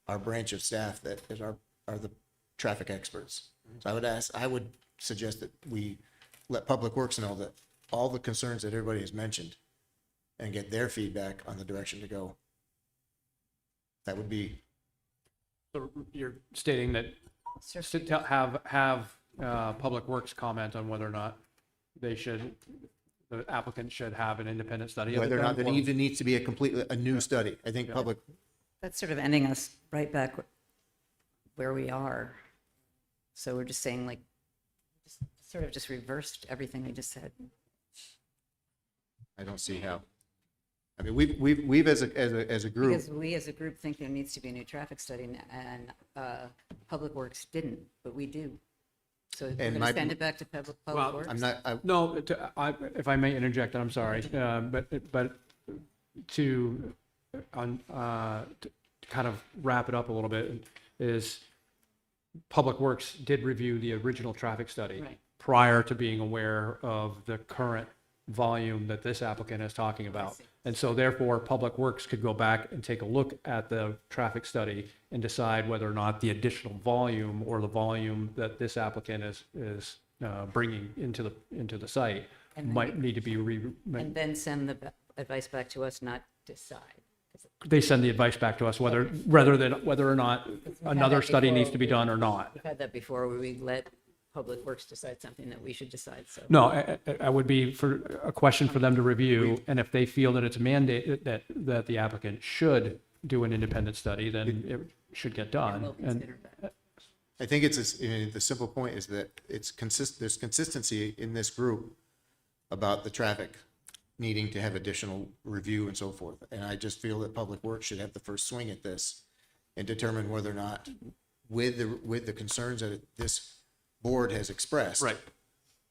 our branch of staff that are the traffic experts. So I would suggest that we let Public Works know that all the concerns that everybody has mentioned and get their feedback on the direction to go. That would be. So you're stating that have Public Works comment on whether or not the applicant should have an independent study. Whether or not there even needs to be a new study. I think public. That's sort of ending us right back where we are. So we're just saying just reversed everything we just said. I don't see how. I mean, we've as a group. Because we as a group think there needs to be a new traffic study and Public Works didn't, but we do. So we're And going to my- send it back to Public Well, Works? I'm not, No, if I may interject, and I'm sorry, but to kind of wrap it up a little bit is Public Works did review the original traffic study Right. prior to being aware of the current volume that this applicant is talking about. And so therefore, Public Works could go back and take a look at the traffic study and decide whether or not the additional volume or the volume that this applicant is bringing into the site And then might need to be And then send the advice back to us, not decide. they send the advice back to us whether or not another that study before needs to be done or not. We've had that before where we let Public Works decide something that we should decide, so. No, I would be for a question for them to review, and if they feel that it's mandated that the applicant should do an independent study, then it should get done. We'll consider that. I think the simple point is that there's consistency in this group about the traffic needing to have additional review and so forth. And I just feel that Public Works should have the first swing at this and determine whether or not, with the concerns that this board has expressed. Right.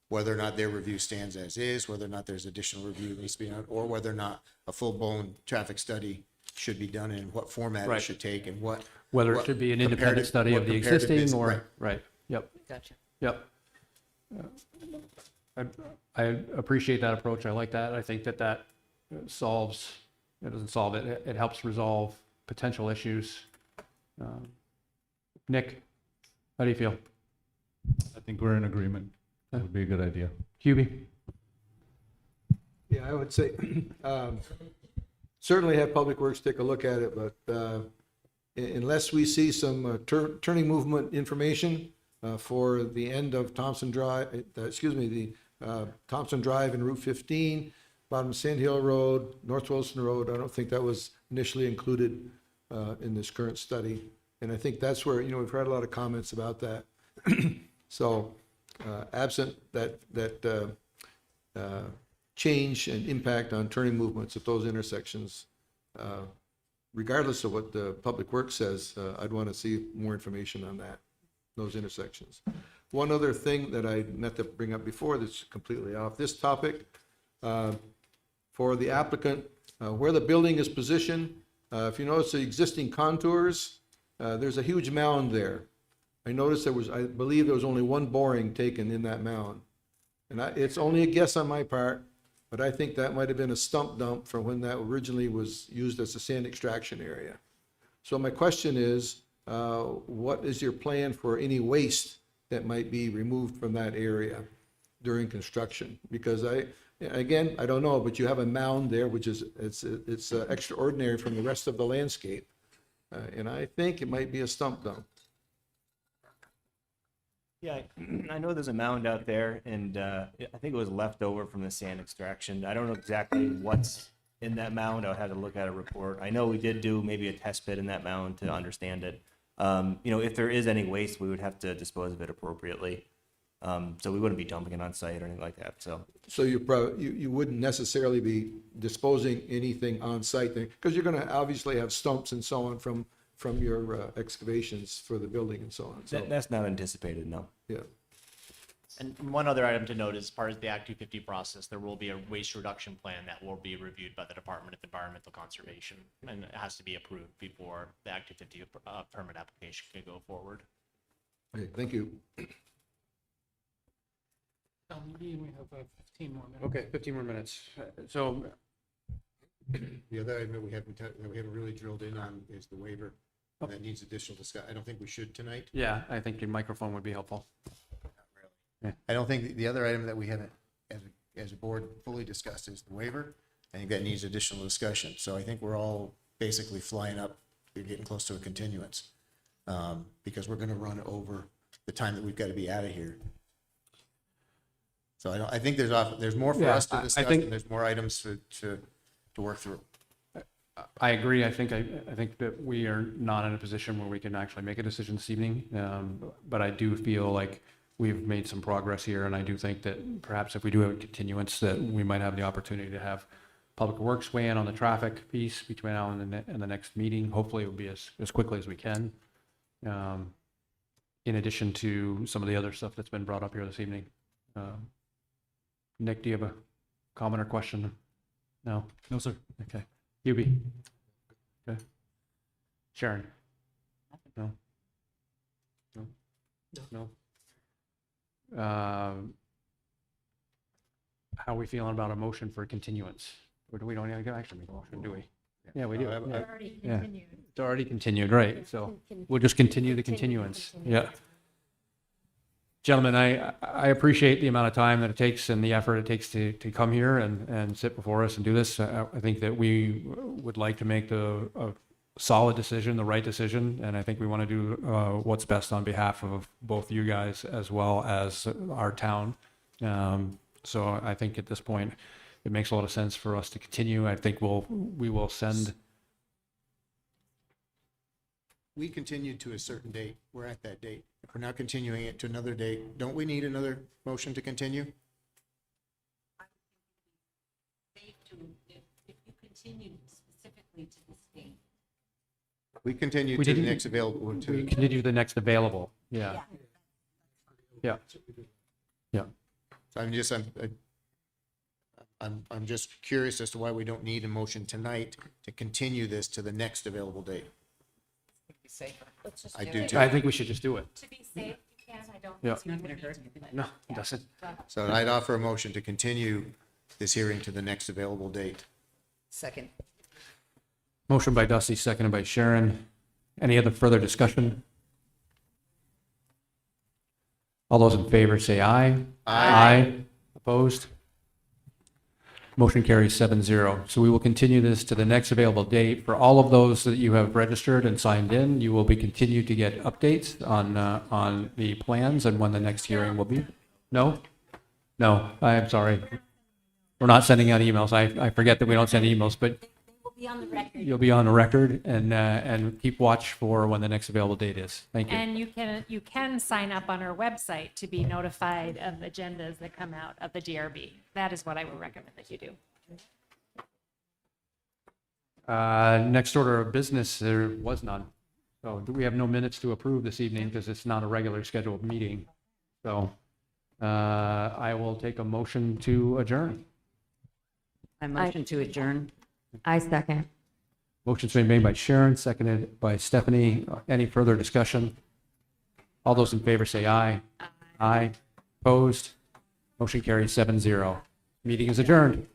Whether or not their review stands as is, whether or not there's additional review that needs to be done, or whether or not a full-blown traffic study should be done and what format it Right. should take and what. Whether what it should be an independent comparative- study what of the comparative existing is- or, right. right, yep. Gotcha. Yep. I appreciate that approach. I like that. I think that solves, it doesn't solve it, it helps resolve potential issues. Nick, how do you feel? I think we're in agreement. That would be a good idea. Hubie? Yeah, I would say, certainly have Public Works take a look at it, but unless we see some turning movement information for the end of Thompson Drive, Thompson Drive and Route 15, bottom of Sand Hill Road, North Wilson Road, I don't think that was initially included in this current study. And I think that's where, we've heard a lot of comments about that. So absent that change and impact on turning movements at those intersections, regardless of what the Public Works says, I'd want to see more information on those intersections. One other thing that I meant to bring up before that's completely off this topic, for the applicant, where the building is positioned, if you notice the existing contours, there's a huge mound there. I noticed I believe there was only one boring taken in that mound. And it's only a guess on my part, but I think that might have been a stump dump from when that originally was used as a sand extraction area. So my question is, what is your plan for any waste that might be removed from that area during construction? Because I don't know, but you have a mound there, which is, it's extraordinary from the rest of the landscape. And I think it might be a stump dump. Yeah, I know there's a mound out there, and I think it was left over from the sand extraction. I don't know exactly what's in that mound. I would have to look at a report. I know we did do maybe a test pit in that mound to understand it. If there is any waste, we would have to dispose of it appropriately. So we wouldn't be dumping it on site or anything like that. So you wouldn't necessarily be disposing anything on site there, because you're going to obviously have stumps and so on from your excavations for the building and so on. So That's not anticipated, no. yeah. And one other item to note, as part of the Act 250 process, there will be a waste reduction plan that will be reviewed by the Department of Environmental Conservation, and it has to be approved before the Act 250 permit application can go forward. Okay, thank you. We have 15 more minutes. Okay, 15 more minutes. So, The other item that we haven't really drilled in on is the waiver. And that needs additional discussion. I don't think we should tonight. yeah, I think your microphone would be helpful. I don't think the other item that we haven't, as a board, fully discussed is the waiver. I think that needs additional discussion. So I think we're all basically flying up, we're getting close to a continuance. Because we're gonna run over the time that we've got to be out of here. So I think there's more for us to discuss, and there's more items to work through. I agree. I think that we are not in a position where we can actually make a decision this evening. But I do feel like we've made some progress here, and I do think that perhaps if we do have a continuance, that we might have the opportunity to have Public Works weigh in on the traffic piece between now and the next meeting. Hopefully it will be as quickly as we can. in addition to some of the other stuff that's been brought up here this evening. Nick, do you have a comment or question? No? No, sir. Okay. Hubie? Okay. Sharon? No? No? No? How are we feeling about a motion for continuance? Or do we don't actually make a motion, do we? Yeah, we do. No, Yeah. already Yeah. It's already continued, right, so we'll just continue the continuance, yeah. Gentlemen, I appreciate the amount of time that it takes and the effort it takes to come here and sit before us and do this. I think that we would like to make a solid decision, the right decision, and I think we want to do what's best on behalf of both you guys as well as our town. So I think at this point, it makes a lot of sense for us to continue. I think we will send. We continued to a certain date. We're at that date. If we're now continuing it to another date, don't we need another motion to continue? If you continue specifically to this date. We continue We to the didn't- next available, We to, continue to the next available, yeah. Yeah. Yeah. I'm just curious as to why we don't need a motion tonight to continue this to the next available date. I do too. I think we should just do it. To be safe, you can, I don't. Yeah. It's not gonna hurt anything. No, it doesn't. So I'd offer a motion to continue this hearing to the next available date. Second. Motion by Dusty, seconded by Sharon. Any other further discussion? All those in favor say aye. Aye. Opposed? Motion carries 7-0. So we will continue this to the next available date. For all of those that you have registered and signed in, you will be continued to get updates on the plans and when the next hearing will be. No? No, I am sorry. We're not sending out emails. I forget that we don't send emails, but Be on the record. you'll be on the record and keep watch for when the next available date is. Thank you. And you can sign up on our website to be notified of agendas that come out of the DRB. That is what I would recommend that you do. Next order of business, there was none. So we have no minutes to approve this evening because it's not a regular scheduled meeting. So I will take a motion to adjourn. I motion to adjourn. I second. Motion's been made by Sharon, seconded by Stephanie. Any further discussion? All those in favor say aye. Aye. Opposed? Motion carries 7-0. Meeting is adjourned.